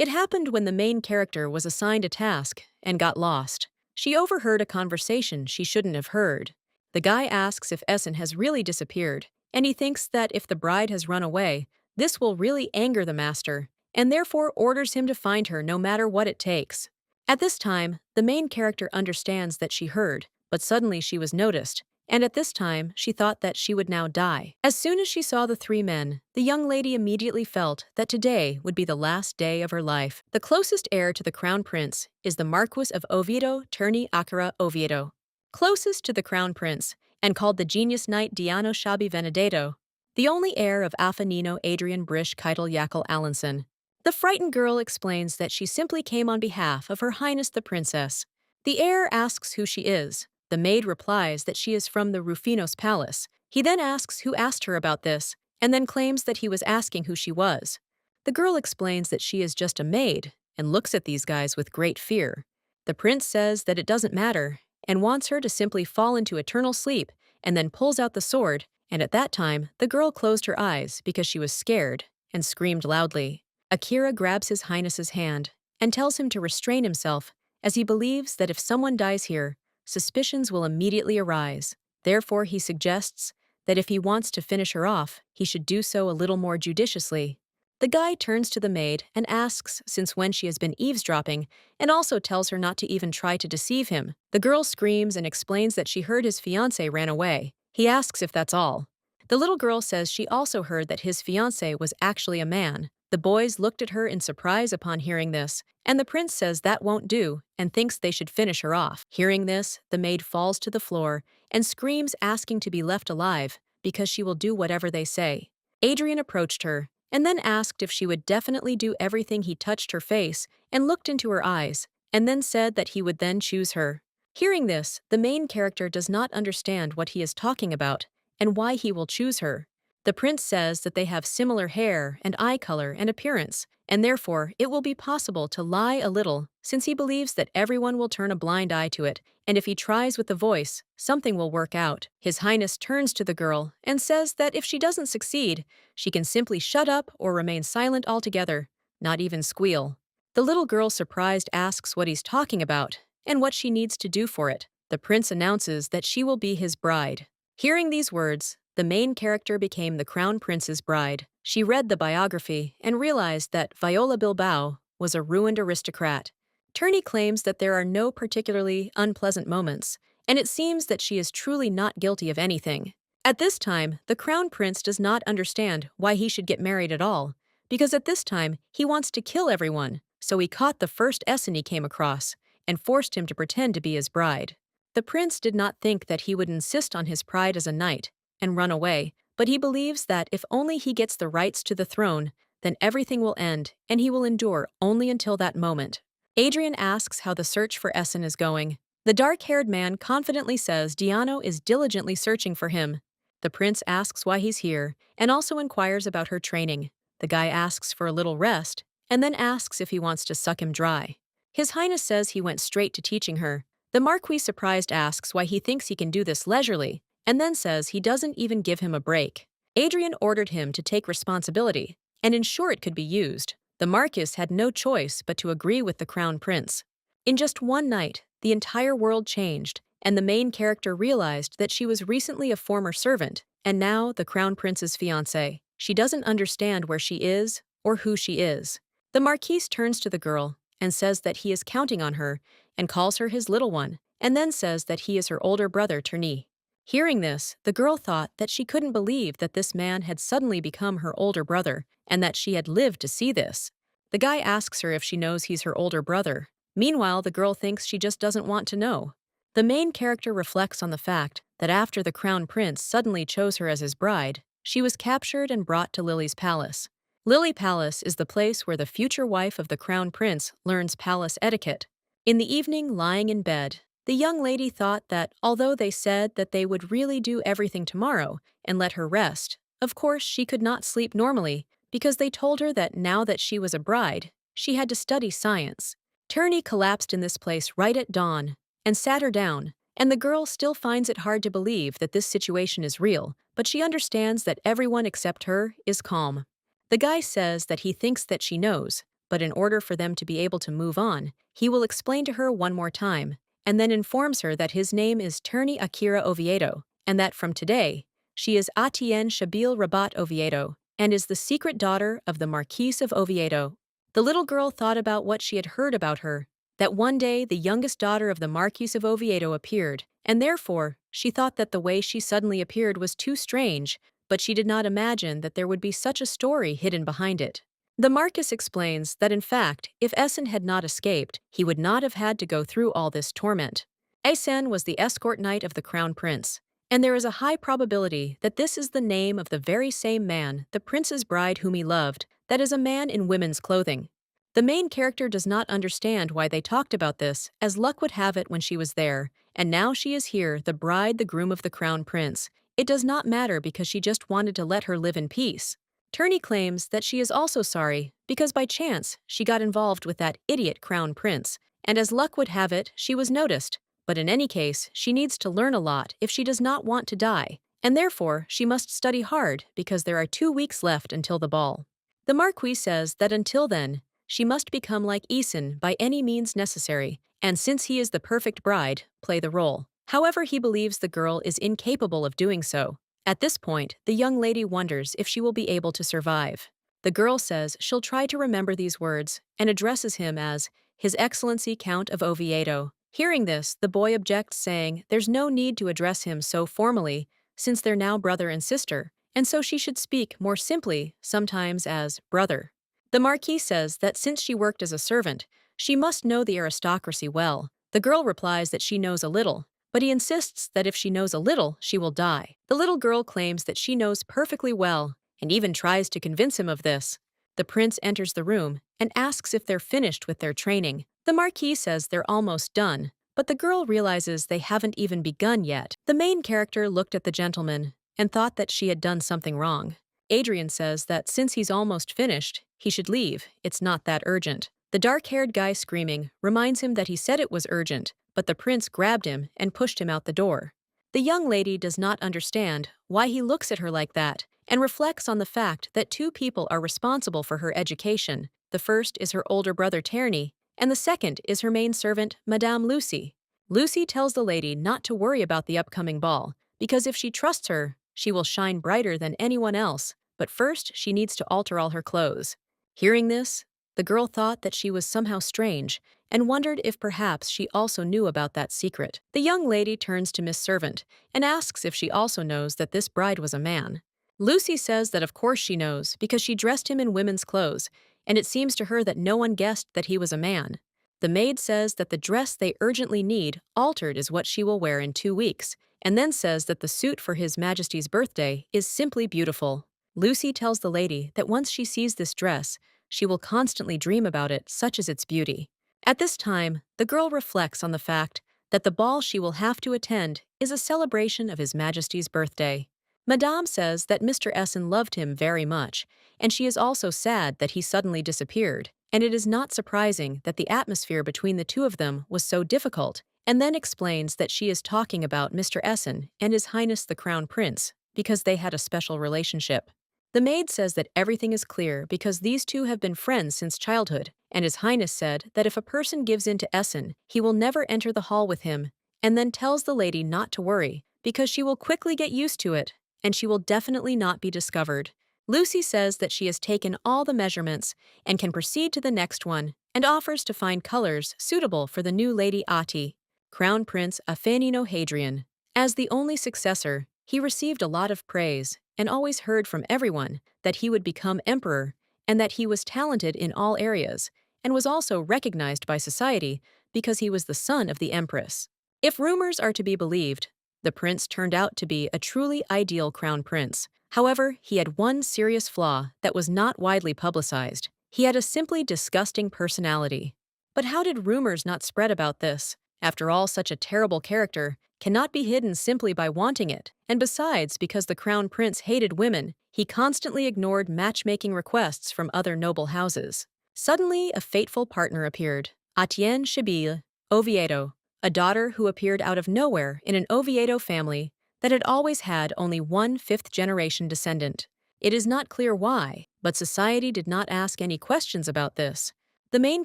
It happened when the main character was assigned a task and got lost. She overheard a conversation she shouldn't have heard. The guy asks if Essen has really disappeared, and he thinks that if the bride has run away, this will really anger the master, and therefore orders him to find her no matter what it takes. At this time, the main character understands that she heard, but suddenly she was noticed, and at this time she thought that she would now die. As soon as she saw the three men, the young lady immediately felt that today would be the last day of her life. The closest heir to the crown prince is the Marquis of Oviedo Terni Accara Oviedo. Closest to the crown prince, and called the genius knight Diano Shabi Venedetto, the only heir of Alpha Nino Adrian Brish Keitel Jakel Allenson. The frightened girl explains that she simply came on behalf of Her Highness the Princess. The heir asks who she is. The maid replies that she is from the Rufino's palace. He then asks who asked her about this, and then claims that he was asking who she was. The girl explains that she is just a maid, and looks at these guys with great fear. The prince says that it doesn't matter, and wants her to simply fall into eternal sleep, and then pulls out the sword, and at that time, the girl closed her eyes because she was scared, and screamed loudly. Akira grabs His Highness's hand, and tells him to restrain himself, as he believes that if someone dies here, suspicions will immediately arise. Therefore, he suggests that if he wants to finish her off, he should do so a little more judiciously. The guy turns to the maid and asks since when she has been eavesdropping, and also tells her not to even try to deceive him. The girl screams and explains that she heard his fiancé ran away. He asks if that's all. The little girl says she also heard that his fiancé was actually a man. The boys looked at her in surprise upon hearing this, and the prince says that won't do and thinks they should finish her off. Hearing this, the maid falls to the floor and screams asking to be left alive because she will do whatever they say. Adrian approached her and then asked if she would definitely do everything. He touched her face and looked into her eyes, and then said that he would then choose her. Hearing this, the main character does not understand what he is talking about and why he will choose her. The prince says that they have similar hair and eye color and appearance, and therefore it will be possible to lie a little, since he believes that everyone will turn a blind eye to it, and if he tries with the voice, something will work out. His Highness turns to the girl and says that if she doesn't succeed, she can simply shut up or remain silent altogether, not even squeal. The little girl, surprised, asks what he's talking about and what she needs to do for it. The prince announces that she will be his bride. Hearing these words, the main character became the crown prince's bride. She read the biography and realized that Viola Bilbao was a ruined aristocrat. Turney claims that there are no particularly unpleasant moments, and it seems that she is truly not guilty of anything. At this time, the crown prince does not understand why he should get married at all, because at this time he wants to kill everyone, so he caught the first Essen he came across and forced him to pretend to be his bride. The prince did not think that he would insist on his pride as a knight and run away, but he believes that if only he gets the rights to the throne, then everything will end, and he will endure only until that moment. Adrian asks how the search for Essen is going. The dark-haired man confidently says Diano is diligently searching for him. The prince asks why he's here, and also inquires about her training. The guy asks for a little rest, and then asks if he wants to suck him dry. His Highness says he went straight to teaching her. The Marquis, surprised, asks why he thinks he can do this leisurely, and then says he doesn't even give him a break. Adrian ordered him to take responsibility and ensure it could be used. The Marquis had no choice but to agree with the crown prince. In just one night, the entire world changed, and the main character realized that she was recently a former servant, and now the crown prince's fiancée. She doesn't understand where she is or who she is. The Marquis turns to the girl and says that he is counting on her and calls her his little one, and then says that he is her older brother, Terni. Hearing this, the girl thought that she couldn't believe that this man had suddenly become her older brother and that she had lived to see this. The guy asks her if she knows he's her older brother. Meanwhile, the girl thinks she just doesn't want to know. The main character reflects on the fact that after the crown prince suddenly chose her as his bride, she was captured and brought to Lily's palace. Lily Palace is the place where the future wife of the crown prince learns palace etiquette. In the evening, lying in bed, the young lady thought that although they said that they would really do everything tomorrow and let her rest, of course she could not sleep normally because they told her that now that she was a bride, she had to study science. Turney collapsed in this place right at dawn and sat her down, and the girl still finds it hard to believe that this situation is real, but she understands that everyone except her is calm. The guy says that he thinks that she knows, but in order for them to be able to move on, he will explain to her one more time, and then informs her that his name is Turney Akira Oviedo, and that from today, she is Atienne Shabil Rabat Oviedo, and is the secret daughter of the Marquise of Oviedo. The little girl thought about what she had heard about her, that one day the youngest daughter of the Marquise of Oviedo appeared, and therefore she thought that the way she suddenly appeared was too strange, but she did not imagine that there would be such a story hidden behind it. The Marquis explains that in fact, if Essen had not escaped, he would not have had to go through all this torment. Essen was the escort knight of the Crown Prince, and there is a high probability that this is the name of the very same man, the prince's bride whom he loved, that is a man in women's clothing. The main character does not understand why they talked about this, as luck would have it when she was there, and now she is here, the bride, the groom of the Crown Prince. It does not matter because she just wanted to let her live in peace. Turney claims that she is also sorry because by chance she got involved with that idiot Crown Prince, and as luck would have it, she was noticed. But in any case, she needs to learn a lot if she does not want to die, and therefore she must study hard because there are 2 weeks left until the ball. The Marquis says that until then, she must become like Essen by any means necessary, and since he is the perfect bride, play the role. However, he believes the girl is incapable of doing so. At this point, the young lady wonders if she will be able to survive. The girl says she'll try to remember these words and addresses him as His Excellency Count of Oviedo. Hearing this, the boy objects, saying there's no need to address him so formally, since they're now brother and sister, and so she should speak more simply, sometimes as brother. The Marquis says that since she worked as a servant, she must know the aristocracy well. The girl replies that she knows a little, but he insists that if she knows a little, she will die. The little girl claims that she knows perfectly well, and even tries to convince him of this. The prince enters the room and asks if they're finished with their training. The Marquis says they're almost done, but the girl realizes they haven't even begun yet. The main character looked at the gentleman and thought that she had done something wrong. Adrian says that since he's almost finished, he should leave, it's not that urgent. The dark-haired guy screaming reminds him that he said it was urgent, but the prince grabbed him and pushed him out the door. The young lady does not understand why he looks at her like that and reflects on the fact that 2 people are responsible for her education. The first is her older brother Turney, and the second is her maid servant, Madame Lucy. Lucy tells the lady not to worry about the upcoming ball, because if she trusts her, she will shine brighter than anyone else, but first she needs to alter all her clothes. Hearing this, the girl thought that she was somehow strange and wondered if perhaps she also knew about that secret. The young lady turns to Miss Servant and asks if she also knows that this bride was a man. Lucy says that of course she knows because she dressed him in women's clothes, and it seems to her that no one guessed that he was a man. The maid says that the dress they urgently need, altered, is what she will wear in 2 weeks, and then says that the suit for His Majesty's birthday is simply beautiful. Lucy tells the lady that once she sees this dress, she will constantly dream about it, such is its beauty. At this time, the girl reflects on the fact that the ball she will have to attend is a celebration of His Majesty's birthday. Madame says that Mr. Essen loved him very much, and she is also sad that he suddenly disappeared, and it is not surprising that the atmosphere between the 2 of them was so difficult, and then explains that she is talking about Mr. Essen and His Highness the Crown Prince, because they had a special relationship. The maid says that everything is clear because these 2 have been friends since childhood, and His Highness said that if a person gives in to Essen, he will never enter the hall with him, and then tells the lady not to worry, because she will quickly get used to it, and she will definitely not be discovered. Lucy says that she has taken all the measurements and can proceed to the next one, and offers to find colors suitable for the new Lady Ati, Crown Prince Afenino Hadrian. As the only successor, he received a lot of praise and always heard from everyone that he would become emperor and that he was talented in all areas and was also recognized by society because he was the son of the empress. If rumors are to be believed, the prince turned out to be a truly ideal crown prince. However, he had one serious flaw that was not widely publicized. He had a simply disgusting personality. But how did rumors not spread about this? After all, such a terrible character cannot be hidden simply by wanting it, and besides, because the crown prince hated women, he constantly ignored matchmaking requests from other noble houses. Suddenly, a fateful partner appeared, Atienne Shabil Oviedo, a daughter who appeared out of nowhere in an Oviedo family that had always had only one fifth-generation descendant. It is not clear why, but society did not ask any questions about this. The main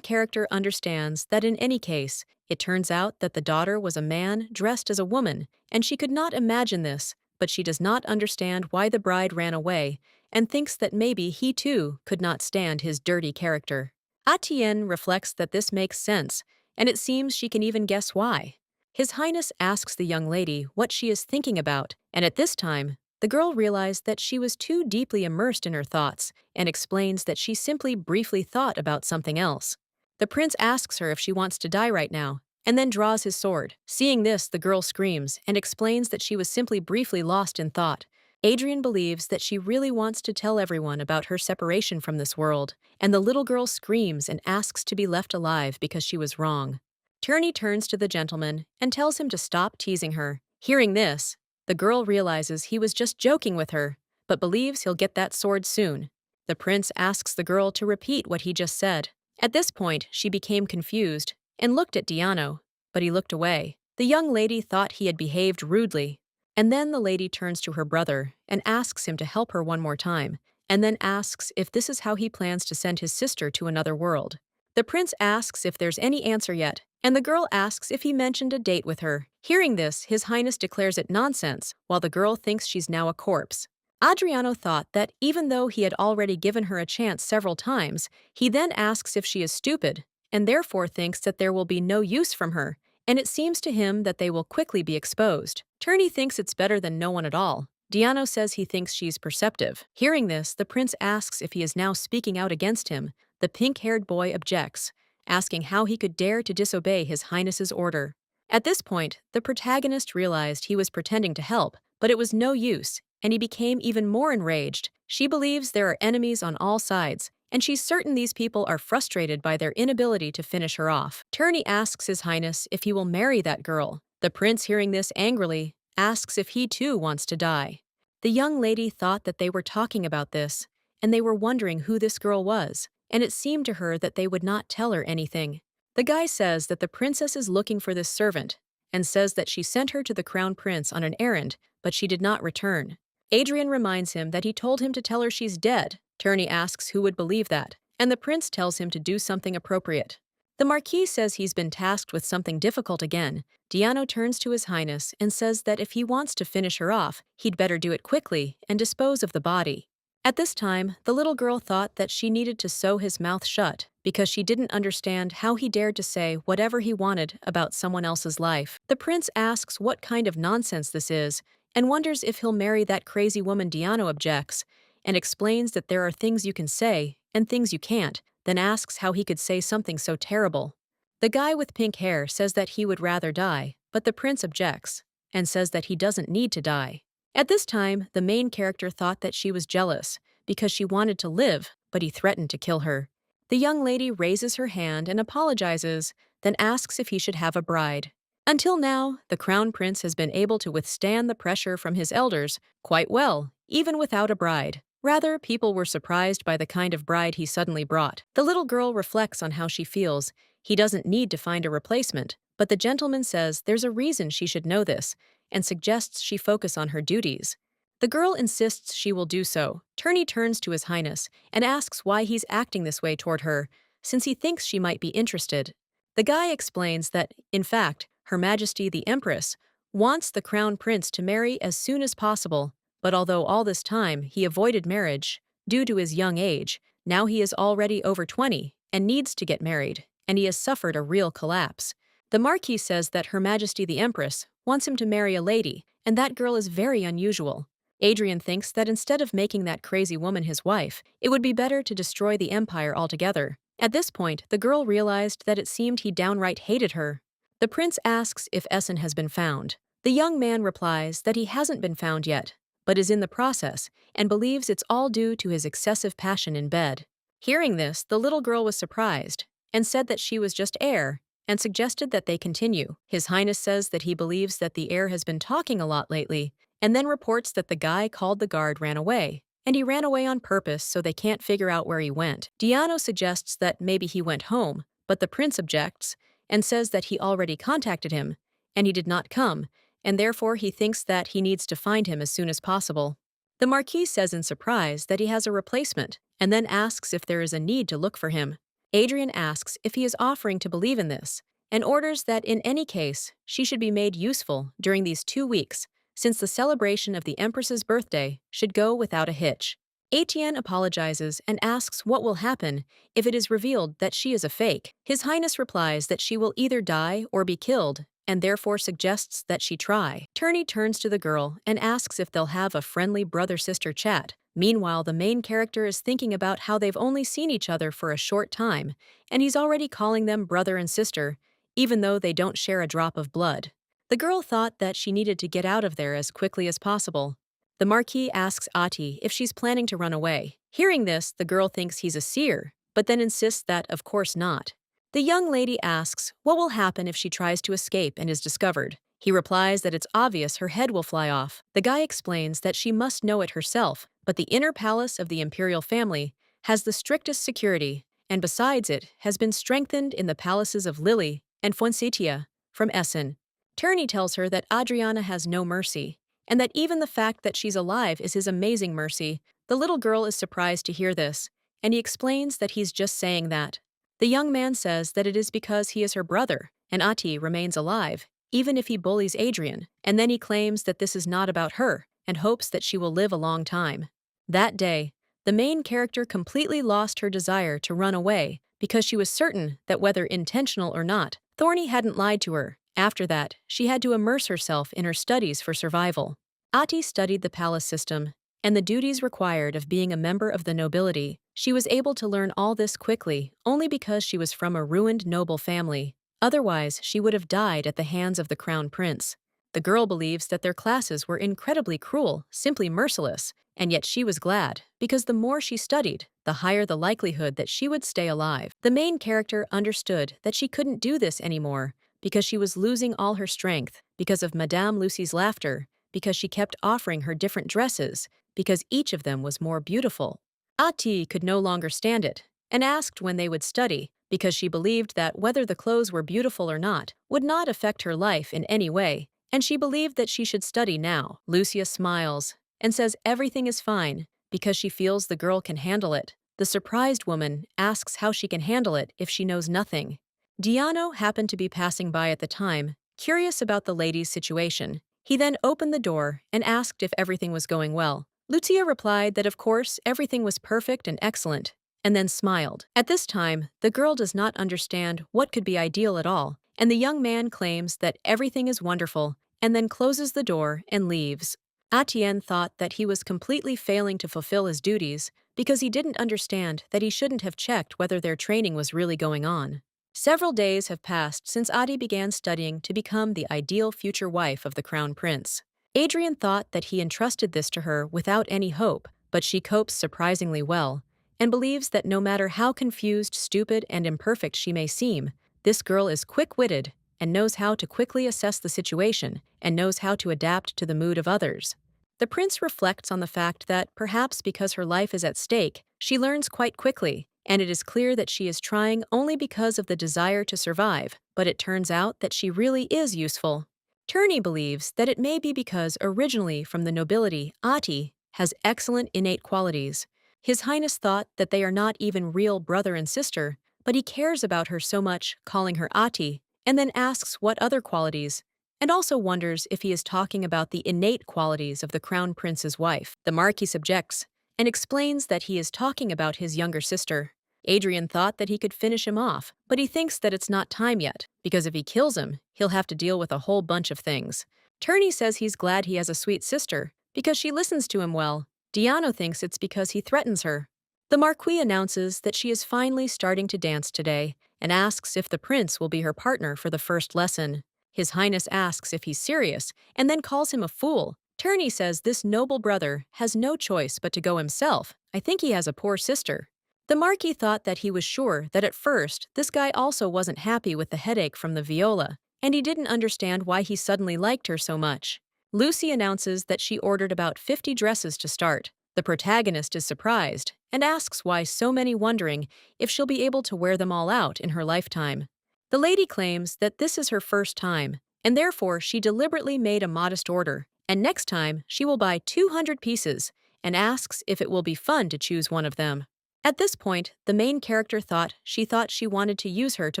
character understands that in any case, it turns out that the daughter was a man dressed as a woman, and she could not imagine this, but she does not understand why the bride ran away, and thinks that maybe he too could not stand his dirty character. Atienne reflects that this makes sense, and it seems she can even guess why. His Highness asks the young lady what she is thinking about, and at this time, the girl realized that she was too deeply immersed in her thoughts and explains that she simply briefly thought about something else. The prince asks her if she wants to die right now, and then draws his sword. Seeing this, the girl screams and explains that she was simply briefly lost in thought. Adrian believes that she really wants to tell everyone about her separation from this world, and the little girl screams and asks to be left alive because she was wrong. Turney turns to the gentleman and tells him to stop teasing her. Hearing this, the girl realizes he was just joking with her, but believes he'll get that sword soon. The prince asks the girl to repeat what he just said. At this point, she became confused and looked at Diano, but he looked away. The young lady thought he had behaved rudely. And then the lady turns to her brother and asks him to help her one more time, and then asks if this is how he plans to send his sister to another world. The prince asks if there's any answer yet, and the girl asks if he mentioned a date with her. Hearing this, His Highness declares it nonsense, while the girl thinks she's now a corpse. Adriano thought that even though he had already given her a chance several times, he then asks if she is stupid, and therefore thinks that there will be no use from her, and it seems to him that they will quickly be exposed. Turney thinks it's better than no one at all. Diano says he thinks she's perceptive. Hearing this, the prince asks if he is now speaking out against him. The pink-haired boy objects, asking how he could dare to disobey His Highness's order. At this point, the protagonist realized he was pretending to help, but it was no use, and he became even more enraged. She believes there are enemies on all sides, and she's certain these people are frustrated by their inability to finish her off. Turney asks His Highness if he will marry that girl. The prince, hearing this angrily, asks if he too wants to die. The young lady thought that they were talking about this, and they were wondering who this girl was, and it seemed to her that they would not tell her anything. The guy says that the princess is looking for this servant, and says that she sent her to the crown prince on an errand, but she did not return. Adrian reminds him that he told him to tell her she's dead. Turney asks who would believe that, and the prince tells him to do something appropriate. The Marquis says he's been tasked with something difficult again. Diano turns to His Highness and says that if he wants to finish her off, he'd better do it quickly and dispose of the body. At this time, the little girl thought that she needed to sew his mouth shut because she didn't understand how he dared to say whatever he wanted about someone else's life. The prince asks what kind of nonsense this is and wonders if he'll marry that crazy woman. Diano objects and explains that there are things you can say and things you can't, then asks how he could say something so terrible. The guy with pink hair says that he would rather die, but the prince objects and says that he doesn't need to die. At this time, the main character thought that she was jealous because she wanted to live, but he threatened to kill her. The young lady raises her hand and apologizes, then asks if he should have a bride. Until now, the crown prince has been able to withstand the pressure from his elders quite well, even without a bride. Rather, people were surprised by the kind of bride he suddenly brought. The little girl reflects on how she feels. He doesn't need to find a replacement, but the gentleman says there's a reason she should know this, and suggests she focus on her duties. The girl insists she will do so. Turney turns to His Highness and asks why he's acting this way toward her, since he thinks she might be interested. The guy explains that, in fact, Her Majesty the Empress wants the crown prince to marry as soon as possible, but although all this time he avoided marriage due to his young age, now he is already over 20 and needs to get married, and he has suffered a real collapse. The Marquis says that Her Majesty the Empress wants him to marry a lady, and that girl is very unusual. Adrian thinks that instead of making that crazy woman his wife, it would be better to destroy the empire altogether. At this point, the girl realized that it seemed he downright hated her. The prince asks if Essen has been found. The young man replies that he hasn't been found yet, but is in the process, and believes it's all due to his excessive passion in bed. Hearing this, the little girl was surprised, and said that she was just air, and suggested that they continue. His Highness says that he believes that the heir has been talking a lot lately, and then reports that the guy called the guard ran away, and he ran away on purpose so they can't figure out where he went. Diano suggests that maybe he went home, but the prince objects, and says that he already contacted him, and he did not come, and therefore he thinks that he needs to find him as soon as possible. The Marquis says in surprise that he has a replacement, and then asks if there is a need to look for him. Adrian asks if he is offering to believe in this, and orders that in any case, she should be made useful during these 2 weeks, since the celebration of the Empress's birthday should go without a hitch. Etienne apologizes and asks what will happen if it is revealed that she is a fake. His Highness replies that she will either die or be killed, and therefore suggests that she try. Turney turns to the girl and asks if they'll have a friendly brother-sister chat. Meanwhile, the main character is thinking about how they've only seen each other for a short time, and he's already calling them brother and sister, even though they don't share a drop of blood. The girl thought that she needed to get out of there as quickly as possible. The Marquis asks Ati if she's planning to run away. Hearing this, the girl thinks he's a seer, but then insists that of course not. The young lady asks what will happen if she tries to escape and is discovered. He replies that it's obvious her head will fly off. The guy explains that she must know it herself, but the inner palace of the imperial family has the strictest security, and besides it has been strengthened in the palaces of Lily and Fuensetia from Essen. Turney tells her that Adriana has no mercy, and that even the fact that she's alive is his amazing mercy. The little girl is surprised to hear this, and he explains that he's just saying that. The young man says that it is because he is her brother, and Ati remains alive, even if he bullies Adrian, and then he claims that this is not about her, and hopes that she will live a long time. That day, the main character completely lost her desire to run away because she was certain that whether intentional or not, Thorny hadn't lied to her. After that, she had to immerse herself in her studies for survival. Ati studied the palace system and the duties required of being a member of the nobility. She was able to learn all this quickly only because she was from a ruined noble family. Otherwise, she would have died at the hands of the crown prince. The girl believes that their classes were incredibly cruel, simply merciless, and yet she was glad, because the more she studied, the higher the likelihood that she would stay alive. The main character understood that she couldn't do this anymore, because she was losing all her strength, because of Madame Lucy's laughter, because she kept offering her different dresses, because each of them was more beautiful. Ati could no longer stand it, and asked when they would study, because she believed that whether the clothes were beautiful or not would not affect her life in any way, and she believed that she should study now. Lucia smiles and says everything is fine, because she feels the girl can handle it. The surprised woman asks how she can handle it if she knows nothing. Diano happened to be passing by at the time, curious about the lady's situation. He then opened the door and asked if everything was going well. Lucia replied that of course everything was perfect and excellent, and then smiled. At this time, the girl does not understand what could be ideal at all, and the young man claims that everything is wonderful, and then closes the door and leaves. Etienne thought that he was completely failing to fulfill his duties because he didn't understand that he shouldn't have checked whether their training was really going on. Several days have passed since Adi began studying to become the ideal future wife of the crown prince. Adrian thought that he entrusted this to her without any hope, but she copes surprisingly well, and believes that no matter how confused, stupid, and imperfect she may seem, this girl is quick-witted and knows how to quickly assess the situation and knows how to adapt to the mood of others. The prince reflects on the fact that, perhaps because her life is at stake, she learns quite quickly, and it is clear that she is trying only because of the desire to survive, but it turns out that she really is useful. Turney believes that it may be because originally from the nobility, Ati has excellent innate qualities. His Highness thought that they are not even real brother and sister, but he cares about her so much, calling her Ati, and then asks what other qualities, and also wonders if he is talking about the innate qualities of the crown prince's wife. The Marquis objects and explains that he is talking about his younger sister. Adrian thought that he could finish him off, but he thinks that it's not time yet, because if he kills him, he'll have to deal with a whole bunch of things. Turney says he's glad he has a sweet sister, because she listens to him well. Diano thinks it's because he threatens her. The Marquis announces that she is finally starting to dance today, and asks if the prince will be her partner for the first lesson. His Highness asks if he's serious, and then calls him a fool. Turney says this noble brother has no choice but to go himself. I think he has a poor sister. The Marquis thought that he was sure that at first this guy also wasn't happy with the headache from the viola, and he didn't understand why he suddenly liked her so much. Lucy announces that she ordered about 50 dresses to start. The protagonist is surprised and asks why so many, wondering if she'll be able to wear them all out in her lifetime. The lady claims that this is her first time, and therefore she deliberately made a modest order, and next time she will buy 200 pieces, and asks if it will be fun to choose one of them. At this point, the main character thought she wanted to use her to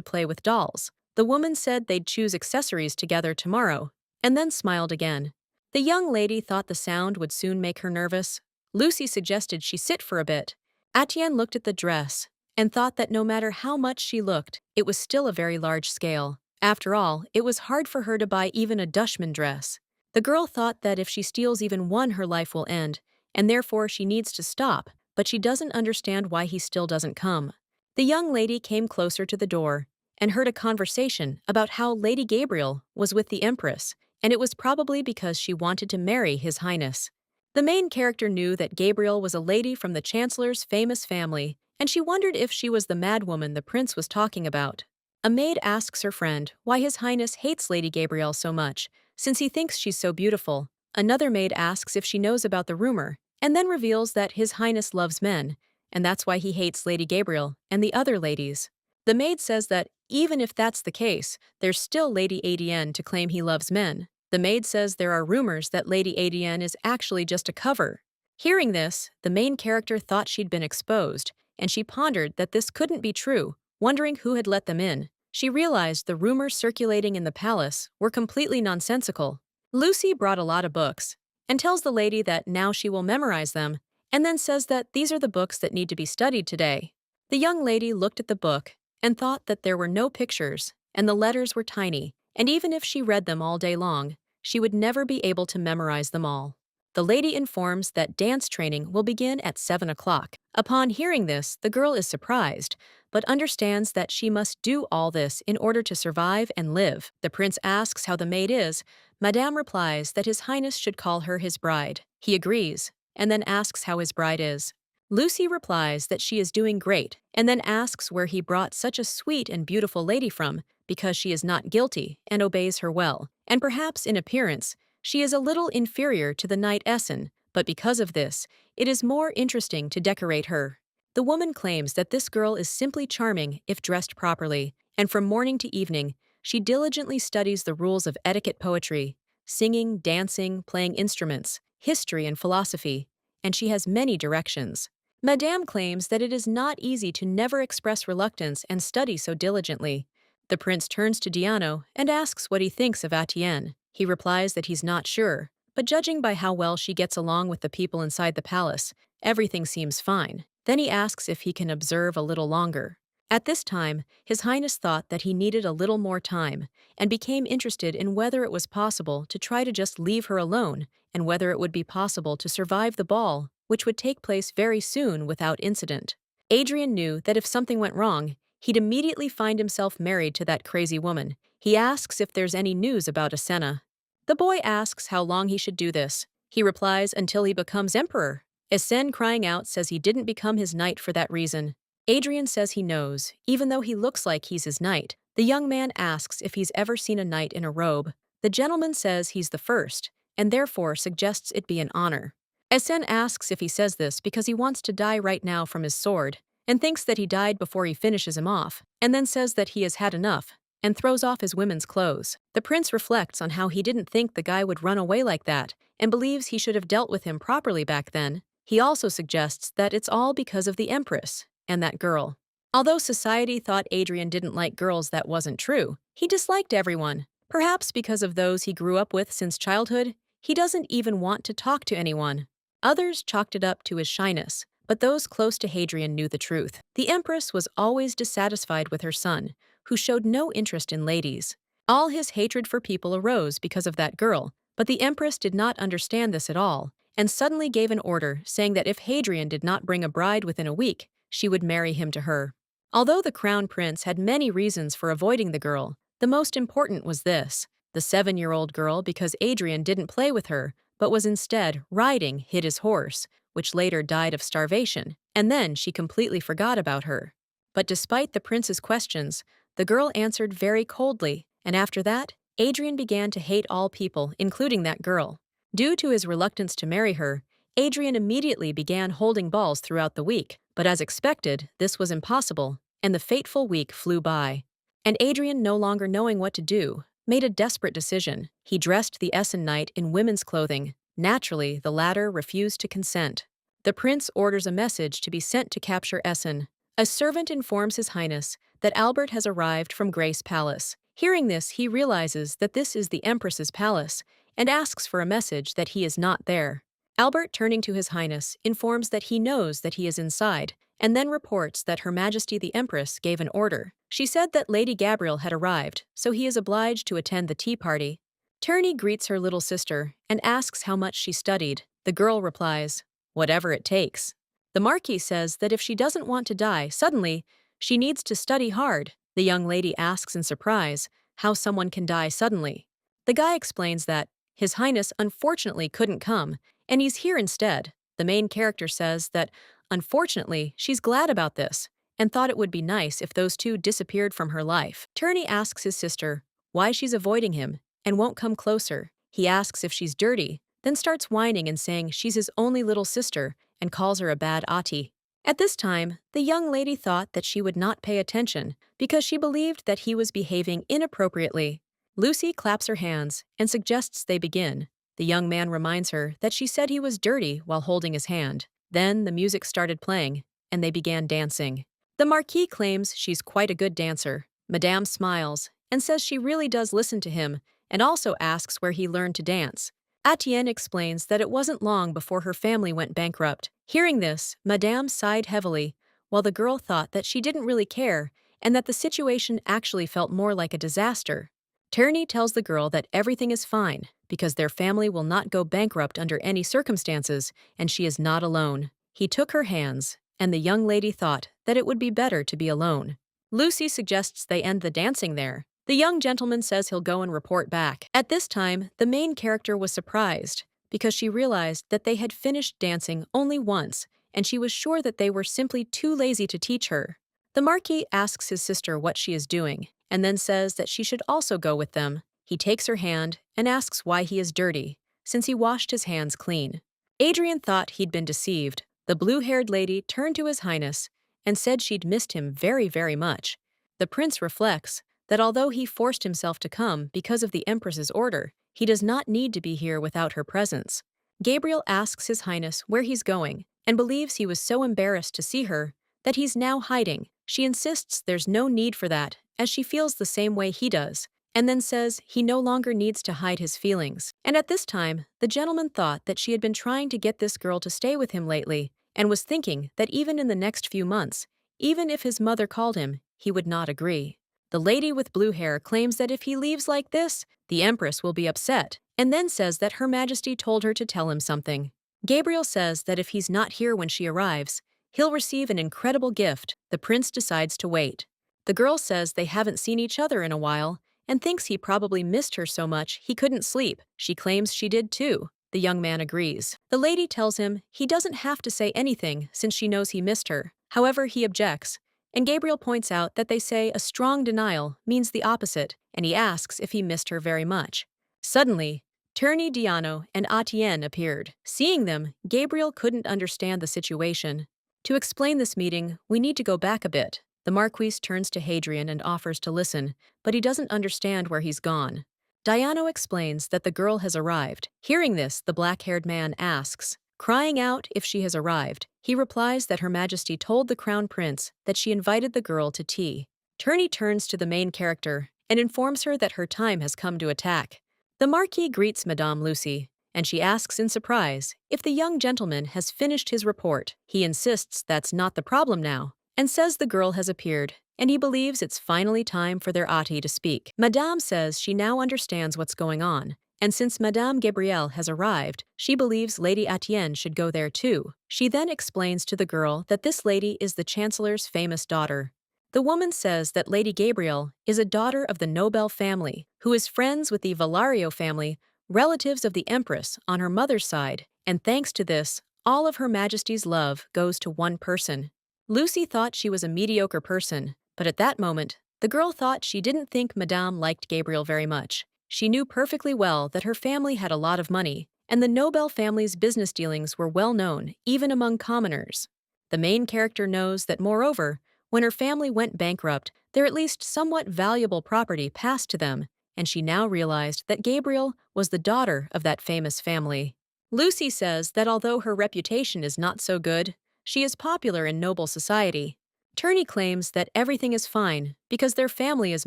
play with dolls. The woman said they'd choose accessories together tomorrow, and then smiled again. The young lady thought the sound would soon make her nervous. Lucy suggested she sit for a bit. Atienne looked at the dress and thought that no matter how much she looked, it was still a very large scale. After all, it was hard for her to buy even a Dutchman dress. The girl thought that if she steals even one, her life will end, and therefore she needs to stop, but she doesn't understand why he still doesn't come. The young lady came closer to the door and heard a conversation about how Lady Gabriel was with the Empress, and it was probably because she wanted to marry His Highness. The main character knew that Gabriel was a lady from the Chancellor's famous family, and she wondered if she was the madwoman the prince was talking about. A maid asks her friend why His Highness hates Lady Gabriel so much, since he thinks she's so beautiful. Another maid asks if she knows about the rumor, and then reveals that His Highness loves men, and that's why he hates Lady Gabriel and the other ladies. The maid says that even if that's the case, there's still Lady Adienne to claim he loves men. The maid says there are rumors that Lady Adienne is actually just a cover. Hearing this, the main character thought she'd been exposed, and she pondered that this couldn't be true, wondering who had let them in. She realized the rumors circulating in the palace were completely nonsensical. Lucy brought a lot of books and tells the lady that now she will memorize them, and then says that these are the books that need to be studied today. The young lady looked at the book and thought that there were no pictures, and the letters were tiny, and even if she read them all day long, she would never be able to memorize them all. The lady informs that dance training will begin at 7 o'clock. Upon hearing this, the girl is surprised, but understands that she must do all this in order to survive and live. The prince asks how the maid is. Madame replies that His Highness should call her his bride. He agrees, and then asks how his bride is. Lucy replies that she is doing great, and then asks where he brought such a sweet and beautiful lady from, because she is not guilty and obeys her well, and perhaps in appearance, she is a little inferior to the Knight Essen, but because of this, it is more interesting to decorate her. The woman claims that this girl is simply charming if dressed properly, and from morning to evening, she diligently studies the rules of etiquette poetry, singing, dancing, playing instruments, history and philosophy, and she has many directions. Madame claims that it is not easy to never express reluctance and study so diligently. The prince turns to Diano and asks what he thinks of Atienne. He replies that he's not sure, but judging by how well she gets along with the people inside the palace, everything seems fine. Then he asks if he can observe a little longer. At this time, His Highness thought that he needed a little more time and became interested in whether it was possible to try to just leave her alone and whether it would be possible to survive the ball, which would take place very soon without incident. Adrian knew that if something went wrong, he'd immediately find himself married to that crazy woman. He asks if there's any news about Asenna. The boy asks how long he should do this. He replies until he becomes emperor. Asen, crying out, says he didn't become his knight for that reason. Adrian says he knows, even though he looks like he's his knight. The young man asks if he's ever seen a knight in a robe. The gentleman says he's the first, and therefore suggests it be an honor. Asen asks if he says this because he wants to die right now from his sword, and thinks that he died before he finishes him off, and then says that he has had enough, and throws off his women's clothes. The prince reflects on how he didn't think the guy would run away like that, and believes he should have dealt with him properly back then. He also suggests that it's all because of the Empress and that girl. Although society thought Adrian didn't like girls, that wasn't true. He disliked everyone. Perhaps because of those he grew up with since childhood, he doesn't even want to talk to anyone. Others chalked it up to his shyness, but those close to Hadrian knew the truth. The Empress was always dissatisfied with her son, who showed no interest in ladies. All his hatred for people arose because of that girl, but the Empress did not understand this at all, and suddenly gave an order saying that if Hadrian did not bring a bride within a week, she would marry him to her. Although the crown prince had many reasons for avoiding the girl, the most important was this: the 7-year-old girl, because Adrian didn't play with her, but was instead riding, hid his horse, which later died of starvation, and then she completely forgot about her. But despite the prince's questions, the girl answered very coldly, and after that, Adrian began to hate all people, including that girl. Due to his reluctance to marry her, Adrian immediately began holding balls throughout the week, but as expected, this was impossible, and the fateful week flew by. And Adrian, no longer knowing what to do, made a desperate decision. He dressed the Essen knight in women's clothing. Naturally, the latter refused to consent. The prince orders a message to be sent to capture Essen. A servant informs His Highness that Albert has arrived from Grace Palace. Hearing this, he realizes that this is the Empress's palace and asks for a message that he is not there. Albert, turning to His Highness, informs that he knows that he is inside, and then reports that Her Majesty the Empress gave an order. She said that Lady Gabrielle had arrived, so he is obliged to attend the tea party. Turney greets her little sister and asks how much she studied. The girl replies, "Whatever it takes." The Marquis says that if she doesn't want to die suddenly, she needs to study hard. The young lady asks in surprise how someone can die suddenly. The guy explains that His Highness unfortunately couldn't come, and he's here instead. The main character says that, unfortunately, she's glad about this and thought it would be nice if those two disappeared from her life. Turney asks his sister why she's avoiding him and won't come closer. He asks if she's dirty, then starts whining and saying she's his only little sister and calls her a bad auntie. At this time, the young lady thought that she would not pay attention because she believed that he was behaving inappropriately. Lucy claps her hands and suggests they begin. The young man reminds her that she said he was dirty while holding his hand. Then the music started playing, and they began dancing. The Marquis claims she's quite a good dancer. Madame smiles and says she really does listen to him and also asks where he learned to dance. Etienne explains that it wasn't long before her family went bankrupt. Hearing this, Madame sighed heavily, while the girl thought that she didn't really care and that the situation actually felt more like a disaster. Turney tells the girl that everything is fine because their family will not go bankrupt under any circumstances and she is not alone. He took her hands, and the young lady thought that it would be better to be alone. Lucy suggests they end the dancing there. The young gentleman says he'll go and report back. At this time, the main character was surprised because she realized that they had finished dancing only once, and she was sure that they were simply too lazy to teach her. The Marquis asks his sister what she is doing, and then says that she should also go with them. He takes her hand and asks why he is dirty, since he washed his hands clean. Adrian thought he'd been deceived. The blue-haired lady turned to His Highness and said she'd missed him very, very much. The prince reflects that although he forced himself to come because of the Empress's order, he does not need to be here without her presence. Gabriel asks His Highness where he's going and believes he was so embarrassed to see her that he's now hiding. She insists there's no need for that, as she feels the same way he does, and then says he no longer needs to hide his feelings. And at this time, the gentleman thought that she had been trying to get this girl to stay with him lately and was thinking that even in the next few months, even if his mother called him, he would not agree. The lady with blue hair claims that if he leaves like this, the Empress will be upset, and then says that Her Majesty told her to tell him something. Gabriel says that if he's not here when she arrives, he'll receive an incredible gift. The prince decides to wait. The girl says they haven't seen each other in a while and thinks he probably missed her so much he couldn't sleep. She claims she did too. The young man agrees. The lady tells him he doesn't have to say anything since she knows he missed her. However, he objects, and Gabriel points out that they say a strong denial means the opposite, and he asks if he missed her very much. Suddenly, Turney, Diano, and Etienne appeared. Seeing them, Gabriel couldn't understand the situation. To explain this meeting, we need to go back a bit. The Marquis turns to Hadrian and offers to listen, but he doesn't understand where he's gone. Diano explains that the girl has arrived. Hearing this, the black-haired man asks, crying out if she has arrived. He replies that Her Majesty told the Crown Prince that she invited the girl to tea. Turney turns to the main character and informs her that her time has come to attack. The Marquis greets Madame Lucy, and she asks in surprise if the young gentleman has finished his report. He insists that's not the problem now, and says the girl has appeared, and he believes it's finally time for their auntie to speak. Madame says she now understands what's going on, and since Madame Gabrielle has arrived, she believes Lady Etienne should go there too. She then explains to the girl that this lady is the Chancellor's famous daughter. The woman says that Lady Gabrielle is a daughter of the Nobel family, who is friends with the Valario family, relatives of the Empress on her mother's side, and thanks to this, all of Her Majesty's love goes to one person. Lucy thought she was a mediocre person, but at that moment, the girl thought she didn't think Madame liked Gabriel very much. She knew perfectly well that her family had a lot of money, and the Nobel family's business dealings were well known, even among commoners. The main character knows that, moreover, when her family went bankrupt, their at least somewhat valuable property passed to them, and she now realized that Gabriel was the daughter of that famous family. Lucy says that although her reputation is not so good, she is popular in noble society. Turney claims that everything is fine because their family is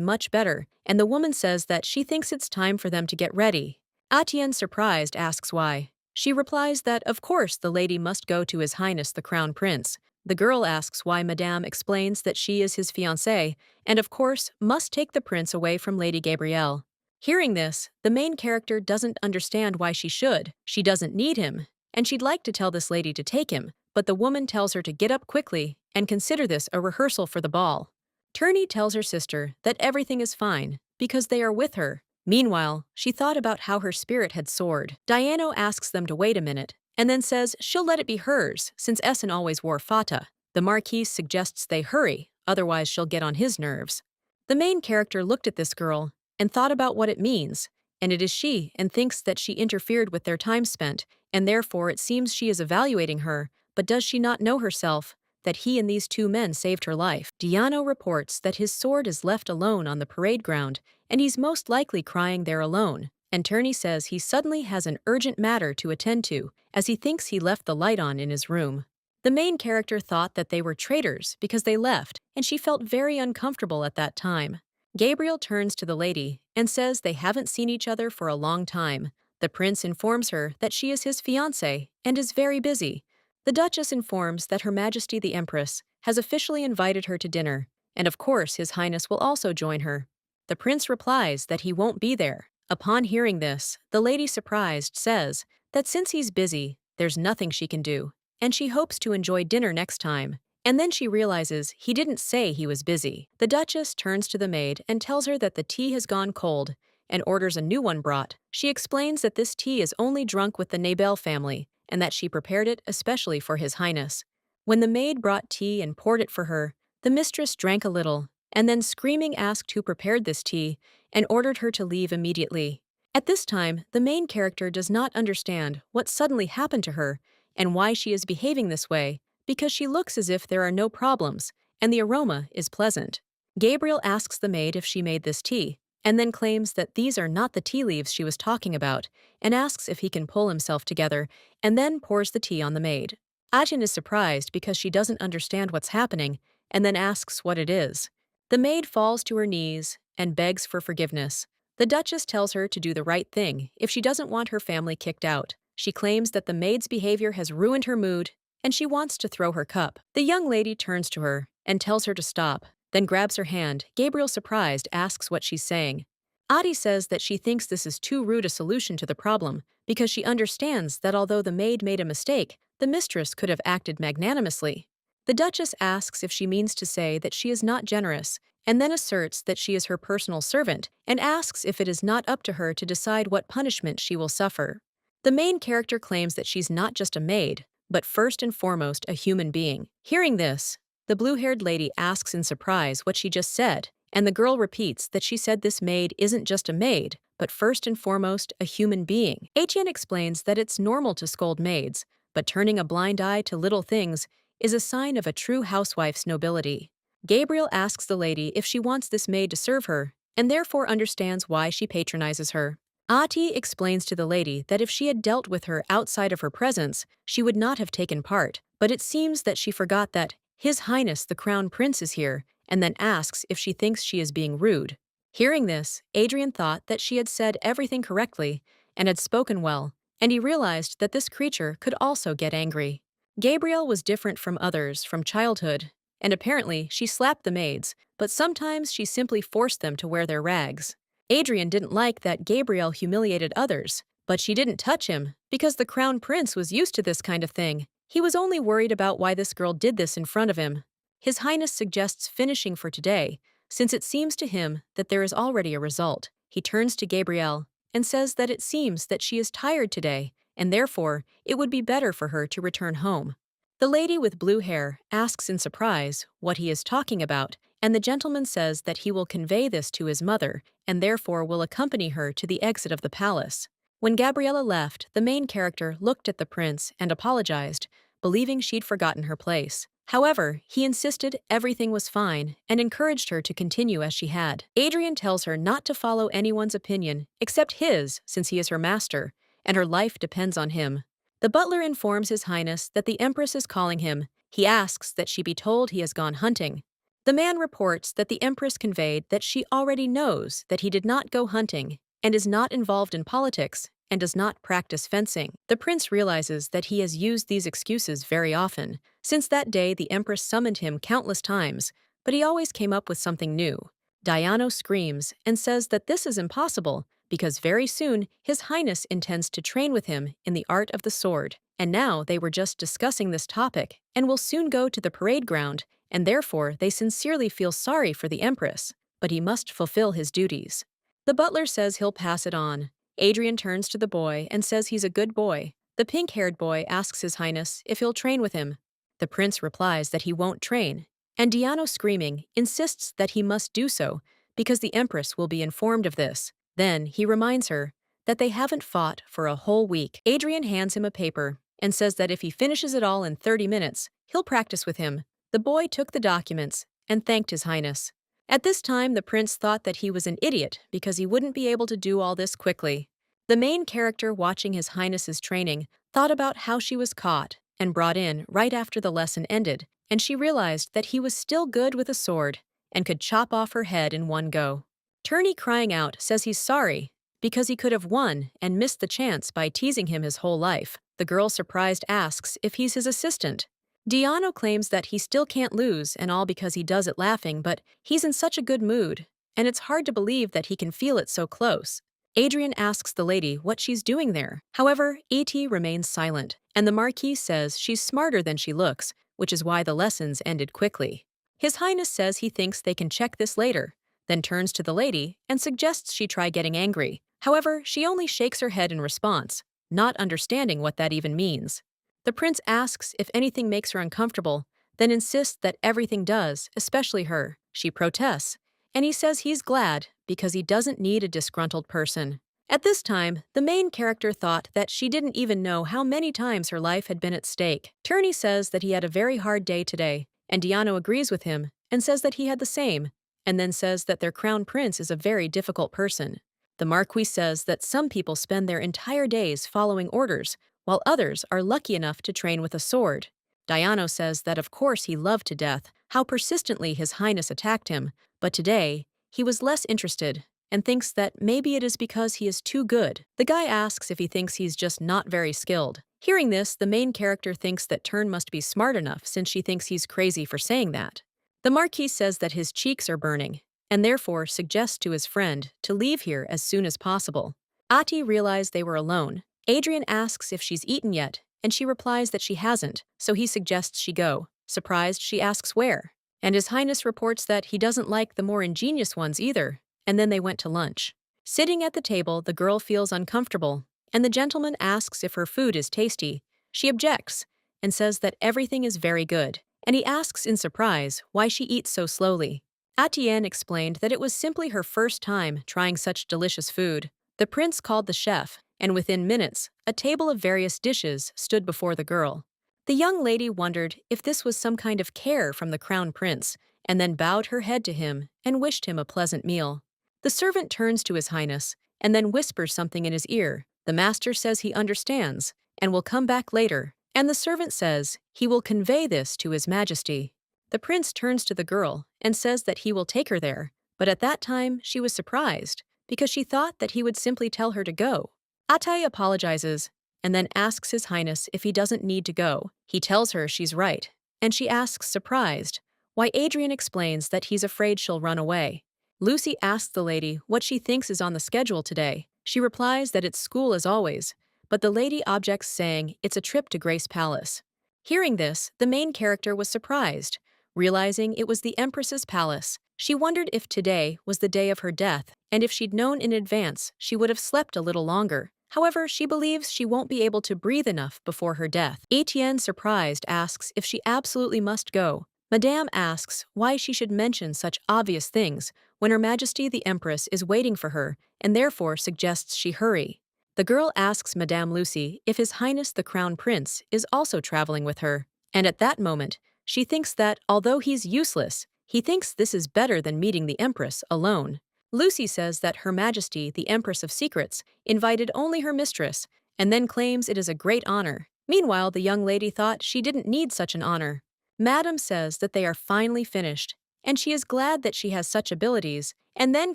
much better, and the woman says that she thinks it's time for them to get ready. Atienne, surprised, asks why. She replies that, of course, the lady must go to His Highness the Crown Prince. The girl asks why Madame explains that she is his fiancée, and of course, must take the prince away from Lady Gabrielle. Hearing this, the main character doesn't understand why she should. She doesn't need him, and she'd like to tell this lady to take him, but the woman tells her to get up quickly and consider this a rehearsal for the ball. Turney tells her sister that everything is fine because they are with her. Meanwhile, she thought about how her spirit had soared. Diana asks them to wait a minute, and then says she'll let it be hers since Essen always wore fata. The Marquise suggests they hurry, otherwise she'll get on his nerves. The main character looked at this girl and thought about what it means, and it is she, and thinks that she interfered with their time spent, and therefore it seems she is evaluating her, but does she not know herself that he and these two men saved her life? Diano reports that his sword is left alone on the parade ground, and he's most likely crying there alone. And Turney says he suddenly has an urgent matter to attend to, as he thinks he left the light on in his room. The main character thought that they were traitors because they left, and she felt very uncomfortable at that time. Gabriel turns to the lady and says they haven't seen each other for a long time. The prince informs her that she is his fiancée and is very busy. The Duchess informs that Her Majesty the Empress has officially invited her to dinner, and of course His Highness will also join her. The prince replies that he won't be there. Upon hearing this, the lady, surprised, says that since he's busy, there's nothing she can do, and she hopes to enjoy dinner next time. And then she realizes he didn't say he was busy. The Duchess turns to the maid and tells her that the tea has gone cold and orders a new one brought. She explains that this tea is only drunk with the Nabel family and that she prepared it especially for His Highness. When the maid brought tea and poured it for her, the mistress drank a little and then screaming asked who prepared this tea and ordered her to leave immediately. At this time, the main character does not understand what suddenly happened to her and why she is behaving this way, because she looks as if there are no problems, and the aroma is pleasant. Gabriel asks the maid if she made this tea, and then claims that these are not the tea leaves she was talking about, and asks if he can pull himself together, and then pours the tea on the maid. Ajin is surprised because she doesn't understand what's happening, and then asks what it is. The maid falls to her knees and begs for forgiveness. The Duchess tells her to do the right thing if she doesn't want her family kicked out. She claims that the maid's behavior has ruined her mood, and she wants to throw her cup. The young lady turns to her and tells her to stop, then grabs her hand. Gabriel, surprised, asks what she's saying. Adi says that she thinks this is too rude a solution to the problem because she understands that although the maid made a mistake, the mistress could have acted magnanimously. The Duchess asks if she means to say that she is not generous, and then asserts that she is her personal servant and asks if it is not up to her to decide what punishment she will suffer. The main character claims that she's not just a maid, but first and foremost a human being. Hearing this, the blue-haired lady asks in surprise what she just said, and the girl repeats that she said this maid isn't just a maid, but first and foremost a human being. Etienne explains that it's normal to scold maids, but turning a blind eye to little things is a sign of a true housewife's nobility. Gabriel asks the lady if she wants this maid to serve her, and therefore understands why she patronizes her. Ati explains to the lady that if she had dealt with her outside of her presence, she would not have taken part, but it seems that she forgot that His Highness the Crown Prince is here, and then asks if she thinks she is being rude. Hearing this, Adrian thought that she had said everything correctly and had spoken well, and he realized that this creature could also get angry. Gabrielle was different from others from childhood, and apparently she slapped the maids, but sometimes she simply forced them to wear their rags. Adrian didn't like that Gabrielle humiliated others, but she didn't touch him because the Crown Prince was used to this kind of thing. He was only worried about why this girl did this in front of him. His Highness suggests finishing for today, since it seems to him that there is already a result. He turns to Gabrielle and says that it seems that she is tired today, and therefore it would be better for her to return home. The lady with blue hair asks in surprise what he is talking about, and the gentleman says that he will convey this to his mother and therefore will accompany her to the exit of the palace. When Gabriella left, the main character looked at the prince and apologized, believing she'd forgotten her place. However, he insisted everything was fine and encouraged her to continue as she had. Adrian tells her not to follow anyone's opinion except his, since he is her master, and her life depends on him. The butler informs His Highness that the Empress is calling him. He asks that she be told he has gone hunting. The man reports that the Empress conveyed that she already knows that he did not go hunting and is not involved in politics and does not practice fencing. The prince realizes that he has used these excuses very often. Since that day, the Empress summoned him countless times, but he always came up with something new. Diano screams and says that this is impossible because very soon His Highness intends to train with him in the art of the sword. And now they were just discussing this topic and will soon go to the parade ground, and therefore they sincerely feel sorry for the Empress, but he must fulfill his duties. The butler says he'll pass it on. Adrian turns to the boy and says he's a good boy. The pink-haired boy asks His Highness if he'll train with him. The prince replies that he won't train, and Diano, screaming, insists that he must do so because the Empress will be informed of this. Then he reminds her that they haven't fought for a whole week. Adrian hands him a paper and says that if he finishes it all in 30 minutes, he'll practice with him. The boy took the documents and thanked His Highness. At this time, the prince thought that he was an idiot because he wouldn't be able to do all this quickly. The main character watching His Highness's training thought about how she was caught and brought in right after the lesson ended, and she realized that he was still good with a sword and could chop off her head in one go. Turney, crying out, says he's sorry because he could have won and missed the chance by teasing him his whole life. The girl, surprised, asks if he's his assistant. Diano claims that he still can't lose, and all because he does it laughing, but he's in such a good mood, and it's hard to believe that he can feel it so close. Adrian asks the lady what she's doing there. However, E.T. remains silent, and the Marquis says she's smarter than she looks, which is why the lessons ended quickly. His Highness says he thinks they can check this later, then turns to the lady and suggests she try getting angry. However, she only shakes her head in response, not understanding what that even means. The prince asks if anything makes her uncomfortable, then insists that everything does, especially her. She protests, and he says he's glad because he doesn't need a disgruntled person. At this time, the main character thought that she didn't even know how many times her life had been at stake. Turney says that he had a very hard day today, and Diano agrees with him and says that he had the same, and then says that their crown prince is a very difficult person. The Marquis says that some people spend their entire days following orders, while others are lucky enough to train with a sword. Diano says that of course he loved to death how persistently His Highness attacked him, but today he was less interested and thinks that maybe it is because he is too good. The guy asks if he thinks he's just not very skilled. Hearing this, the main character thinks that Turn must be smart enough since she thinks he's crazy for saying that. The Marquis says that his cheeks are burning, and therefore suggests to his friend to leave here as soon as possible. Ati realized they were alone. Adrian asks if she's eaten yet, and she replies that she hasn't, so he suggests she go. Surprised, she asks where, and His Highness reports that he doesn't like the more ingenious ones either, and then they went to lunch. Sitting at the table, the girl feels uncomfortable, and the gentleman asks if her food is tasty. She objects and says that everything is very good, and he asks in surprise why she eats so slowly. Atienne explained that it was simply her first time trying such delicious food. The prince called the chef, and within minutes, a table of various dishes stood before the girl. The young lady wondered if this was some kind of care from the crown prince, and then bowed her head to him and wished him a pleasant meal. The servant turns to His Highness and then whispers something in his ear. The master says he understands and will come back later, and the servant says he will convey this to His Majesty. The prince turns to the girl and says that he will take her there, but at that time she was surprised because she thought that he would simply tell her to go. Atai apologizes and then asks His Highness if he doesn't need to go. He tells her she's right, and she asks, surprised, why. Adrian explains that he's afraid she'll run away. Lucy asks the lady what she thinks is on the schedule today. She replies that it's school as always, but the lady objects, saying it's a trip to Grace Palace. Hearing this, the main character was surprised, realizing it was the Empress's palace. She wondered if today was the day of her death, and if she'd known in advance, she would have slept a little longer. However, she believes she won't be able to breathe enough before her death. Etienne, surprised, asks if she absolutely must go. Madame asks why she should mention such obvious things when Her Majesty the Empress is waiting for her and therefore suggests she hurry. The girl asks Madame Lucy if His Highness the Crown Prince is also traveling with her, and at that moment, she thinks that, although he's useless, he thinks this is better than meeting the Empress alone. Lucy says that Her Majesty, the Empress of Secrets, invited only her mistress, and then claims it is a great honor. Meanwhile, the young lady thought she didn't need such an honor. Madam says that they are finally finished, and she is glad that she has such abilities, and then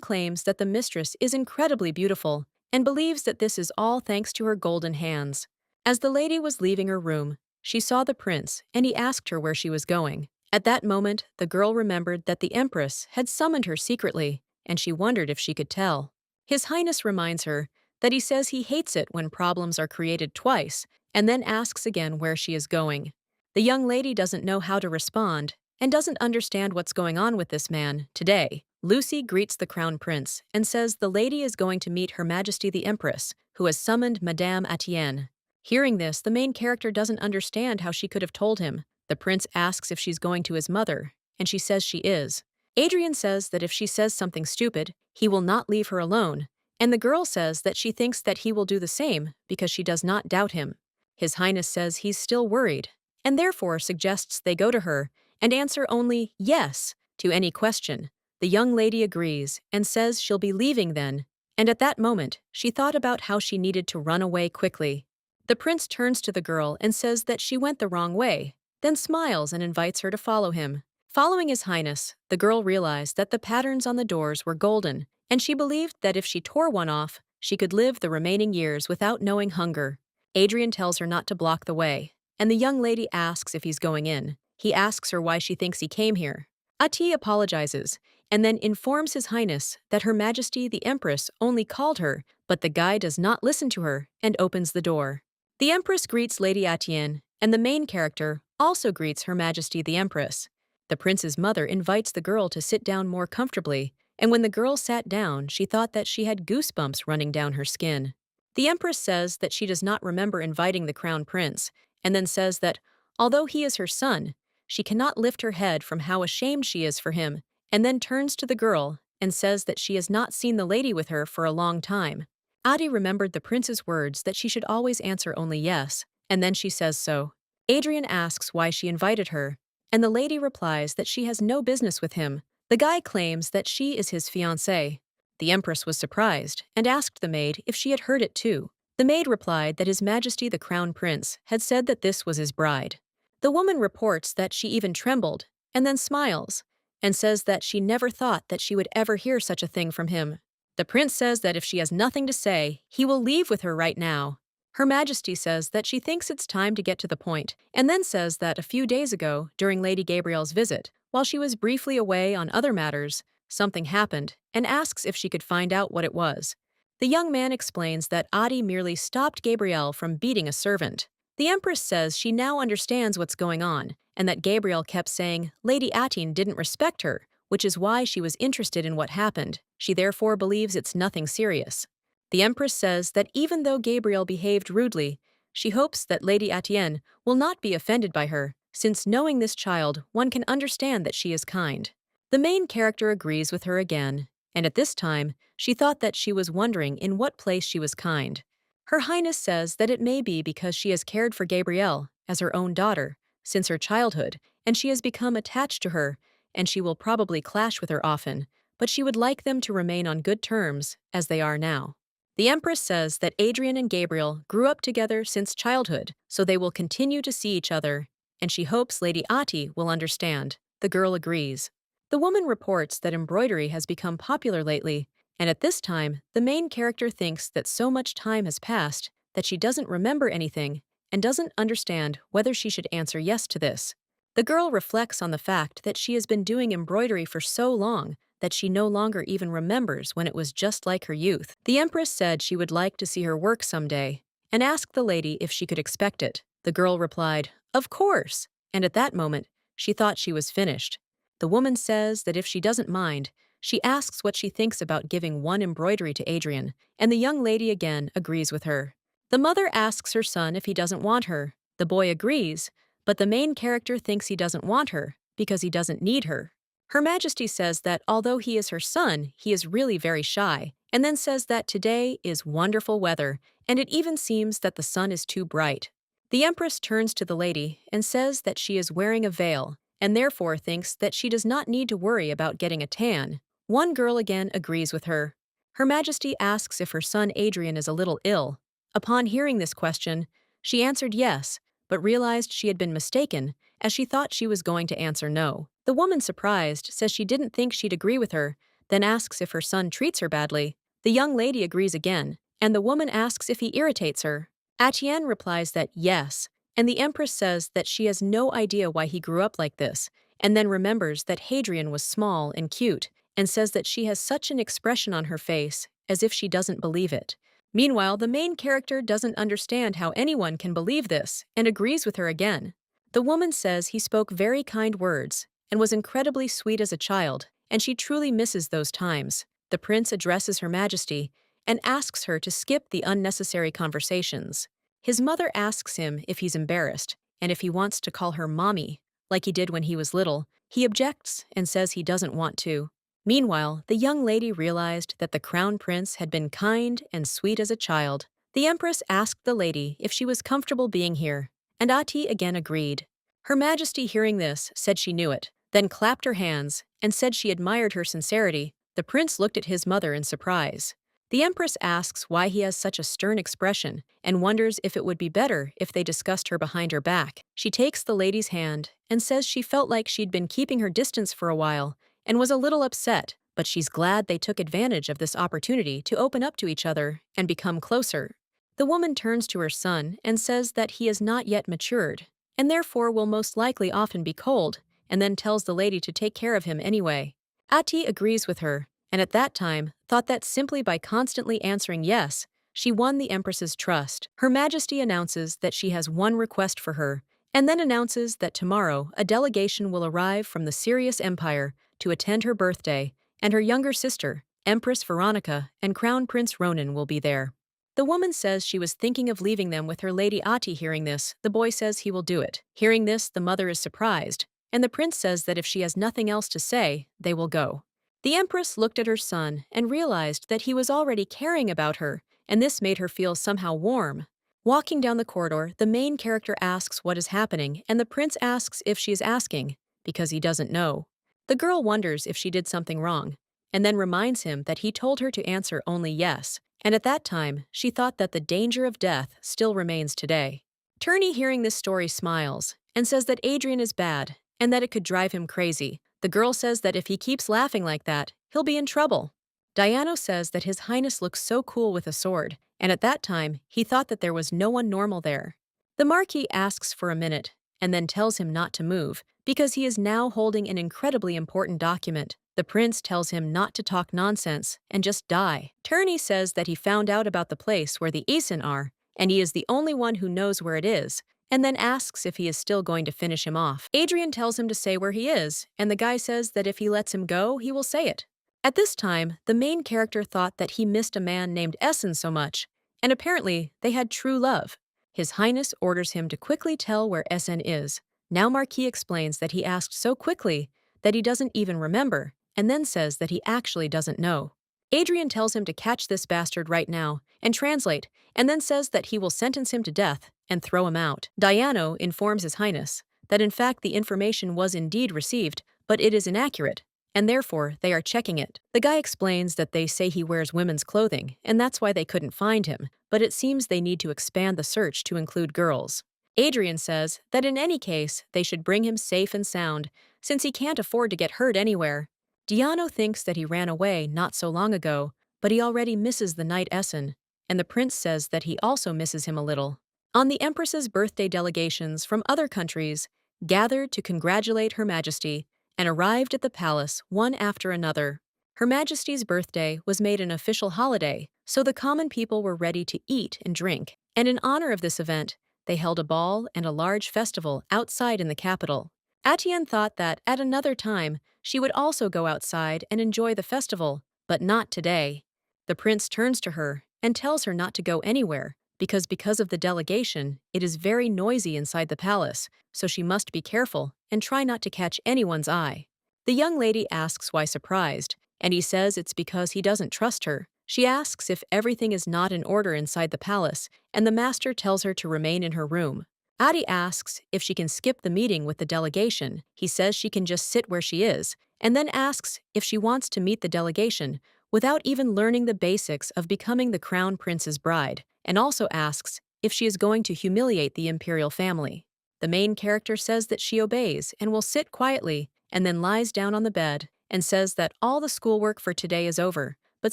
claims that the mistress is incredibly beautiful, and believes that this is all thanks to her golden hands. As the lady was leaving her room, she saw the prince, and he asked her where she was going. At that moment, the girl remembered that the empress had summoned her secretly, and she wondered if she could tell. His Highness reminds her that he says he hates it when problems are created twice, and then asks again where she is going. The young lady doesn't know how to respond, and doesn't understand what's going on with this man. Today, Lucy greets the crown prince and says the lady is going to meet Her Majesty the Empress, who has summoned Madame Etienne. Hearing this, the main character doesn't understand how she could have told him. The prince asks if she's going to his mother, and she says she is. Adrian says that if she says something stupid, he will not leave her alone, and the girl says that she thinks that he will do the same because she does not doubt him. His Highness says he's still worried, and therefore suggests they go to her and answer only yes to any question. The young lady agrees and says she'll be leaving then, and at that moment, she thought about how she needed to run away quickly. The prince turns to the girl and says that she went the wrong way, then smiles and invites her to follow him. Following His Highness, the girl realized that the patterns on the doors were golden, and she believed that if she tore one off, she could live the remaining years without knowing hunger. Adrian tells her not to block the way, and the young lady asks if he's going in. He asks her why she thinks he came here. Ati apologizes, and then informs His Highness that Her Majesty the Empress only called her, but the guy does not listen to her and opens the door. The Empress greets Lady Etienne, and the main character also greets Her Majesty the Empress. The prince's mother invites the girl to sit down more comfortably, and when the girl sat down, she thought that she had goosebumps running down her skin. The Empress says that she does not remember inviting the crown prince, and then says that, although he is her son, she cannot lift her head from how ashamed she is for him, and then turns to the girl and says that she has not seen the lady with her for a long time. Adi remembered the prince's words that she should always answer only yes, and then she says so. Adrian asks why she invited her, and the lady replies that she has no business with him. The guy claims that she is his fiancée. The Empress was surprised and asked the maid if she had heard it too. The maid replied that His Majesty the Crown Prince had said that this was his bride. The woman reports that she even trembled, and then smiles, and says that she never thought that she would ever hear such a thing from him. The prince says that if she has nothing to say, he will leave with her right now. Her Majesty says that she thinks it's time to get to the point, and then says that a few days ago, during Lady Gabrielle's visit, while she was briefly away on other matters, something happened, and asks if she could find out what it was. The young man explains that Adi merely stopped Gabrielle from beating a servant. The Empress says she now understands what's going on, and that Gabrielle kept saying Lady Atine didn't respect her, which is why she was interested in what happened. She therefore believes it's nothing serious. The Empress says that even though Gabrielle behaved rudely, she hopes that Lady Etienne will not be offended by her, since knowing this child, one can understand that she is kind. The main character agrees with her again, and at this time, she thought that she was wondering in what place she was kind. Her Highness says that it may be because she has cared for Gabrielle as her own daughter since her childhood, and she has become attached to her, and she will probably clash with her often, but she would like them to remain on good terms, as they are now. The Empress says that Adrian and Gabriel grew up together since childhood, so they will continue to see each other, and she hopes Lady Ati will understand. The girl agrees. The woman reports that embroidery has become popular lately, and at this time, the main character thinks that so much time has passed that she doesn't remember anything and doesn't understand whether she should answer yes to this. The girl reflects on the fact that she has been doing embroidery for so long that she no longer even remembers when it was just like her youth. The Empress said she would like to see her work someday, and asked the lady if she could expect it. The girl replied, "Of course," and at that moment, she thought she was finished. The woman says that if she doesn't mind, she asks what she thinks about giving one embroidery to Adrian, and the young lady again agrees with her. The mother asks her son if he doesn't want her. The boy agrees, but the main character thinks he doesn't want her because he doesn't need her. Her Majesty says that although he is her son, he is really very shy, and then says that today is wonderful weather, and it even seems that the sun is too bright. The Empress turns to the lady and says that she is wearing a veil, and therefore thinks that she does not need to worry about getting a tan. One girl again agrees with her. Her Majesty asks if her son Adrian is a little ill. Upon hearing this question, she answered yes, but realized she had been mistaken, as she thought she was going to answer no. The woman, surprised, says she didn't think she'd agree with her, then asks if her son treats her badly. The young lady agrees again, and the woman asks if he irritates her. Atienne replies that yes, and the Empress says that she has no idea why he grew up like this, and then remembers that Hadrian was small and cute, and says that she has such an expression on her face, as if she doesn't believe it. Meanwhile, the main character doesn't understand how anyone can believe this, and agrees with her again. The woman says he spoke very kind words, and was incredibly sweet as a child, and she truly misses those times. The prince addresses Her Majesty, and asks her to skip the unnecessary conversations. His mother asks him if he's embarrassed, and if he wants to call her mommy, like he did when he was little. He objects and says he doesn't want to. Meanwhile, the young lady realized that the crown prince had been kind and sweet as a child. The empress asked the lady if she was comfortable being here, and Ati again agreed. Her Majesty, hearing this, said she knew it, then clapped her hands and said she admired her sincerity. The prince looked at his mother in surprise. The empress asks why he has such a stern expression and wonders if it would be better if they discussed her behind her back. She takes the lady's hand and says she felt like she'd been keeping her distance for a while and was a little upset, but she's glad they took advantage of this opportunity to open up to each other and become closer. The woman turns to her son and says that he is not yet matured, and therefore will most likely often be cold, and then tells the lady to take care of him anyway. Ati agrees with her, and at that time thought that simply by constantly answering yes, she won the Empress's trust. Her Majesty announces that she has one request for her, and then announces that tomorrow a delegation will arrive from the Sirius Empire to attend her birthday, and her younger sister, Empress Veronica, and Crown Prince Ronan will be there. The woman says she was thinking of leaving them with her lady Ati. Hearing this, the boy says he will do it. Hearing this, the mother is surprised, and the prince says that if she has nothing else to say, they will go. The empress looked at her son and realized that he was already caring about her, and this made her feel somehow warm. Walking down the corridor, the main character asks what is happening, and the prince asks if she is asking, because he doesn't know. The girl wonders if she did something wrong, and then reminds him that he told her to answer only yes, and at that time she thought that the danger of death still remains today. Turney, hearing this story, smiles and says that Adrian is bad and that it could drive him crazy. The girl says that if he keeps laughing like that, he'll be in trouble. Diano says that His Highness looks so cool with a sword, and at that time he thought that there was no one normal there. The Marquis asks for a minute and then tells him not to move, because he is now holding an incredibly important document. The prince tells him not to talk nonsense and just die. Turney says that he found out about the place where the Aeson are, and he is the only one who knows where it is, and then asks if he is still going to finish him off. Adrian tells him to say where he is, and the guy says that if he lets him go, he will say it. At this time, the main character thought that he missed a man named Essen so much, and apparently they had true love. His Highness orders him to quickly tell where Essen is. Now Marquis explains that he asked so quickly that he doesn't even remember, and then says that he actually doesn't know. Adrian tells him to catch this bastard right now and translate, and then says that he will sentence him to death and throw him out. Diano informs His Highness that in fact the information was indeed received, but it is inaccurate, and therefore they are checking it. The guy explains that they say he wears women's clothing, and that's why they couldn't find him, but it seems they need to expand the search to include girls. Adrian says that in any case, they should bring him safe and sound, since he can't afford to get hurt anywhere. Diano thinks that he ran away not so long ago, but he already misses the knight Essen, and the prince says that he also misses him a little. On the Empress's birthday, delegations from other countries gathered to congratulate Her Majesty and arrived at the palace one after another. Her Majesty's birthday was made an official holiday, so the common people were ready to eat and drink, and in honor of this event, they held a ball and a large festival outside in the capital. Atienne thought that, at another time, she would also go outside and enjoy the festival, but not today. The prince turns to her and tells her not to go anywhere, because of the delegation, it is very noisy inside the palace, so she must be careful and try not to catch anyone's eye. The young lady asks why surprised, and he says it's because he doesn't trust her. She asks if everything is not in order inside the palace, and the master tells her to remain in her room. Adi asks if she can skip the meeting with the delegation. He says she can just sit where she is, and then asks if she wants to meet the delegation without even learning the basics of becoming the crown prince's bride, and also asks if she is going to humiliate the imperial family. The main character says that she obeys and will sit quietly, and then lies down on the bed and says that all the schoolwork for today is over, but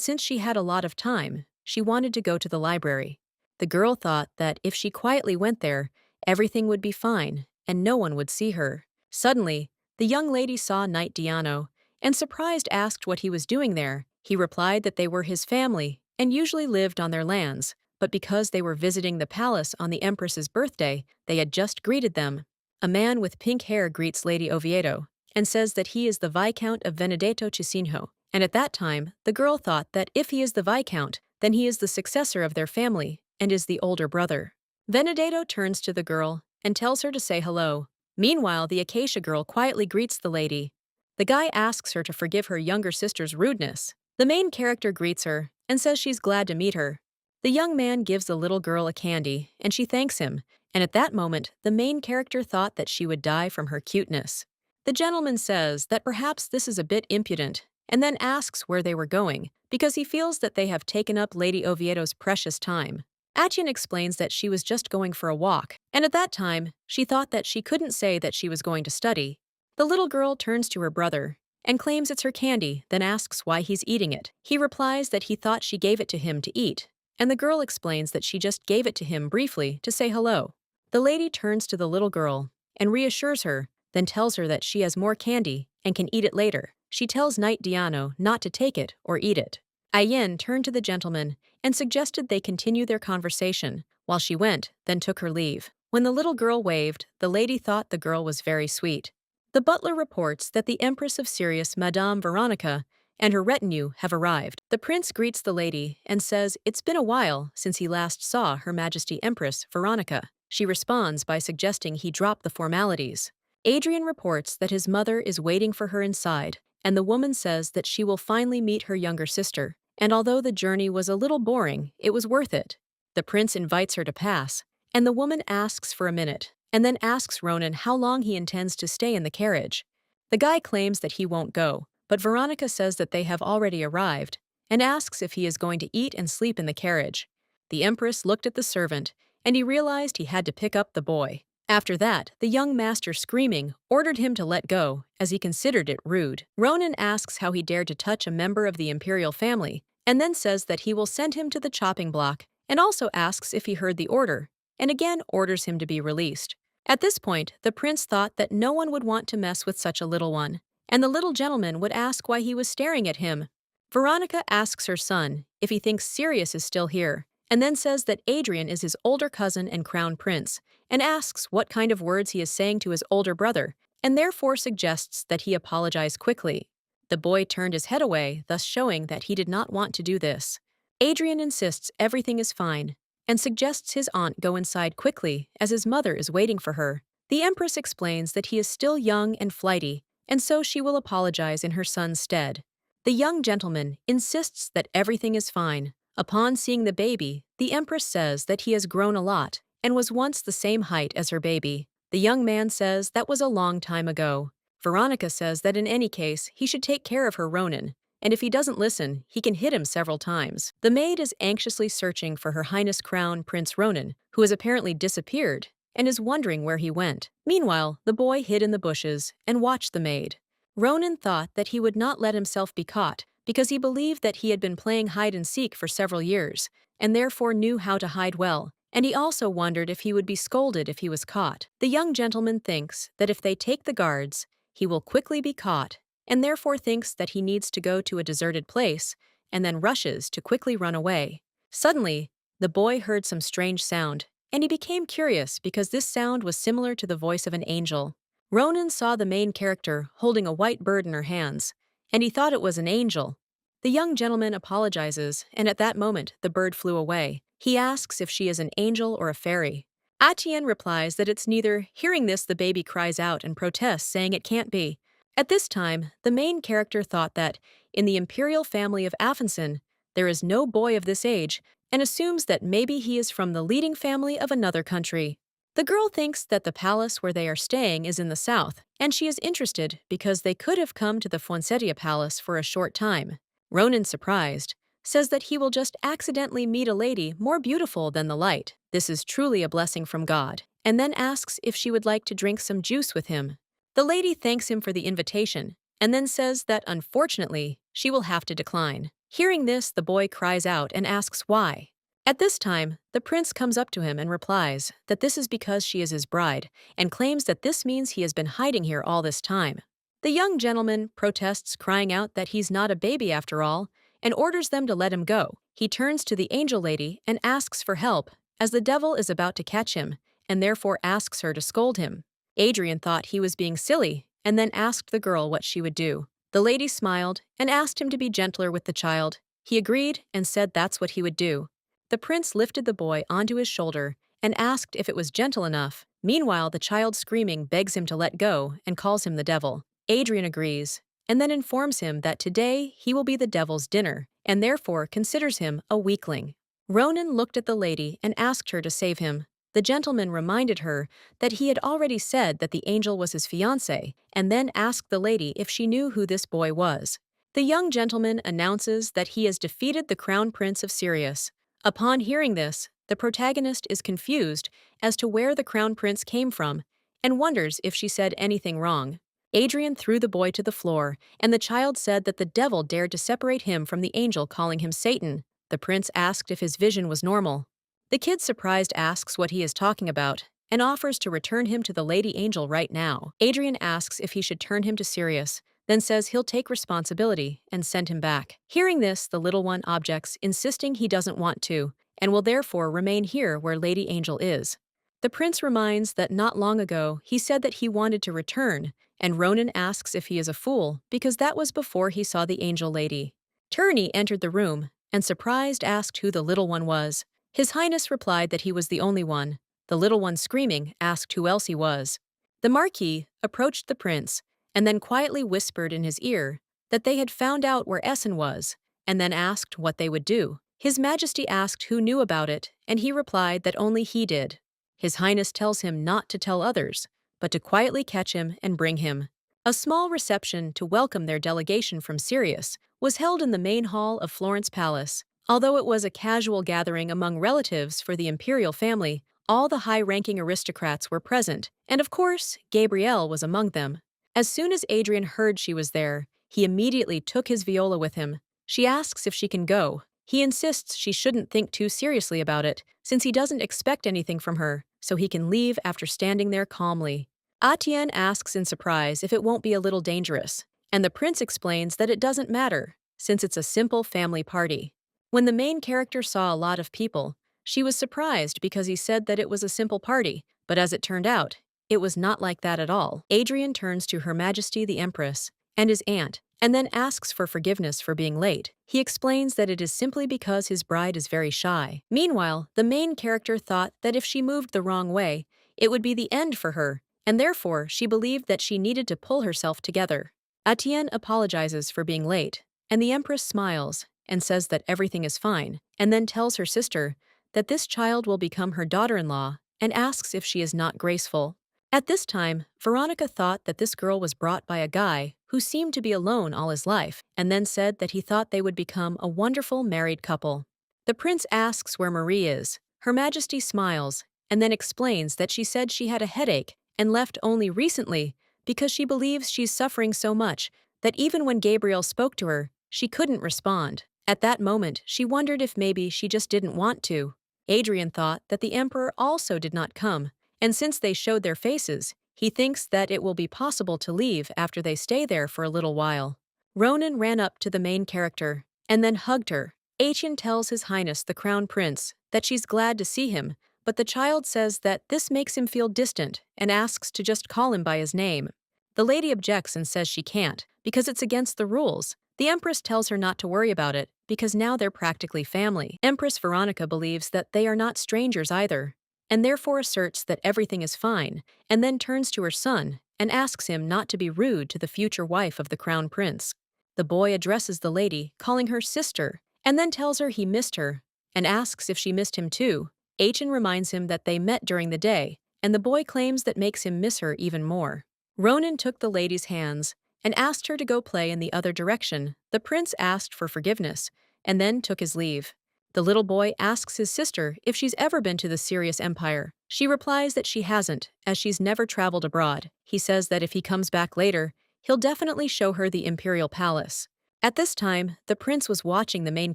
since she had a lot of time, she wanted to go to the library. The girl thought that if she quietly went there, everything would be fine and no one would see her. Suddenly, the young lady saw Knight Diano and surprised asked what he was doing there. He replied that they were his family and usually lived on their lands, but because they were visiting the palace on the Empress's birthday, they had just greeted them. A man with pink hair greets Lady Oviedo and says that he is the Viscount of Benedetto Cicinho, and at that time, the girl thought that if he is the Viscount, then he is the successor of their family and is the older brother. Benedetto turns to the girl and tells her to say hello. Meanwhile, the Acacia girl quietly greets the lady. The guy asks her to forgive her younger sister's rudeness. The main character greets her and says she's glad to meet her. The young man gives the little girl a candy, and she thanks him, and at that moment, the main character thought that she would die from her cuteness. The gentleman says that perhaps this is a bit impudent, and then asks where they were going, because he feels that they have taken up Lady Oviedo's precious time. Atian explains that she was just going for a walk, and at that time, she thought that she couldn't say that she was going to study. The little girl turns to her brother and claims it's her candy, then asks why he's eating it. He replies that he thought she gave it to him to eat, and the girl explains that she just gave it to him briefly to say hello. The lady turns to the little girl and reassures her, then tells her that she has more candy and can eat it later. She tells Knight Diano not to take it or eat it. Ayen turned to the gentleman and suggested they continue their conversation, while she went, then took her leave. When the little girl waved, the lady thought the girl was very sweet. The butler reports that the Empress of Sirius, Madame Veronica, and her retinue have arrived. The prince greets the lady and says it's been a while since he last saw Her Majesty Empress Veronica. She responds by suggesting he drop the formalities. Adrian reports that his mother is waiting for her inside, and the woman says that she will finally meet her younger sister, and although the journey was a little boring, it was worth it. The prince invites her to pass, and the woman asks for a minute, and then asks Ronan how long he intends to stay in the carriage. The guy claims that he won't go, but Veronica says that they have already arrived, and asks if he is going to eat and sleep in the carriage. The Empress looked at the servant, and he realized he had to pick up the boy. After that, the young master, screaming, ordered him to let go, as he considered it rude. Ronan asks how he dared to touch a member of the imperial family, and then says that he will send him to the chopping block, and also asks if he heard the order, and again orders him to be released. At this point, the prince thought that no one would want to mess with such a little one, and the little gentleman would ask why he was staring at him. Veronica asks her son if he thinks Sirius is still here, and then says that Adrian is his older cousin and crown prince, and asks what kind of words he is saying to his older brother, and therefore suggests that he apologize quickly. The boy turned his head away, thus showing that he did not want to do this. Adrian insists everything is fine, and suggests his aunt go inside quickly as his mother is waiting for her. The Empress explains that he is still young and flighty, and so she will apologize in her son's stead. The young gentleman insists that everything is fine. Upon seeing the baby, the Empress says that he has grown a lot and was once the same height as her baby. The young man says that was a long time ago. Veronica says that in any case, he should take care of her Ronan, and if he doesn't listen, he can hit him several times. The maid is anxiously searching for Her Highness Crown Prince Ronan, who has apparently disappeared, and is wondering where he went. Meanwhile, the boy hid in the bushes and watched the maid. Ronan thought that he would not let himself be caught because he believed that he had been playing hide-and-seek for several years, and therefore knew how to hide well, and he also wondered if he would be scolded if he was caught. The young gentleman thinks that if they take the guards, he will quickly be caught, and therefore thinks that he needs to go to a deserted place, and then rushes to quickly run away. Suddenly, the boy heard some strange sound, and he became curious because this sound was similar to the voice of an angel. Ronan saw the main character holding a white bird in her hands, and he thought it was an angel. The young gentleman apologizes, and at that moment, the bird flew away. He asks if she is an angel or a fairy. Atian replies that it's neither. Hearing this, the baby cries out and protests, saying it can't be. At this time, the main character thought that, in the imperial family of FIANCÉE, there is no boy of this age, and assumes that maybe he is from the leading family of another country. The girl thinks that the palace where they are staying is in the south, and she is interested because they could have come to the Fuenceria Palace for a short time. Ronan's surprised, says that he will just accidentally meet a lady more beautiful than the light. This is truly a blessing from God, and then asks if she would like to drink some juice with him. The lady thanks him for the invitation, and then says that unfortunately, she will have to decline. Hearing this, the boy cries out and asks why. At this time, the prince comes up to him and replies that this is because she is his bride, and claims that this means he has been hiding here all this time. The young gentleman protests, crying out that he's not a baby after all, and orders them to let him go. He turns to the angel lady and asks for help, as the devil is about to catch him, and therefore asks her to scold him. Adrian thought he was being silly, and then asked the girl what she would do. The lady smiled and asked him to be gentler with the child. He agreed and said that's what he would do. The prince lifted the boy onto his shoulder and asked if it was gentle enough. Meanwhile, the child screaming begs him to let go and calls him the devil. Adrian agrees, and then informs him that today he will be the devil's dinner, and therefore considers him a weakling. Ronan looked at the lady and asked her to save him. The gentleman reminded her that he had already said that the angel was his fiancée, and then asked the lady if she knew who this boy was. The young gentleman announces that he has defeated the crown prince of Sirius. Upon hearing this, the protagonist is confused as to where the crown prince came from and wonders if she said anything wrong. Adrian threw the boy to the floor, and the child said that the devil dared to separate him from the angel, calling him Satan. The prince asked if his vision was normal. The kid, surprised, asks what he is talking about and offers to return him to the lady angel right now. Adrian asks if he should turn him to Sirius, then says he'll take responsibility and send him back. Hearing this, the little one objects, insisting he doesn't want to, and will therefore remain here where Lady Angel is. The prince reminds that not long ago he said that he wanted to return, and Ronan asks if he is a fool because that was before he saw the angel lady. Turney entered the room and, surprised, asked who the little one was. His Highness replied that he was the only one. The little one, screaming, asked who else he was. The Marquis approached the prince and then quietly whispered in his ear that they had found out where Essen was, and then asked what they would do. His Majesty asked who knew about it, and he replied that only he did. His Highness tells him not to tell others, but to quietly catch him and bring him. A small reception to welcome their delegation from Sirius was held in the main hall of Florence Palace. Although it was a casual gathering among relatives for the imperial family, all the high-ranking aristocrats were present, and of course, Gabrielle was among them. As soon as Adrian heard she was there, he immediately took his viola with him. She asks if she can go. He insists she shouldn't think too seriously about it, since he doesn't expect anything from her, so he can leave after standing there calmly. Atienne asks in surprise if it won't be a little dangerous, and the prince explains that it doesn't matter, since it's a simple family party. When the main character saw a lot of people, she was surprised because he said that it was a simple party, but as it turned out, it was not like that at all. Adrian turns to Her Majesty the Empress and his aunt, and then asks for forgiveness for being late. He explains that it is simply because his bride is very shy. Meanwhile, the main character thought that if she moved the wrong way, it would be the end for her, and therefore she believed that she needed to pull herself together. Atienne apologizes for being late, and the Empress smiles and says that everything is fine, and then tells her sister that this child will become her daughter-in-law and asks if she is not graceful. At this time, Veronica thought that this girl was brought by a guy who seemed to be alone all his life, and then said that he thought they would become a wonderful married couple. The prince asks where Marie is. Her Majesty smiles, and then explains that she said she had a headache and left only recently because she believes she's suffering so much that even when Gabriel spoke to her, she couldn't respond. At that moment, she wondered if maybe she just didn't want to. Adrian thought that the emperor also did not come, and since they showed their faces, he thinks that it will be possible to leave after they stay there for a little while. Ronan ran up to the main character and then hugged her. Atienne tells His Highness the Crown Prince that she's glad to see him, but the child says that this makes him feel distant and asks to just call him by his name. The lady objects and says she can't, because it's against the rules. The Empress tells her not to worry about it, because now they're practically family. Empress Veronica believes that they are not strangers either, and therefore asserts that everything is fine, and then turns to her son and asks him not to be rude to the future wife of the Crown Prince. The boy addresses the lady, calling her sister, and then tells her he missed her, and asks if she missed him too. Atienne reminds him that they met during the day, and the boy claims that makes him miss her even more. Ronan took the lady's hands and asked her to go play in the other direction. The prince asked for forgiveness and then took his leave. The little boy asks his sister if she's ever been to the Sirius Empire. She replies that she hasn't, as she's never traveled abroad. He says that if he comes back later, he'll definitely show her the Imperial Palace. At this time, the prince was watching the main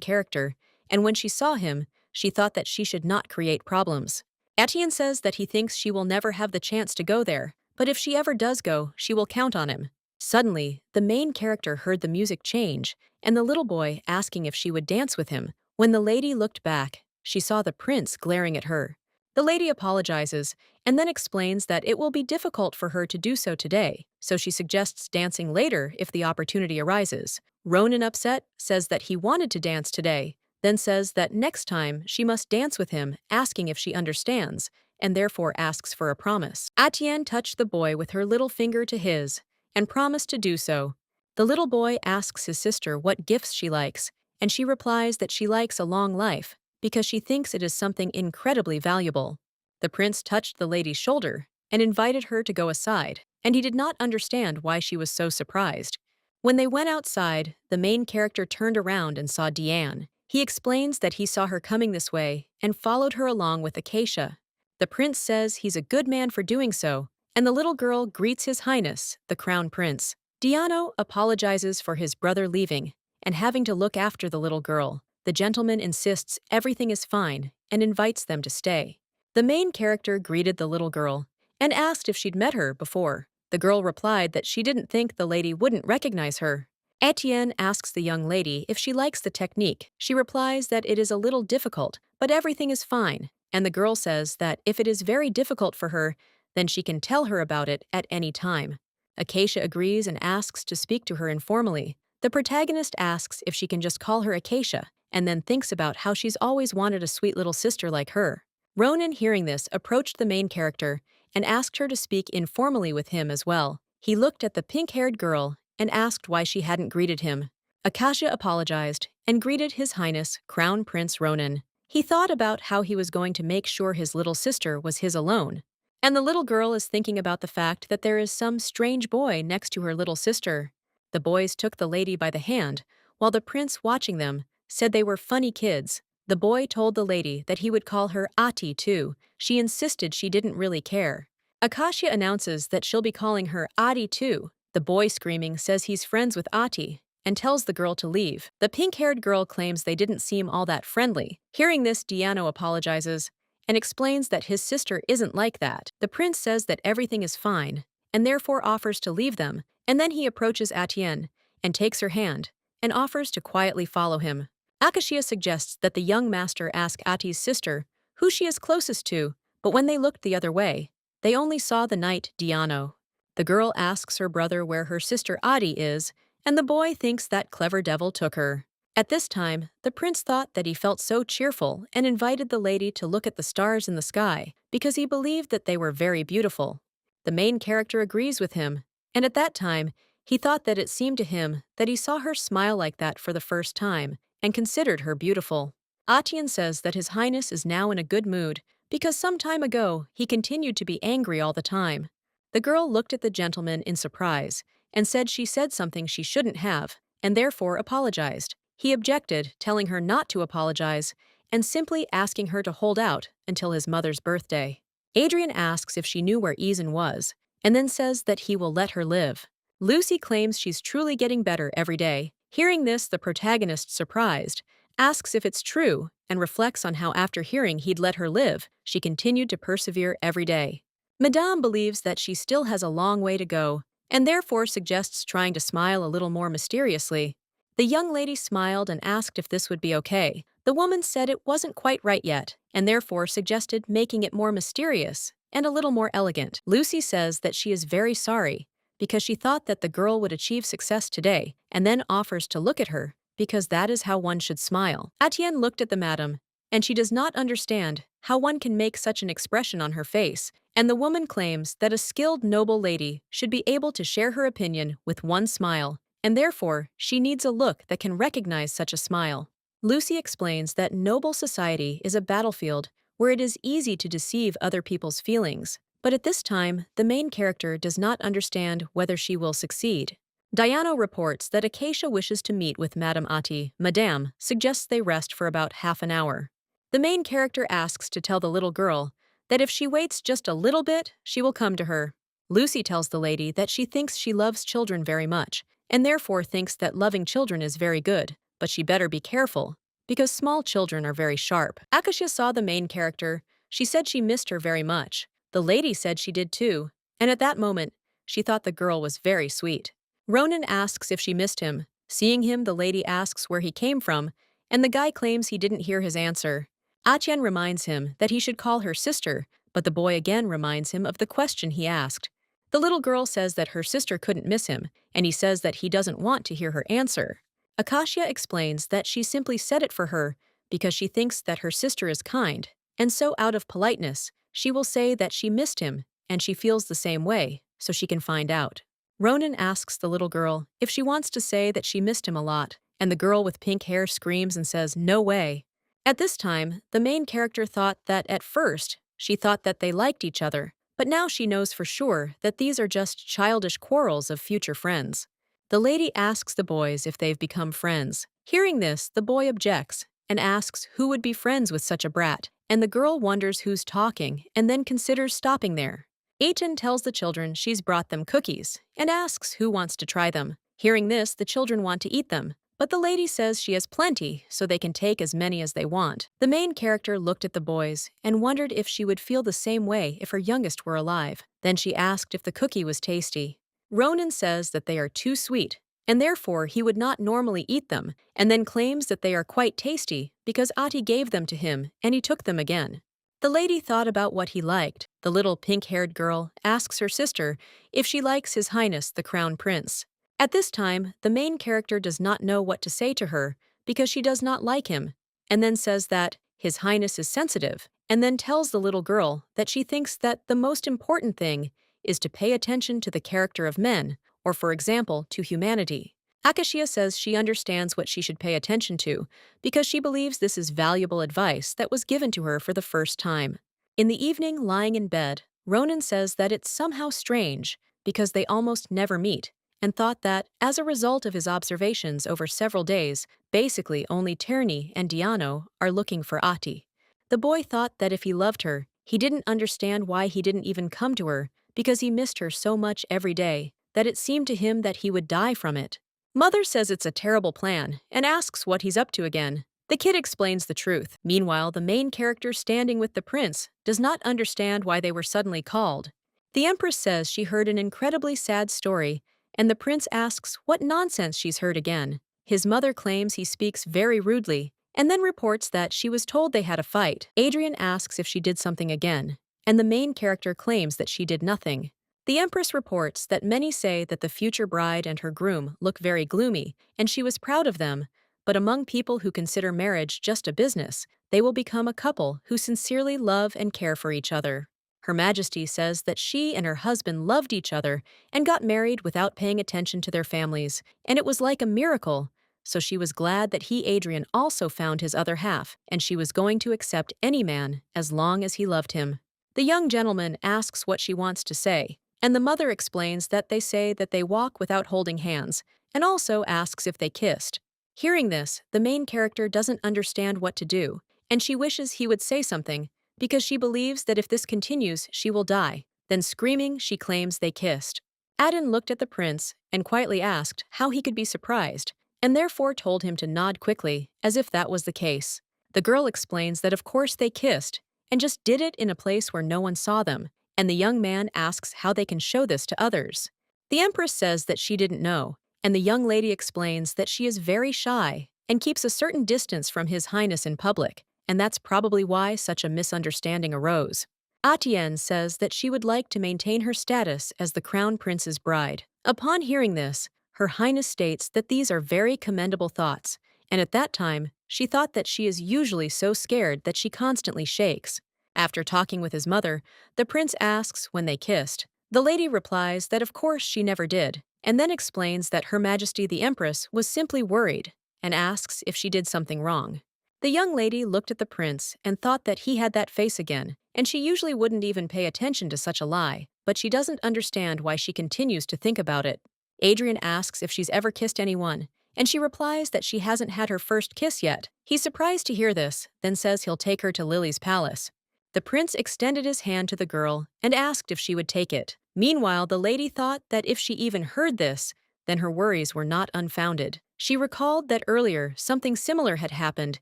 character, and when she saw him, she thought that she should not create problems. Etienne says that he thinks she will never have the chance to go there, but if she ever does go, she will count on him. Suddenly, the main character heard the music change, and the little boy asking if she would dance with him. When the lady looked back, she saw the prince glaring at her. The lady apologizes and then explains that it will be difficult for her to do so today, so she suggests dancing later if the opportunity arises. Ronan, upset, says that he wanted to dance today, then says that next time she must dance with him, asking if she understands, and therefore asks for a promise. Etienne touched the boy with her little finger to his, and promised to do so. The little boy asks his sister what gifts she likes, and she replies that she likes a long life, because she thinks it is something incredibly valuable. The prince touched the lady's shoulder and invited her to go aside, and he did not understand why she was so surprised. When they went outside, the main character turned around and saw Diane. He explains that he saw her coming this way and followed her along with Acacia. The prince says he's a good man for doing so, and the little girl greets His Highness, the Crown Prince. Diano apologizes for his brother leaving and having to look after the little girl. The gentleman insists everything is fine and invites them to stay. The main character greeted the little girl and asked if she'd met her before. The girl replied that she didn't think the lady wouldn't recognize her. Etienne asks the young lady if she likes the technique. She replies that it is a little difficult, but everything is fine, and the girl says that if it is very difficult for her, then she can tell her about it at any time. Acacia agrees and asks to speak to her informally. The protagonist asks if she can just call her Acacia, and then thinks about how she's always wanted a sweet little sister like her. Ronan, hearing this, approached the main character and asked her to speak informally with him as well. He looked at the pink-haired girl and asked why she hadn't greeted him. Acacia apologized and greeted His Highness, Crown Prince Ronan. He thought about how he was going to make sure his little sister was his alone. And the little girl is thinking about the fact that there is some strange boy next to her little sister. The boys took the lady by the hand, while the prince, watching them, said they were funny kids. The boy told the lady that he would call her Ati too. She insisted she didn't really care. Acacia announces that she'll be calling her Adi too. The boy, screaming, says he's friends with Ati and tells the girl to leave. The pink-haired girl claims they didn't seem all that friendly. Hearing this, Diano apologizes and explains that his sister isn't like that. The prince says that everything is fine and therefore offers to leave them, and then he approaches Etienne and takes her hand and offers to quietly follow him. Acacia suggests that the young master ask Ati's sister who she is closest to, but when they looked the other way, they only saw the knight Diano. The girl asks her brother where her sister Adi is, and the boy thinks that clever devil took her. At this time, the prince thought that he felt so cheerful and invited the lady to look at the stars in the sky because he believed that they were very beautiful. The main character agrees with him, and at that time, he thought that it seemed to him that he saw her smile like that for the first time and considered her beautiful. Etienne says that His Highness is now in a good mood because some time ago he continued to be angry all the time. The girl looked at the gentleman in surprise and said she said something she shouldn't have and therefore apologized. He objected, telling her not to apologize and simply asking her to hold out until his mother's birthday. Adrian asks if she knew where Eason was and then says that he will let her live. Lucy claims she's truly getting better every day. Hearing this, the protagonist, surprised, asks if it's true and reflects on how after hearing he'd let her live, she continued to persevere every day. Madame believes that she still has a long way to go and therefore suggests trying to smile a little more mysteriously. The young lady smiled and asked if this would be okay. The woman said it wasn't quite right yet and therefore suggested making it more mysterious and a little more elegant. Lucy says that she is very sorry because she thought that the girl would achieve success today and then offers to look at her because that is how one should smile. Etienne looked at the madam, and she does not understand how one can make such an expression on her face, and the woman claims that a skilled noble lady should be able to share her opinion with one smile, and therefore she needs a look that can recognize such a smile. Lucy explains that noble society is a battlefield where it is easy to deceive other people's feelings, but at this time, the main character does not understand whether she will succeed. Diano reports that Acacia wishes to meet with Madame Ati. Madame suggests they rest for about half an hour. The main character asks to tell the little girl that if she waits just a little bit, she will come to her. Lucy tells the lady that she thinks she loves children very much, and therefore thinks that loving children is very good, but she better be careful, because small children are very sharp. Acacia saw the main character. She said she missed her very much. The lady said she did too, and at that moment, she thought the girl was very sweet. Ronan asks if she missed him. Seeing him, the lady asks where he came from, and the guy claims he didn't hear his answer. Atian reminds him that he should call her sister, but the boy again reminds him of the question he asked. The little girl says that her sister couldn't miss him, and he says that he doesn't want to hear her answer. Acacia explains that she simply said it for her because she thinks that her sister is kind, and so out of politeness, she will say that she missed him, and she feels the same way, so she can find out. Ronan asks the little girl if she wants to say that she missed him a lot, and the girl with pink hair screams and says, "No way." At this time, the main character thought that at first, she thought that they liked each other, but now she knows for sure that these are just childish quarrels of future friends. The lady asks the boys if they've become friends. Hearing this, the boy objects and asks who would be friends with such a brat, and the girl wonders who's talking and then considers stopping there. Aiton tells the children she's brought them cookies and asks who wants to try them. Hearing this, the children want to eat them, but the lady says she has plenty so they can take as many as they want. The main character looked at the boys and wondered if she would feel the same way if her youngest were alive. Then she asked if the cookie was tasty. Ronan says that they are too sweet, and therefore he would not normally eat them, and then claims that they are quite tasty because Ati gave them to him and he took them again. The lady thought about what he liked. The little pink-haired girl asks her sister if she likes His Highness the Crown Prince. At this time, the main character does not know what to say to her because she does not like him, and then says that His Highness is sensitive, and then tells the little girl that she thinks that the most important thing is to pay attention to the character of men, or for example, to humanity. Acacia says she understands what she should pay attention to because she believes this is valuable advice that was given to her for the first time. In the evening, lying in bed, Ronan says that it's somehow strange because they almost never meet, and thought that, as a result of his observations over several days, basically only Tierney and Diano are looking for Ati. The boy thought that if he loved her, he didn't understand why he didn't even come to her because he missed her so much every day that it seemed to him that he would die from it. Mother says it's a terrible plan and asks what he's up to again. The kid explains the truth. Meanwhile, the main character standing with the prince does not understand why they were suddenly called. The empress says she heard an incredibly sad story, and the prince asks what nonsense she's heard again. His mother claims he speaks very rudely, and then reports that she was told they had a fight. Adrian asks if she did something again, and the main character claims that she did nothing. The empress reports that many say that the future bride and her groom look very gloomy, and she was proud of them, but among people who consider marriage just a business, they will become a couple who sincerely love and care for each other. Her Majesty says that she and her husband loved each other and got married without paying attention to their families, and it was like a miracle. So she was glad that he, Adrian, also found his other half, and she was going to accept any man as long as he loved him. The young gentleman asks what she wants to say, and the mother explains that they say that they walk without holding hands, and also asks if they kissed. Hearing this, the main character doesn't understand what to do, and she wishes he would say something, because she believes that if this continues, she will die. Then screaming, she claims they kissed. Adin looked at the prince and quietly asked how he could be surprised, and therefore told him to nod quickly, as if that was the case. The girl explains that of course they kissed, and just did it in a place where no one saw them, and the young man asks how they can show this to others. The empress says that she didn't know, and the young lady explains that she is very shy and keeps a certain distance from His Highness in public, and that's probably why such a misunderstanding arose. Atienne says that she would like to maintain her status as the crown prince's bride. Upon hearing this, Her Highness states that these are very commendable thoughts, and at that time, she thought that she is usually so scared that she constantly shakes. After talking with his mother, the prince asks when they kissed. The lady replies that of course she never did, and then explains that Her Majesty the Empress was simply worried, and asks if she did something wrong. The young lady looked at the prince and thought that he had that face again, and she usually wouldn't even pay attention to such a lie, but she doesn't understand why she continues to think about it. Adrian asks if she's ever kissed anyone, and she replies that she hasn't had her first kiss yet. He's surprised to hear this, then says he'll take her to Lily's palace. The prince extended his hand to the girl and asked if she would take it. Meanwhile, the lady thought that if she even heard this, then her worries were not unfounded. She recalled that earlier something similar had happened,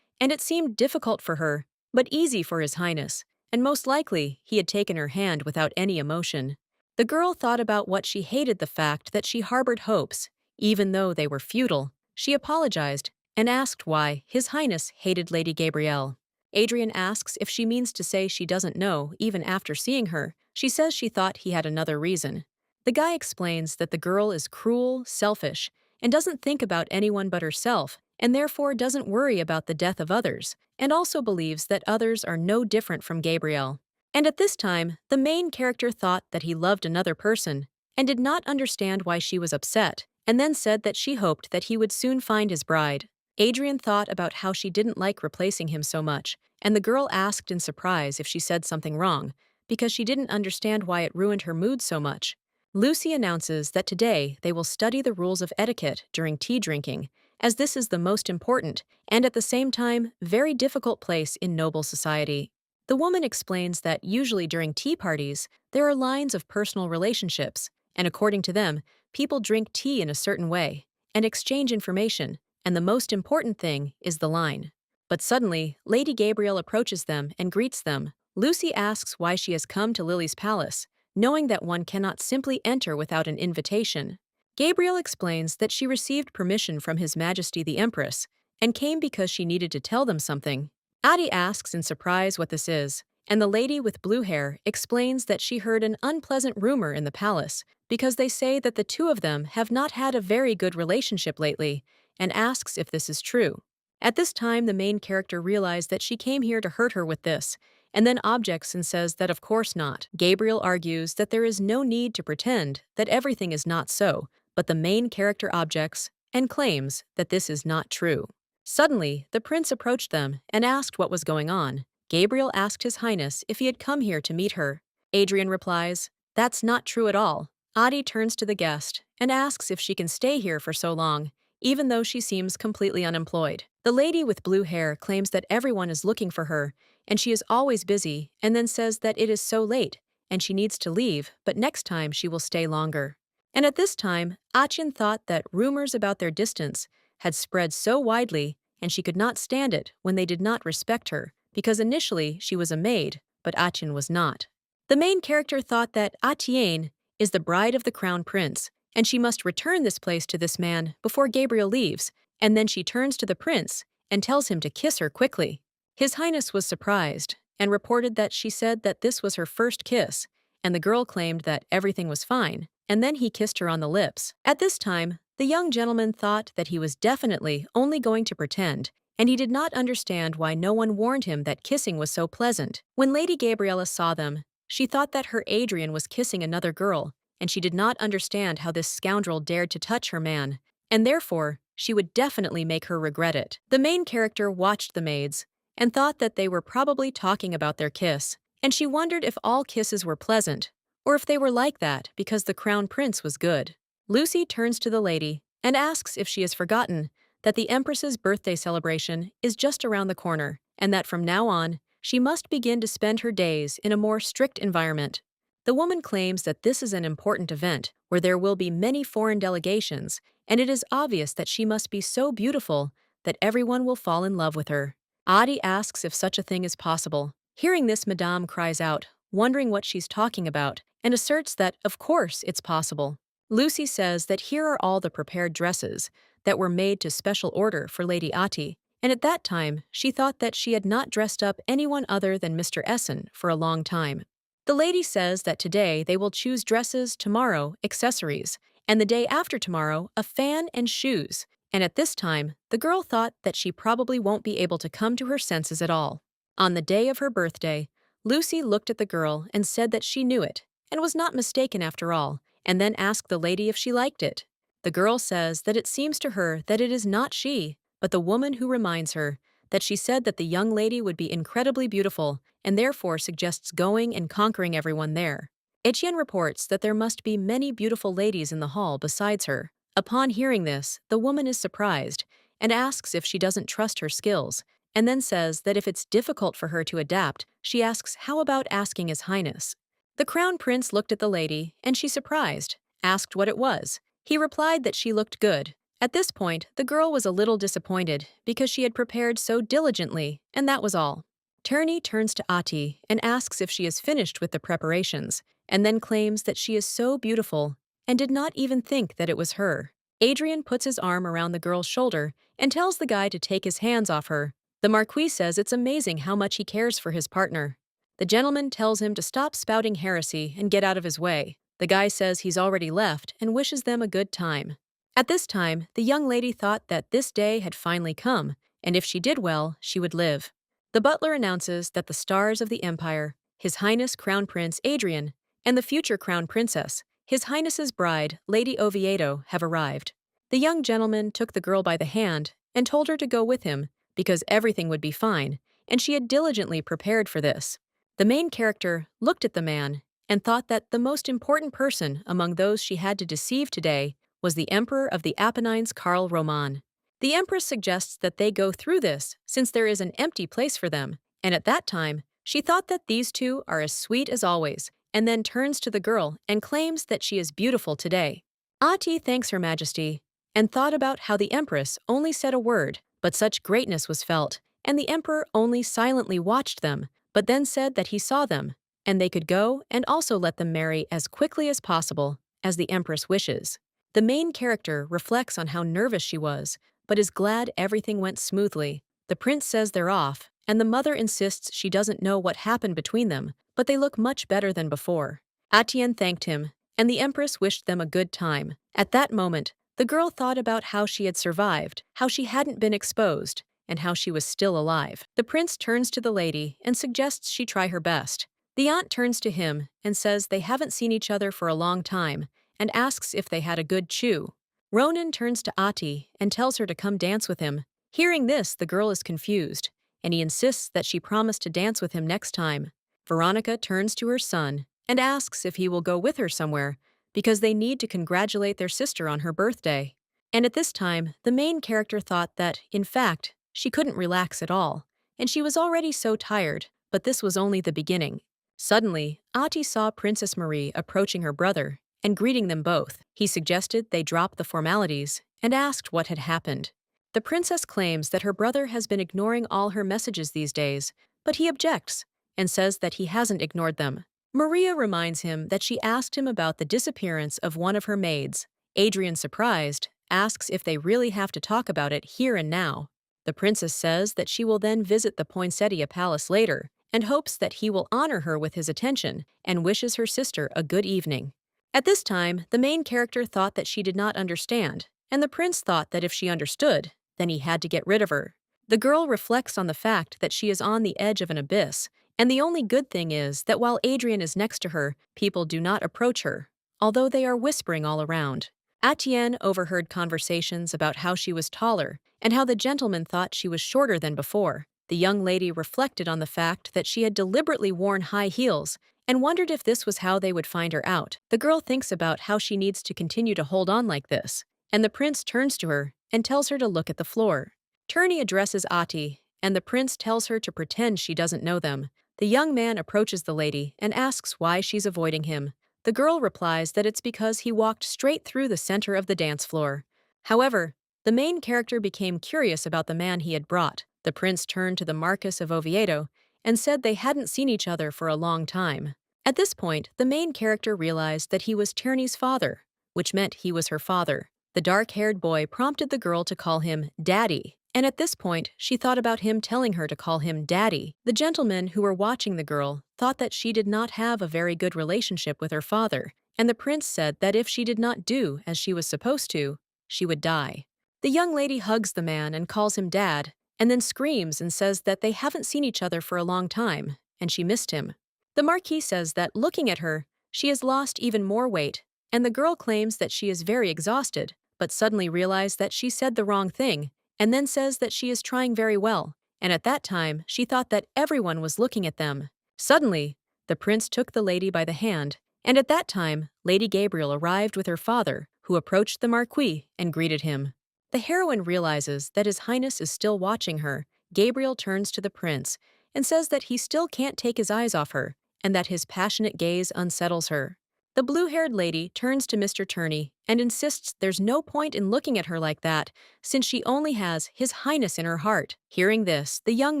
and it seemed difficult for her, but easy for His Highness, and most likely he had taken her hand without any emotion. The girl thought about what she hated the fact that she harbored hopes, even though they were futile. She apologized and asked why His Highness hated Lady Gabrielle. Adrian asks if she means to say she doesn't know even after seeing her. She says she thought he had another reason. The guy explains that the girl is cruel, selfish, and doesn't think about anyone but herself, and therefore doesn't worry about the death of others, and also believes that others are no different from Gabrielle. And at this time, the main character thought that he loved another person, and did not understand why she was upset, and then said that she hoped that he would soon find his bride. Adrian thought about how she didn't like replacing him so much, and the girl asked in surprise if she said something wrong, because she didn't understand why it ruined her mood so much. Lucy announces that today they will study the rules of etiquette during tea drinking, as this is the most important, and at the same time, very difficult place in noble society. The woman explains that usually during tea parties, there are lines of personal relationships, and according to them, people drink tea in a certain way and exchange information, and the most important thing is the line. But suddenly, Lady Gabrielle approaches them and greets them. Lucy asks why she has come to Lily's palace, knowing that one cannot simply enter without an invitation. Gabrielle explains that she received permission from His Majesty the Empress and came because she needed to tell them something. Addie asks in surprise what this is, and the lady with blue hair explains that she heard an unpleasant rumor in the palace because they say that the two of them have not had a very good relationship lately, and asks if this is true. At this time, the main character realized that she came here to hurt her with this, and then objects and says that of course not. Gabriel argues that there is no need to pretend that everything is not so, but the main character objects and claims that this is not true. Suddenly, the prince approached them and asked what was going on. Gabriel asked His Highness if he had come here to meet her. Adrian replies, "That's not true at all." Adi turns to the guest and asks if she can stay here for so long, even though she seems completely unemployed. The lady with blue hair claims that everyone is looking for her, and she is always busy, and then says that it is so late, and she needs to leave, but next time she will stay longer. And at this time, Achin thought that rumors about their distance had spread so widely, and she could not stand it when they did not respect her, because initially she was a maid, but Achin was not. The main character thought that Atienne is the bride of the crown prince, and she must return this place to this man before Gabriel leaves, and then she turns to the prince and tells him to kiss her quickly. His Highness was surprised and reported that she said that this was her first kiss, and the girl claimed that everything was fine, and then he kissed her on the lips. At this time, the young gentleman thought that he was definitely only going to pretend, and he did not understand why no one warned him that kissing was so pleasant. When Lady Gabriella saw them, she thought that her Adrian was kissing another girl, and she did not understand how this scoundrel dared to touch her man, and therefore, she would definitely make her regret it. The main character watched the maids and thought that they were probably talking about their kiss, and she wondered if all kisses were pleasant, or if they were like that because the crown prince was good. Lucy turns to the lady and asks if she has forgotten that the Empress's birthday celebration is just around the corner, and that from now on, she must begin to spend her days in a more strict environment. The woman claims that this is an important event where there will be many foreign delegations, and it is obvious that she must be so beautiful that everyone will fall in love with her. Adi asks if such a thing is possible. Hearing this, Madame cries out, wondering what she's talking about, and asserts that, of course, it's possible. Lucy says that here are all the prepared dresses that were made to special order for Lady Ati, and at that time, she thought that she had not dressed up anyone other than Mr. Essen for a long time. The lady says that today they will choose dresses, tomorrow, accessories, and the day after tomorrow, a fan and shoes. And at this time, the girl thought that she probably won't be able to come to her senses at all. On the day of her birthday, Lucy looked at the girl and said that she knew it, and was not mistaken after all, and then asked the lady if she liked it. The girl says that it seems to her that it is not she, but the woman who reminds her that she said that the young lady would be incredibly beautiful, and therefore suggests going and conquering everyone there. Etienne reports that there must be many beautiful ladies in the hall besides her. Upon hearing this, the woman is surprised and asks if she doesn't trust her skills, and then says that if it's difficult for her to adapt, she asks how about asking His Highness. The crown prince looked at the lady, and she surprised, asked what it was. He replied that she looked good. At this point, the girl was a little disappointed because she had prepared so diligently, and that was all. Turney turns to Ati and asks if she is finished with the preparations, and then claims that she is so beautiful and did not even think that it was her. Adrian puts his arm around the girl's shoulder and tells the guy to take his hands off her. The Marquis says it's amazing how much he cares for his partner. The gentleman tells him to stop spouting heresy and get out of his way. The guy says he's already left and wishes them a good time. At this time, the young lady thought that this day had finally come, and if she did well, she would live. The butler announces that the stars of the Empire, His Highness Crown Prince Adrian, and the future Crown Princess, His Highness's bride, Lady Oviedo, have arrived. The young gentleman took the girl by the hand and told her to go with him because everything would be fine, and she had diligently prepared for this. The main character looked at the man and thought that the most important person among those she had to deceive today was the Emperor of the Apennines, Karl Roman. The Empress suggests that they go through this since there is an empty place for them, and at that time, she thought that these two are as sweet as always, and then turns to the girl and claims that she is beautiful today. Ati thanks Her Majesty and thought about how the Empress only said a word, but such greatness was felt, and the Emperor only silently watched them, but then said that he saw them, and they could go and also let them marry as quickly as possible, as the Empress wishes. The main character reflects on how nervous she was, but is glad everything went smoothly. The prince says they're off, and the mother insists she doesn't know what happened between them, but they look much better than before. Atienne thanked him, and the Empress wished them a good time. At that moment, the girl thought about how she had survived, how she hadn't been exposed, and how she was still alive. The prince turns to the lady and suggests she try her best. The aunt turns to him and says they haven't seen each other for a long time, and asks if they had a good chew. Ronan turns to Ati and tells her to come dance with him. Hearing this, the girl is confused, and he insists that she promise to dance with him next time. Veronica turns to her son and asks if he will go with her somewhere, because they need to congratulate their sister on her birthday. And at this time, the main character thought that, in fact, she couldn't relax at all, and she was already so tired, but this was only the beginning. Suddenly, Ati saw Princess Marie approaching her brother and greeting them both. He suggested they drop the formalities and asked what had happened. The princess claims that her brother has been ignoring all her messages these days, but he objects and says that he hasn't ignored them. Maria reminds him that she asked him about the disappearance of one of her maids. Adrian, surprised, asks if they really have to talk about it here and now. The princess says that she will then visit the Poinsettia Palace later and hopes that he will honor her with his attention and wishes her sister a good evening. At this time, the main character thought that she did not understand, and the prince thought that if she understood, then he had to get rid of her. The girl reflects on the fact that she is on the edge of an abyss, and the only good thing is that while Adrian is next to her, people do not approach her, although they are whispering all around. Atienne overheard conversations about how she was taller and how the gentleman thought she was shorter than before. The young lady reflected on the fact that she had deliberately worn high heels and wondered if this was how they would find her out. The girl thinks about how she needs to continue to hold on like this, and the prince turns to her and tells her to look at the floor. Turney addresses Ati, and the prince tells her to pretend she doesn't know them. The young man approaches the lady and asks why she's avoiding him. The girl replies that it's because he walked straight through the center of the dance floor. However, the main character became curious about the man he had brought. The prince turned to the Marquis of Oviedo and said they hadn't seen each other for a long time. At this point, the main character realized that he was Turney's father, which meant he was her father. The dark-haired boy prompted the girl to call him Daddy, and at this point, she thought about him telling her to call him Daddy. The gentlemen who were watching the girl thought that she did not have a very good relationship with her father, and the prince said that if she did not do as she was supposed to, she would die. The young lady hugs the man and calls him Dad, and then screams and says that they haven't seen each other for a long time, and she missed him. The Marquis says that looking at her, she has lost even more weight, and the girl claims that she is very exhausted, but suddenly realized that she said the wrong thing, and then says that she is trying very well, and at that time she thought that everyone was looking at them. Suddenly, the prince took the lady by the hand And at that time, Lady Gabriel arrived with her father, who approached the Marquis and greeted him. The heroine realizes that His Highness is still watching her. Gabriel turns to the prince and says that he still can't take his eyes off her, and that his passionate gaze unsettles her. The blue-haired lady turns to Mr. Turney and insists there's no point in looking at her like that, since she only has His Highness in her heart. Hearing this, the young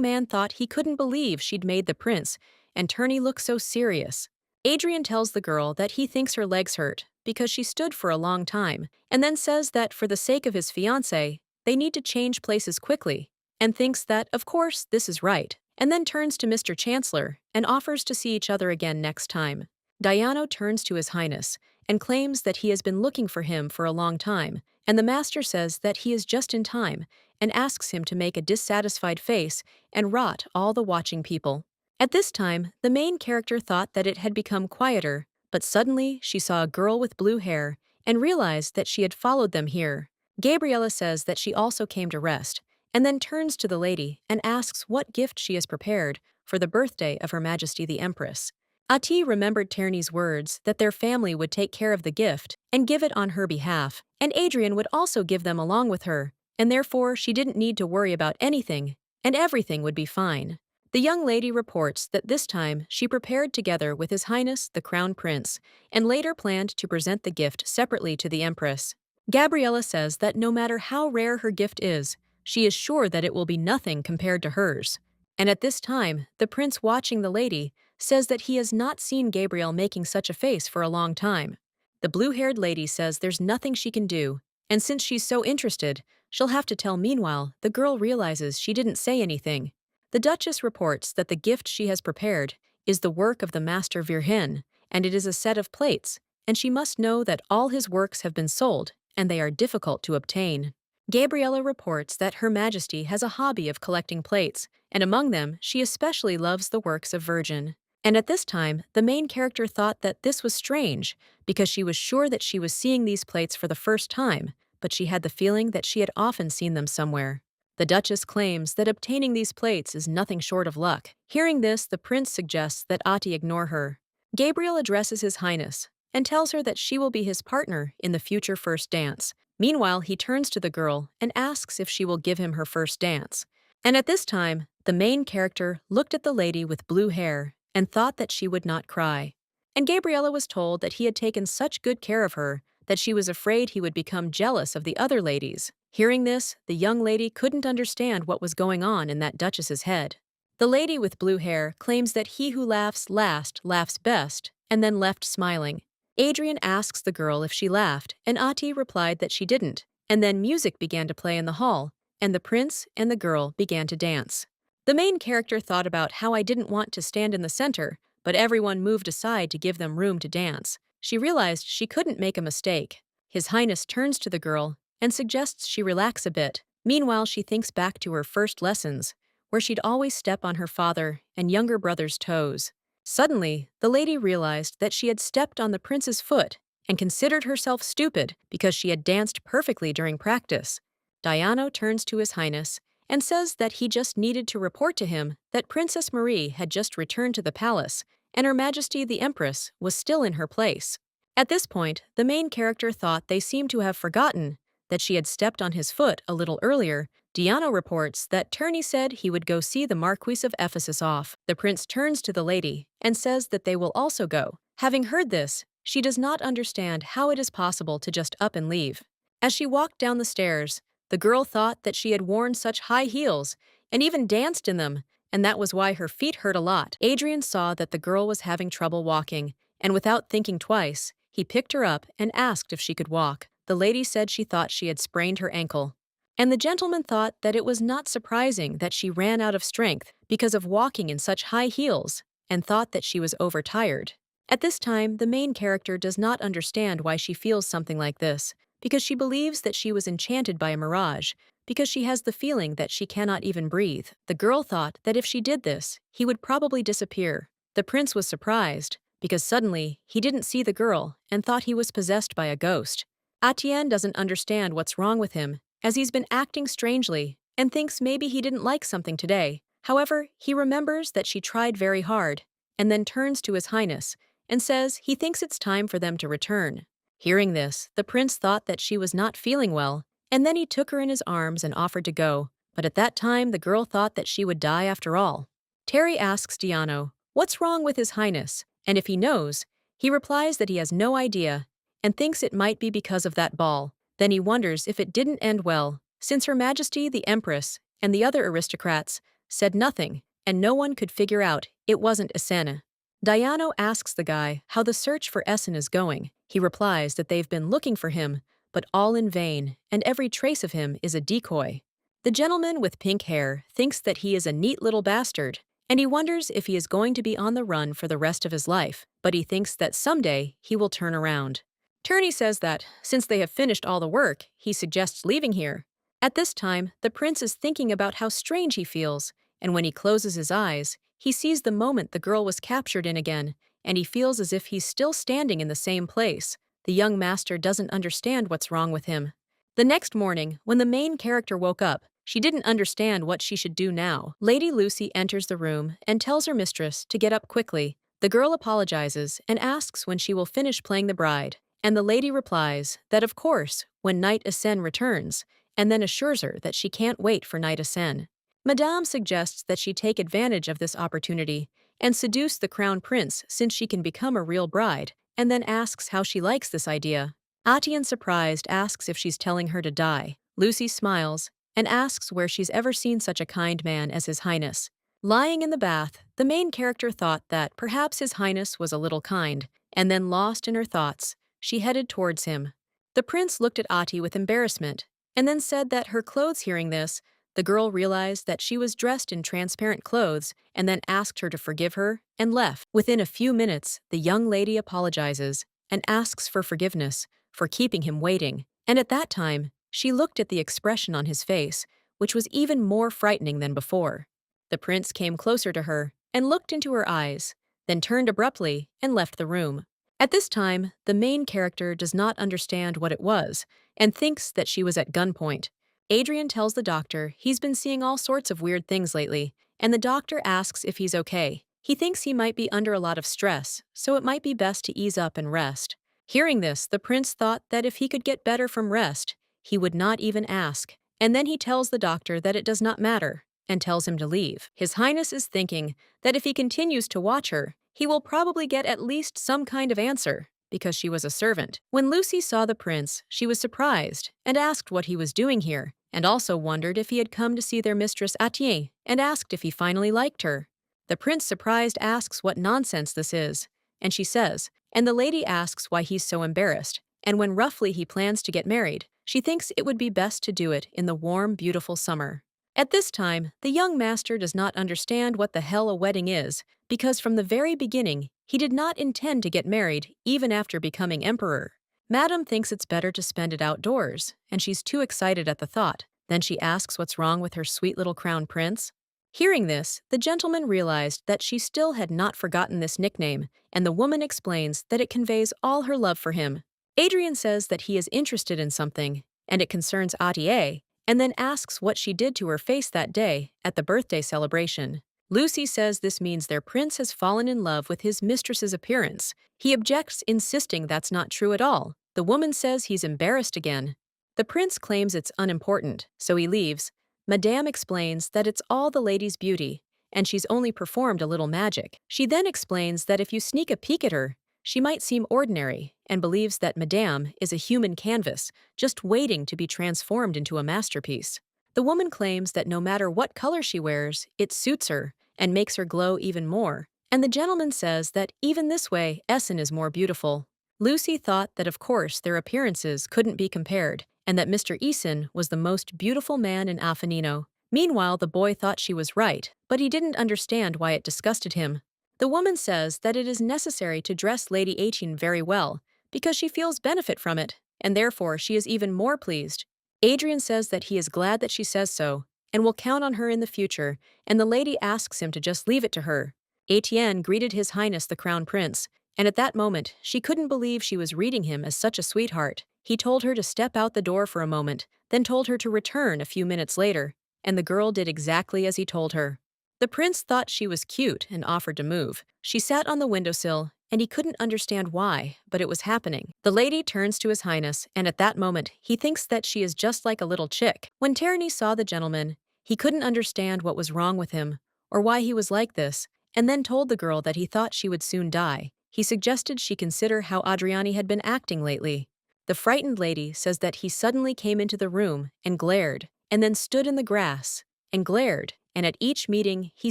man thought he couldn't believe she'd made the prince, and Turney looked so serious. Adrian tells the girl that he thinks her legs hurt because she stood for a long time, and then says that for the sake of his fiancée, they need to change places quickly, and thinks that, of course, this is right, and then turns to Mr. Chancellor and offers to see each other again next time. Diano turns to His Highness and claims that he has been looking for him for a long time, and the master says that he is just in time and asks him to make a dissatisfied face and rot all the watching people. At this time, the main character thought that it had become quieter, but suddenly she saw a girl with blue hair and realized that she had followed them here. Gabriella says that she also came to rest, and then turns to the lady and asks what gift she has prepared for the birthday of Her Majesty the Empress. Ati remembered Terney's words that their family would take care of the gift and give it on her behalf, and Adrian would also give them along with her, and therefore she didn't need to worry about anything, and everything would be fine. The young lady reports that this time she prepared together with His Highness the Crown Prince, and later planned to present the gift separately to the Empress. Gabriella says that no matter how rare her gift is, she is sure that it will be nothing compared to hers. And at this time, the prince watching the lady says that he has not seen Gabrielle making such a face for a long time. The blue-haired lady says there's nothing she can do, and since she's so interested, she'll have to tell. Meanwhile, the girl realizes she didn't say anything. The Duchess reports that the gift she has prepared is the work of the master Virgen, and it is a set of plates, and she must know that all his works have been sold, and they are difficult to obtain. Gabriella reports that Her Majesty has a hobby of collecting plates, and among them she especially loves the works of Virgin. And at this time, the main character thought that this was strange, because she was sure that she was seeing these plates for the first time, but she had the feeling that she had often seen them somewhere. The Duchess claims that obtaining these plates is nothing short of luck. Hearing this, the prince suggests that Ati ignore her. Gabriel addresses His Highness and tells her that she will be his partner in the future first dance. Meanwhile, he turns to the girl and asks if she will give him her first dance. And at this time, the main character looked at the lady with blue hair and thought that she would not cry. And Gabriella was told that he had taken such good care of her that she was afraid he would become jealous of the other ladies. Hearing this, the young lady couldn't understand what was going on in that duchess's head. The lady with blue hair claims that he who laughs last laughs best, and then left smiling. Adrian asks the girl if she laughed, and Ati replied that she didn't, and then music began to play in the hall, and the prince and the girl began to dance. The main character thought about how I didn't want to stand in the center, but everyone moved aside to give them room to dance. She realized she couldn't make a mistake. His Highness turns to the girl and suggests she relax a bit. Meanwhile, she thinks back to her first lessons, where she'd always step on her father and younger brother's toes. Suddenly, the lady realized that she had stepped on the prince's foot and considered herself stupid because she had danced perfectly during practice. Diano turns to His Highness and says that he just needed to report to him that Princess Marie had just returned to the palace and Her Majesty the Empress was still in her place. At this point, the main character thought they seemed to have forgotten that she had stepped on his foot a little earlier. Diano reports that Turney said he would go see the Marquis of Ephesus off. The prince turns to the lady and says that they will also go. Having heard this, she does not understand how it is possible to just up and leave. As she walked down the stairs, the girl thought that she had worn such high heels and even danced in them, and that was why her feet hurt a lot. Adrian saw that the girl was having trouble walking, and without thinking twice, he picked her up and asked if she could walk. The lady said she thought she had sprained her ankle. And the gentleman thought that it was not surprising that she ran out of strength because of walking in such high heels, and thought that she was overtired. At this time, the main character does not understand why she feels something like this, because she believes that she was enchanted by a mirage, because she has the feeling that she cannot even breathe. The girl thought that if she did this, he would probably disappear. The prince was surprised, because suddenly he didn't see the girl and thought he was possessed by a ghost. Atienne doesn't understand what's wrong with him, as he's been acting strangely, and thinks maybe he didn't like something today. However, he remembers that she tried very hard, and then turns to His Highness and says he thinks it's time for them to return. Hearing this, the prince thought that she was not feeling well, and then he took her in his arms and offered to go, but at that time the girl thought that she would die after all. Terry asks Diano what's wrong with His Highness, and if he knows, he replies that he has no idea and thinks it might be because of that ball. Then he wonders if it didn't end well, since Her Majesty the Empress and the other aristocrats said nothing, and no one could figure out it wasn't Esena. Diano asks the guy how the search for Essen is going. He replies that they've been looking for him, but all in vain, and every trace of him is a decoy. The gentleman with pink hair thinks that he is a neat little bastard, and he wonders if he is going to be on the run for the rest of his life, but he thinks that someday he will turn around. Turney says that, since they have finished all the work, he suggests leaving here. At this time, the prince is thinking about how strange he feels, and when he closes his eyes, he sees the moment the girl was captured in again, and he feels as if he's still standing in the same place. The young master doesn't understand what's wrong with him. The next morning, when the main character woke up, she didn't understand what she should do now. Lady Lucy enters the room and tells her mistress to get up quickly. The girl apologizes and asks when she will finish playing the bride, and the lady replies that of course, when Knight Asen returns, and then assures her that she can't wait for Knight Asen. Madame suggests that she take advantage of this opportunity and seduce the crown prince since she can become a real bride, and then asks how she likes this idea. Atian, surprised, asks if she's telling her to die. Lucy smiles and asks where she's ever seen such a kind man as His Highness. Lying in the bath, the main character thought that perhaps His Highness was a little kind, and then lost in her thoughts, she headed towards him. The prince looked at Ati with embarrassment, and then said that her clothes. Hearing this, the girl realized that she was dressed in transparent clothes and then asked her to forgive her and left. Within a few minutes, the young lady apologizes and asks for forgiveness for keeping him waiting, and at that time, she looked at the expression on his face, which was even more frightening than before. The prince came closer to her and looked into her eyes, then turned abruptly and left the room. At this time, the main character does not understand what it was and thinks that she was at gunpoint. Adrian tells the doctor he's been seeing all sorts of weird things lately, and the doctor asks if he's okay. He thinks he might be under a lot of stress, so it might be best to ease up and rest. Hearing this, the prince thought that if he could get better from rest, he would not even ask, and then he tells the doctor that it does not matter, and tells him to leave. His Highness is thinking that if he continues to watch her, he will probably get at least some kind of answer, because she was a servant. When Lucy saw the prince, she was surprised and asked what he was doing here, and also wondered if he had come to see their mistress Atier, and asked if he finally liked her. The prince, surprised, asks what nonsense this is, and she says, and the lady asks why he's so embarrassed, and when roughly he plans to get married, she thinks it would be best to do it in the warm, beautiful summer. At this time, the young master does not understand what the hell a wedding is, because from the very beginning, he did not intend to get married even after becoming emperor. Madame thinks it's better to spend it outdoors, and she's too excited at the thought. Then she asks what's wrong with her sweet little crown prince. Hearing this, the gentleman realized that she still had not forgotten this nickname, and the woman explains that it conveys all her love for him. Adrian says that he is interested in something, and it concerns Atier, and then asks what she did to her face that day at the birthday celebration. Lucy says this means their prince has fallen in love with his mistress's appearance. He objects, insisting that's not true at all. The woman says he's embarrassed again. The prince claims it's unimportant, so he leaves. Madame explains that it's all the lady's beauty, and she's only performed a little magic. She then explains that if you sneak a peek at her, she might seem ordinary, and believes that Madame is a human canvas, just waiting to be transformed into a masterpiece. The woman claims that no matter what color she wears, it suits her and makes her glow even more, and the gentleman says that even this way, Essen is more beautiful. Lucy thought that of course their appearances couldn't be compared, and that Mr. Essen was the most beautiful man in Affinino. Meanwhile, the boy thought she was right, but he didn't understand why it disgusted him. The woman says that it is necessary to dress Lady Etienne very well, because she feels benefit from it, and therefore she is even more pleased. Adrian says that he is glad that she says so, and will count on her in the future, and the lady asks him to just leave it to her. Etienne greeted His Highness the Crown Prince, and at that moment, she couldn't believe she was reading him as such a sweetheart. He told her to step out the door for a moment, then told her to return a few minutes later, and the girl did exactly as he told her. The prince thought she was cute and offered to move. She sat on the windowsill, and he couldn't understand why, but it was happening. The lady turns to His Highness, and at that moment, he thinks that she is just like a little chick. When Tyranny saw the gentleman, he couldn't understand what was wrong with him, or why he was like this, and then told the girl that he thought she would soon die. He suggested she consider how Adriani had been acting lately. The frightened lady says that he suddenly came into the room and glared, and then stood in the grass and glared, and at each meeting he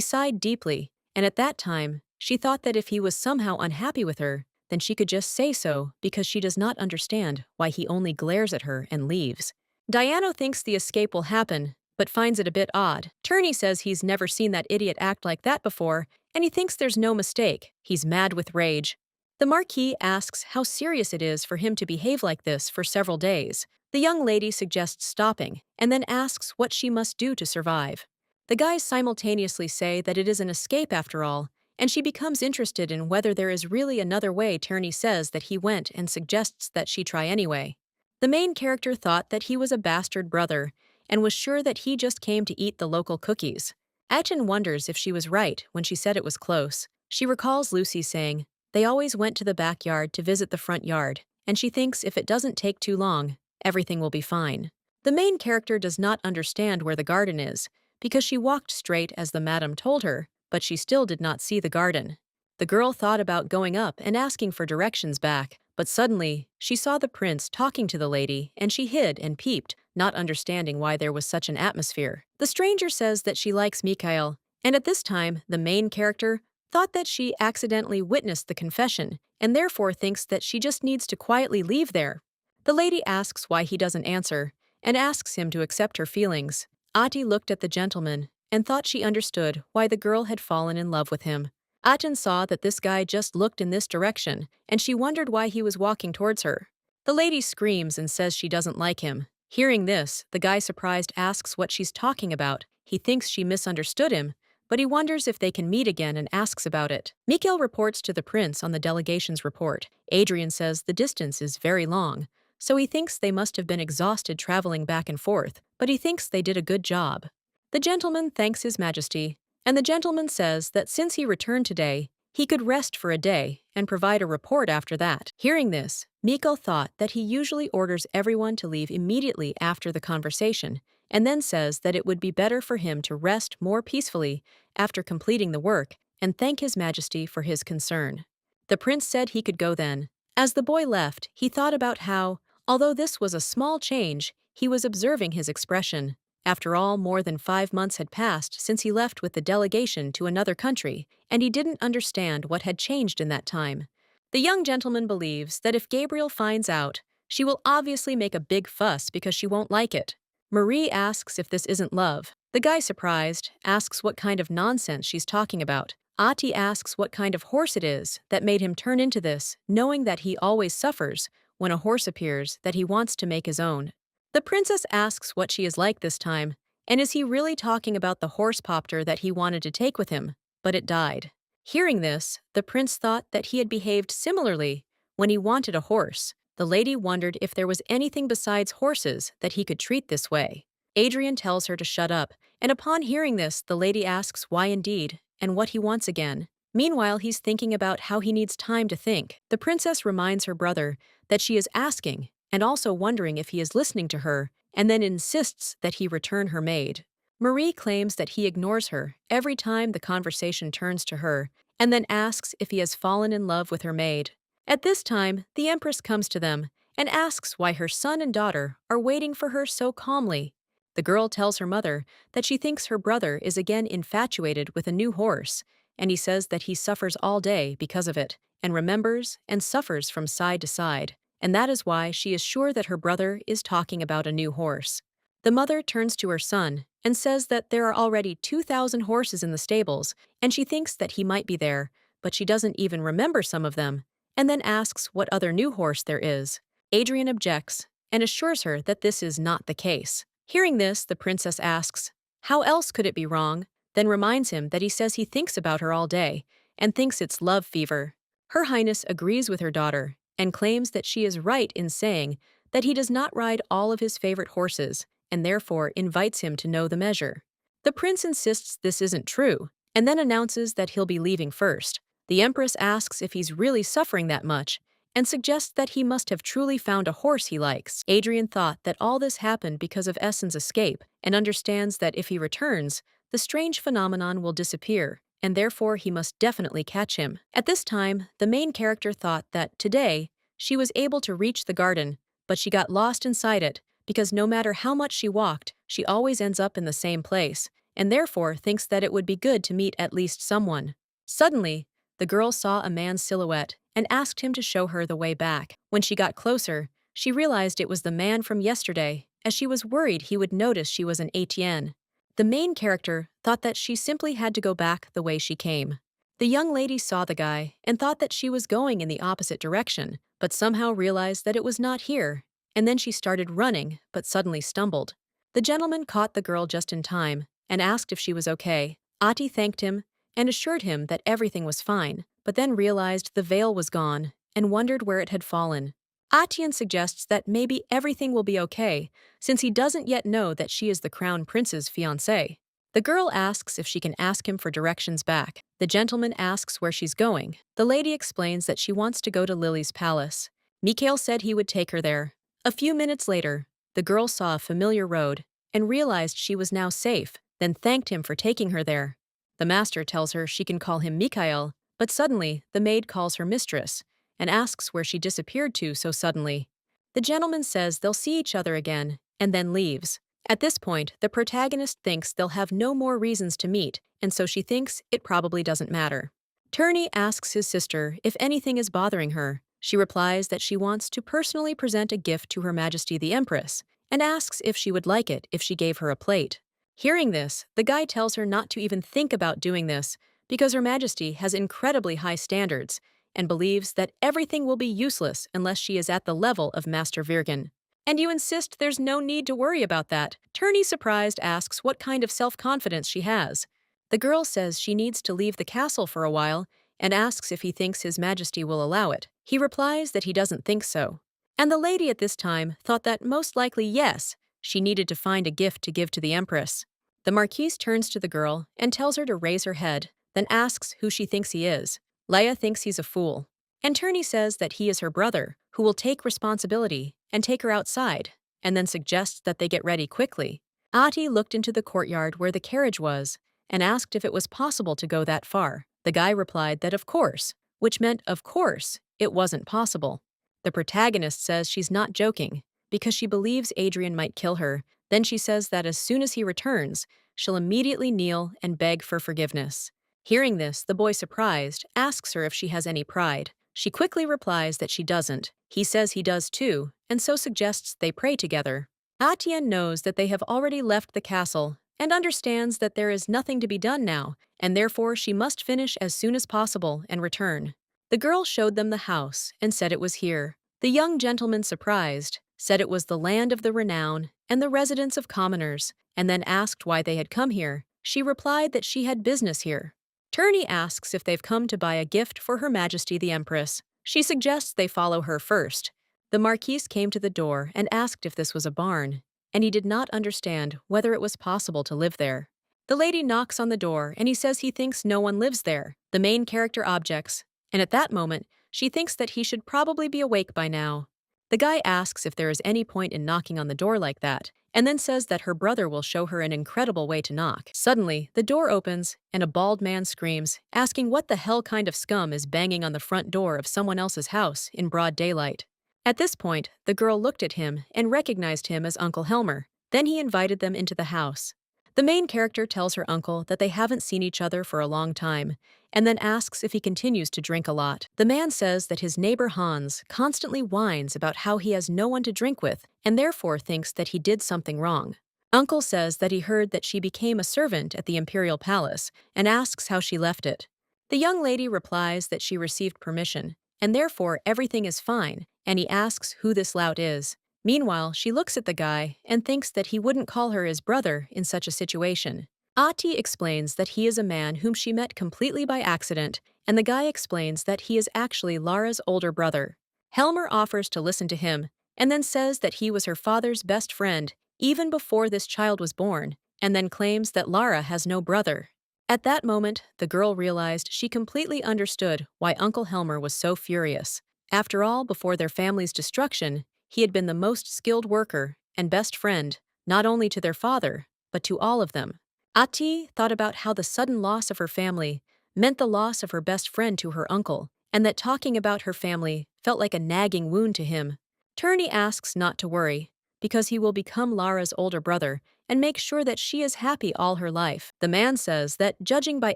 sighed deeply, and at that time, she thought that if he was somehow unhappy with her, then she could just say so because she does not understand why he only glares at her and leaves. Diano thinks the escape will happen, but finds it a bit odd. Turney says he's never seen that idiot act like that before, and he thinks there's no mistake. He's mad with rage. The Marquis asks how serious it is for him to behave like this for several days. The young lady suggests stopping, and then asks what she must do to survive. The guys simultaneously say that it is an escape after all, and she becomes interested in whether there is really another way. Turney says that he went and suggests that she try anyway. The main character thought that he was a bastard brother, and was sure that he just came to eat the local cookies. Achin wonders if she was right when she said it was close. She recalls Lucy saying, they always went to the backyard to visit the front yard, and she thinks if it doesn't take too long, everything will be fine. The main character does not understand where the garden is, because she walked straight as the madam told her, but she still did not see the garden. The girl thought about going up and asking for directions back, but suddenly, she saw the prince talking to the lady, and she hid and peeped, not understanding why there was such an atmosphere. The stranger says that she likes Mikhail, and at this time, the main character thought that she accidentally witnessed the confession, and therefore thinks that she just needs to quietly leave there. The lady asks why he doesn't answer, and asks him to accept her feelings. Ati looked at the gentleman, and thought she understood why the girl had fallen in love with him. Achin saw that this guy just looked in this direction, and she wondered why he was walking towards her. The lady screams and says she doesn't like him. Hearing this, the guy surprised asks what she's talking about. He thinks she misunderstood him, but he wonders if they can meet again and asks about it. Mikhail reports to the prince on the delegation's report. Adrian says the distance is very long, so he thinks they must have been exhausted traveling back and forth, but he thinks they did a good job. The gentleman thanks His Majesty, and the gentleman says that since he returned today, he could rest for a day and provide a report after that. Hearing this, Mikhail thought that he usually orders everyone to leave immediately after the conversation, and then says that it would be better for him to rest more peacefully after completing the work and thank His Majesty for his concern. The prince said he could go then. As the boy left, he thought about how, although this was a small change, he was observing his expression. After all, more than 5 months had passed since he left with the delegation to another country, and he didn't understand what had changed in that time. The young gentleman believes that if Gabriel finds out, she will obviously make a big fuss because she won't like it. Marie asks if this isn't love. The guy, surprised, asks what kind of nonsense she's talking about. Ati asks what kind of horse it is that made him turn into this, knowing that he always suffers when a horse appears that he wants to make his own. The princess asks what she is like this time, and is he really talking about the horse popter that he wanted to take with him, but it died. Hearing this, the prince thought that he had behaved similarly when he wanted a horse. The lady wondered if there was anything besides horses that he could treat this way. Adrian tells her to shut up, and upon hearing this, the lady asks why indeed, and what he wants again. Meanwhile, he's thinking about how he needs time to think. The princess reminds her brother that she is asking, and also wondering if he is listening to her, and then insists that he return her maid. Marie claims that he ignores her every time the conversation turns to her, and then asks if he has fallen in love with her maid. At this time, the empress comes to them and asks why her son and daughter are waiting for her so calmly. The girl tells her mother that she thinks her brother is again infatuated with a new horse, and he says that he suffers all day because of it, and remembers and suffers from side to side. And that is why she is sure that her brother is talking about a new horse. The mother turns to her son and says that there are already 2,000 horses in the stables, and she thinks that he might be there, but she doesn't even remember some of them, and then asks what other new horse there is. Adrian objects and assures her that this is not the case. Hearing this, the princess asks, how else could it be wrong? Then reminds him that he says he thinks about her all day and thinks it's love fever. Her Highness agrees with her daughter and claims that she is right in saying that he does not ride all of his favorite horses, and therefore invites him to know the measure. The prince insists this isn't true, and then announces that he'll be leaving first. The Empress asks if he's really suffering that much and suggests that he must have truly found a horse he likes. Adrian thought that all this happened because of Essen's escape and understands that if he returns, the strange phenomenon will disappear, and therefore he must definitely catch him. At this time, the main character thought that today she was able to reach the garden, but she got lost inside it because no matter how much she walked, she always ends up in the same place, and therefore thinks that it would be good to meet at least someone. Suddenly, the girl saw a man's silhouette and asked him to show her the way back. When she got closer, she realized it was the man from yesterday, as she was worried he would notice she was an Etienne. The main character thought that she simply had to go back the way she came. The young lady saw the guy and thought that she was going in the opposite direction, but somehow realized that it was not here, and then she started running, but suddenly stumbled. The gentleman caught the girl just in time and asked if she was okay. Ati thanked him and assured him that everything was fine, but then realized the veil was gone and wondered where it had fallen. Atian suggests that maybe everything will be okay, since he doesn't yet know that she is the crown prince's fiancée. The girl asks if she can ask him for directions back. The gentleman asks where she's going. The lady explains that she wants to go to Lily's palace. Mikhail said he would take her there. A few minutes later, the girl saw a familiar road and realized she was now safe, then thanked him for taking her there. The master tells her she can call him Mikhail, but suddenly the maid calls her mistress and asks where she disappeared to so suddenly. The gentleman says they'll see each other again and then leaves. At this point, the protagonist thinks they'll have no more reasons to meet, and so she thinks it probably doesn't matter. Turney asks his sister if anything is bothering her. She replies that she wants to personally present a gift to Her Majesty the Empress and asks if she would like it if she gave her a plate. Hearing this, the guy tells her not to even think about doing this because Her Majesty has incredibly high standards and believes that everything will be useless unless she is at the level of Master Virgen. And you insist there's no need to worry about that. Turney, surprised, asks what kind of self-confidence she has. The girl says she needs to leave the castle for a while and asks if he thinks His Majesty will allow it. He replies that he doesn't think so. And the lady at this time thought that most likely yes, she needed to find a gift to give to the Empress. The Marquise turns to the girl and tells her to raise her head, then asks who she thinks he is. Leia thinks he's a fool. And Turney says that he is her brother, who will take responsibility and take her outside, and then suggests that they get ready quickly. Ati looked into the courtyard where the carriage was and asked if it was possible to go that far. The guy replied that of course, which meant of course it wasn't possible. The protagonist says she's not joking because she believes Adrian might kill her. Then she says that as soon as he returns, she'll immediately kneel and beg for forgiveness. Hearing this, the boy, surprised, asks her if she has any pride. She quickly replies that she doesn't. He says he does too, and so suggests they pray together. Atian knows that they have already left the castle and understands that there is nothing to be done now, and therefore she must finish as soon as possible and return. The girl showed them the house and said it was here. The young gentleman, surprised, said it was the land of the renown and the residence of commoners, and then asked why they had come here. She replied that she had business here. Turney asks if they've come to buy a gift for Her Majesty the Empress. She suggests they follow her first. The Marquise came to the door and asked if this was a barn, and he did not understand whether it was possible to live there. The lady knocks on the door and he says he thinks no one lives there. The main character objects, and at that moment, she thinks that he should probably be awake by now. The guy asks if there is any point in knocking on the door like that, and then says that her brother will show her an incredible way to knock. Suddenly, the door opens, and a bald man screams, asking what the hell kind of scum is banging on the front door of someone else's house in broad daylight. At this point, the girl looked at him and recognized him as Uncle Helmer. Then he invited them into the house. The main character tells her uncle that they haven't seen each other for a long time, and then asks if he continues to drink a lot. The man says that his neighbor Hans constantly whines about how he has no one to drink with, and therefore thinks that he did something wrong. Uncle says that he heard that she became a servant at the imperial palace, and asks how she left it. The young lady replies that she received permission, and therefore everything is fine, and he asks who this lout is. Meanwhile, she looks at the guy and thinks that he wouldn't call her his brother in such a situation. Ati explains that he is a man whom she met completely by accident, and the guy explains that he is actually Lara's older brother. Helmer offers to listen to him, and then says that he was her father's best friend even before this child was born, and then claims that Lara has no brother. At that moment, the girl realized she completely understood why Uncle Helmer was so furious. After all, before their family's destruction, he had been the most skilled worker and best friend, not only to their father, but to all of them. Ati thought about how the sudden loss of her family meant the loss of her best friend to her uncle, and that talking about her family felt like a nagging wound to him. Turney asks not to worry, because he will become Lara's older brother and make sure that she is happy all her life. The man says that, judging by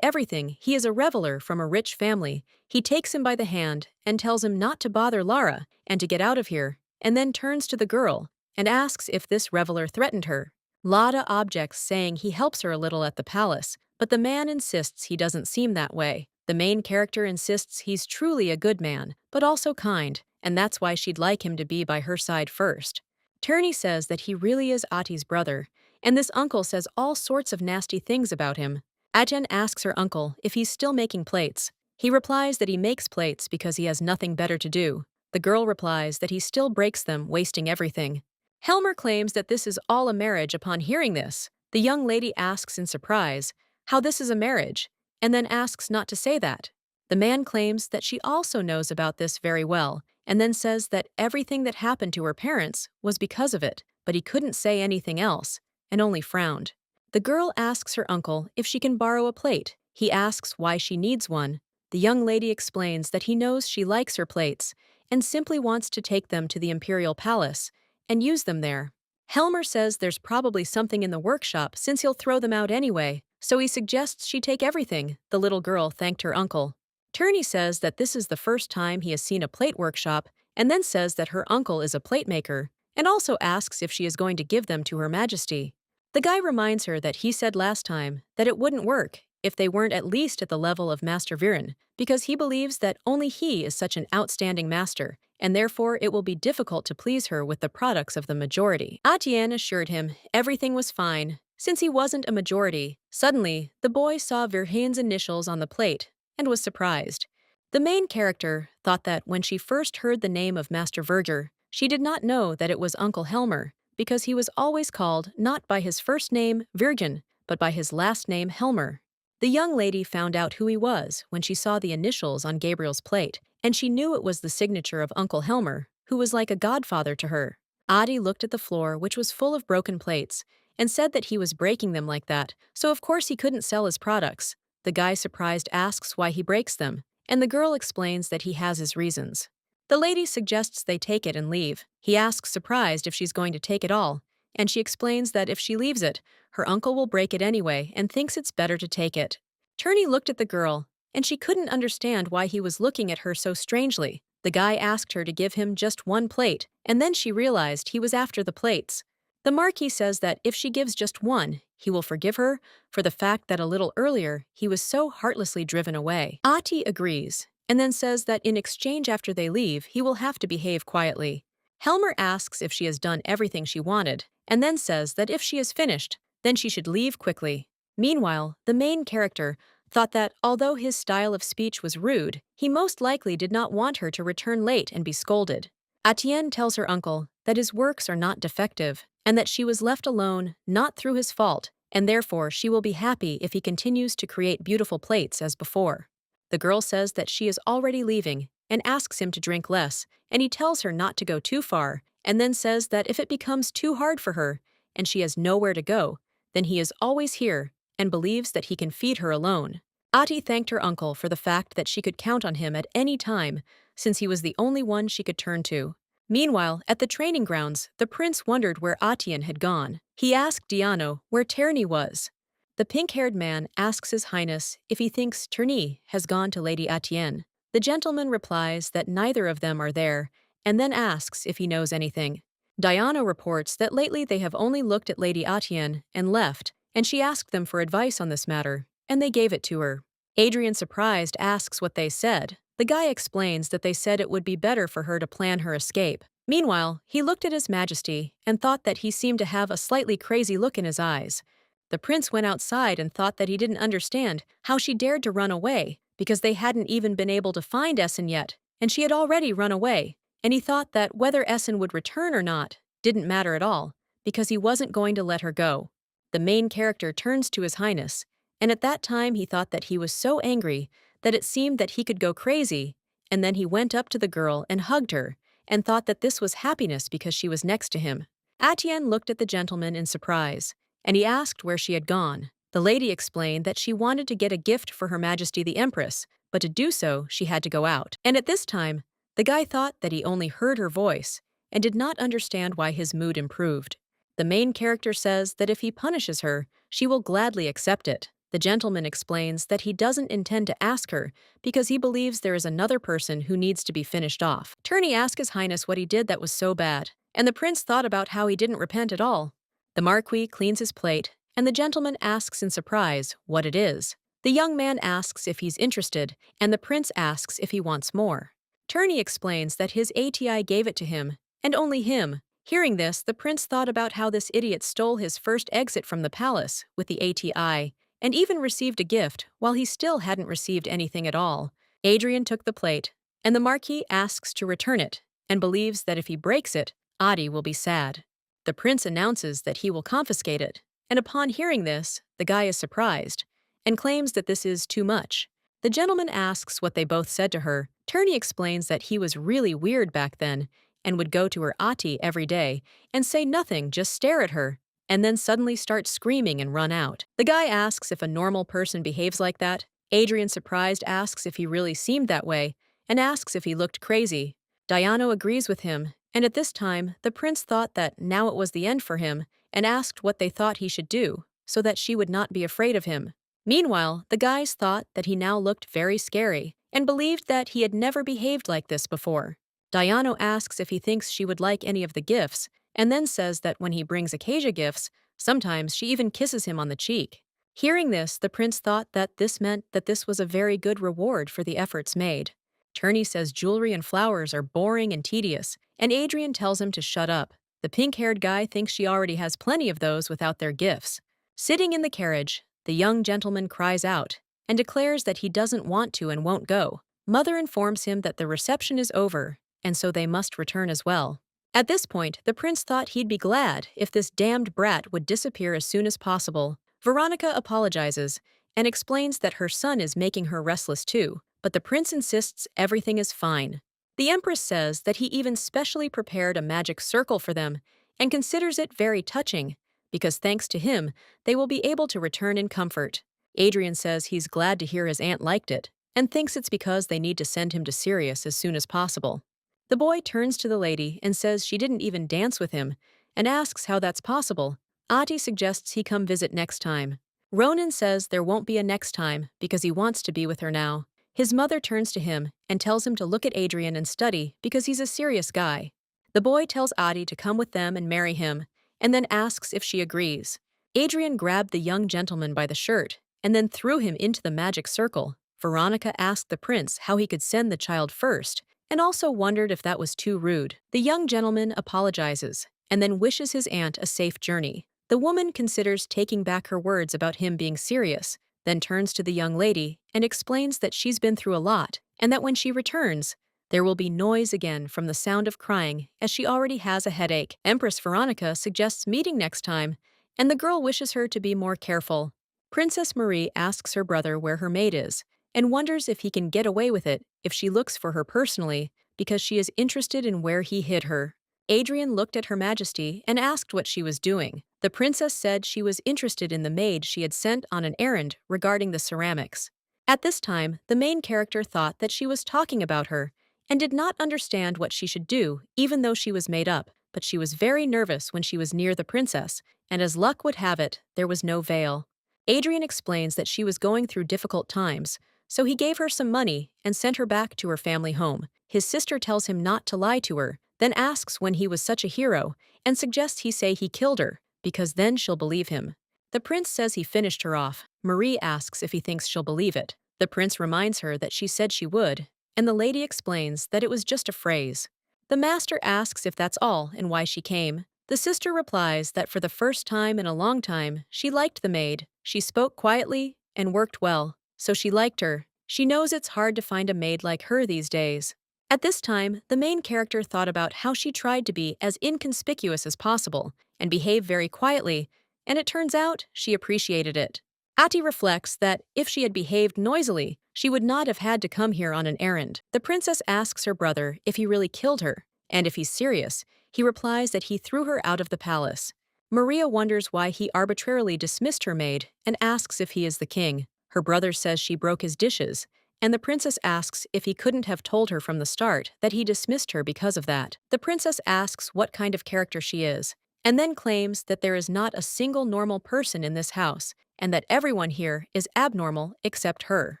everything, he is a reveler from a rich family. He takes him by the hand and tells him not to bother Lara and to get out of here, and then turns to the girl and asks if this reveler threatened her. Lada objects, saying he helps her a little at the palace, but the man insists he doesn't seem that way. The main character insists he's truly a good man, but also kind, and that's why she'd like him to be by her side first. Turney says that he really is Ati's brother, and this uncle says all sorts of nasty things about him. Ajen asks her uncle if he's still making plates. He replies that he makes plates because he has nothing better to do. The girl replies that he still breaks them, wasting everything. Helmer claims that this is all a marriage. Upon hearing this, the young lady asks in surprise how this is a marriage, and then asks not to say that. The man claims that she also knows about this very well, and then says that everything that happened to her parents was because of it, but he couldn't say anything else, and only frowned. The girl asks her uncle if she can borrow a plate. He asks why she needs one. The young lady explains that he knows she likes her plates and simply wants to take them to the imperial palace and use them there. Helmer says there's probably something in the workshop since he'll throw them out anyway, so he suggests she take everything. The little girl thanked her uncle. Turney says that this is the first time he has seen a plate workshop, and then says that her uncle is a plate maker, and also asks if she is going to give them to Her Majesty. The guy reminds her that he said last time that it wouldn't work if they weren't at least at the level of Master Viren, because he believes that only he is such an outstanding master, and therefore it will be difficult to please her with the products of the majority. Atienne assured him everything was fine, since he wasn't a majority. Suddenly, the boy saw Virhane's initials on the plate and was surprised. The main character thought that when she first heard the name of Master Verger, she did not know that it was Uncle Helmer, because he was always called not by his first name, Virgin, but by his last name, Helmer. The young lady found out who he was when she saw the initials on Gabriel's plate, and she knew it was the signature of Uncle Helmer, who was like a godfather to her. Adi looked at the floor, which was full of broken plates, and said that he was breaking them like that, so of course he couldn't sell his products. The guy, surprised, asks why he breaks them, and the girl explains that he has his reasons. The lady suggests they take it and leave. He asks, surprised, if she's going to take it all, and she explains that if she leaves it, her uncle will break it anyway and thinks it's better to take it. Turney looked at the girl, and she couldn't understand why he was looking at her so strangely. The guy asked her to give him just one plate, and then she realized he was after the plates. The Marquis says that if she gives just one, he will forgive her for the fact that a little earlier he was so heartlessly driven away. Ati agrees, and then says that in exchange after they leave, he will have to behave quietly. Helmer asks if she has done everything she wanted, and then says that if she is finished, then she should leave quickly. Meanwhile, the main character thought that although his style of speech was rude, he most likely did not want her to return late and be scolded. Atienne tells her uncle that his works are not defective, and that she was left alone not through his fault, and therefore she will be happy if he continues to create beautiful plates as before. The girl says that she is already leaving and asks him to drink less, and he tells her not to go too far, and then says that if it becomes too hard for her and she has nowhere to go, then he is always here and believes that he can feed her alone. Ati thanked her uncle for the fact that she could count on him at any time, since he was the only one she could turn to. Meanwhile, at the training grounds, the prince wondered where Atienne had gone. He asked Diano where Terney was. The pink-haired man asks His Highness if he thinks Terney has gone to Lady Atienne. The gentleman replies that neither of them are there, and then asks if he knows anything. Diano reports that lately they have only looked at Lady Atienne and left, and she asked them for advice on this matter, and they gave it to her. Adrian, surprised, asks what they said. The guy explains that they said it would be better for her to plan her escape. Meanwhile, he looked at His Majesty and thought that he seemed to have a slightly crazy look in his eyes. The prince went outside and thought that he didn't understand how she dared to run away, because they hadn't even been able to find Essen yet, and she had already run away, and he thought that whether Essen would return or not didn't matter at all, because he wasn't going to let her go. The main character turns to His Highness And at that time he thought that he was so angry that it seemed that he could go crazy, and then he went up to the girl and hugged her, and thought that this was happiness because she was next to him. Atian looked at the gentleman in surprise, and he asked where she had gone. The lady explained that she wanted to get a gift for Her Majesty the Empress, but to do so she had to go out. And at this time, the guy thought that he only heard her voice, and did not understand why his mood improved. The main character says that if he punishes her, she will gladly accept it. The gentleman explains that he doesn't intend to ask her because he believes there is another person who needs to be finished off. Turney asked His Highness what he did that was so bad, and the prince thought about how he didn't repent at all. The marquis cleans his plate, and the gentleman asks in surprise what it is. The young man asks if he's interested, and the prince asks if he wants more. Turney explains that his ATI gave it to him, and only him. Hearing this, the prince thought about how this idiot stole his first exit from the palace with the ATI, and even received a gift while he still hadn't received anything at all. Adrian took the plate, and the marquis asks to return it, and believes that if he breaks it, Adi will be sad. The prince announces that he will confiscate it, and upon hearing this, the guy is surprised, and claims that this is too much. The gentleman asks what they both said to her. Turney explains that he was really weird back then, and would go to her Ati every day, and say nothing, just stare at her, and then suddenly start screaming and run out. The guy asks if a normal person behaves like that. Adrian, surprised, asks if he really seemed that way, and asks if he looked crazy. Diano agrees with him, and at this time, the prince thought that now it was the end for him, and asked what they thought he should do, so that she would not be afraid of him. Meanwhile, the guys thought that he now looked very scary, and believed that he had never behaved like this before. Diano asks if he thinks she would like any of the gifts, and then says that when he brings Acacia gifts, sometimes she even kisses him on the cheek. Hearing this, the prince thought that this meant that this was a very good reward for the efforts made. Turney says jewelry and flowers are boring and tedious, and Adrian tells him to shut up. The pink-haired guy thinks she already has plenty of those without their gifts. Sitting in the carriage, the young gentleman cries out and declares that he doesn't want to and won't go. Mother informs him that the reception is over, and so they must return as well. At this point, the prince thought he'd be glad if this damned brat would disappear as soon as possible. Veronica apologizes and explains that her son is making her restless too, but the prince insists everything is fine. The empress says that he even specially prepared a magic circle for them and considers it very touching, because thanks to him, they will be able to return in comfort. Adrian says he's glad to hear his aunt liked it, and thinks it's because they need to send him to Sirius as soon as possible. The boy turns to the lady and says she didn't even dance with him, and asks how that's possible. Ati suggests he come visit next time. Ronan says there won't be a next time because he wants to be with her now. His mother turns to him and tells him to look at Adrian and study because he's a serious guy. The boy tells Adi to come with them and marry him, and then asks if she agrees. Adrian grabbed the young gentleman by the shirt and then threw him into the magic circle. Veronica asked the prince how he could send the child first, and also wondered if that was too rude. The young gentleman apologizes and then wishes his aunt a safe journey. The woman considers taking back her words about him being serious, then turns to the young lady and explains that she's been through a lot, and that when she returns, there will be noise again from the sound of crying, as she already has a headache. Empress Veronica suggests meeting next time, and the girl wishes her to be more careful. Princess Marie asks her brother where her maid is, and wonders if he can get away with it if she looks for her personally, because she is interested in where he hid her. Adrian looked at Her Majesty and asked what she was doing. The princess said she was interested in the maid she had sent on an errand regarding the ceramics. At this time, the main character thought that she was talking about her, and did not understand what she should do, even though she was made up, but she was very nervous when she was near the princess, and as luck would have it, there was no veil. Adrian explains that she was going through difficult times, so he gave her some money and sent her back to her family home. His sister tells him not to lie to her, then asks when he was such a hero, and suggests he say he killed her, because then she'll believe him. The prince says he finished her off. Marie asks if he thinks she'll believe it. The prince reminds her that she said she would, and the lady explains that it was just a phrase. The master asks if that's all and why she came. The sister replies that for the first time in a long time, she liked the maid. She spoke quietly and worked well, so she liked her. She knows it's hard to find a maid like her these days. At this time, the main character thought about how she tried to be as inconspicuous as possible and behave very quietly, and it turns out she appreciated it. Ati reflects that if she had behaved noisily, she would not have had to come here on an errand. The princess asks her brother if he really killed her, and if he's serious, he replies that he threw her out of the palace. Maria wonders why he arbitrarily dismissed her maid and asks if he is the king. Her brother says she broke his dishes, and the princess asks if he couldn't have told her from the start that he dismissed her because of that. The princess asks what kind of character she is, and then claims that there is not a single normal person in this house, and that everyone here is abnormal except her.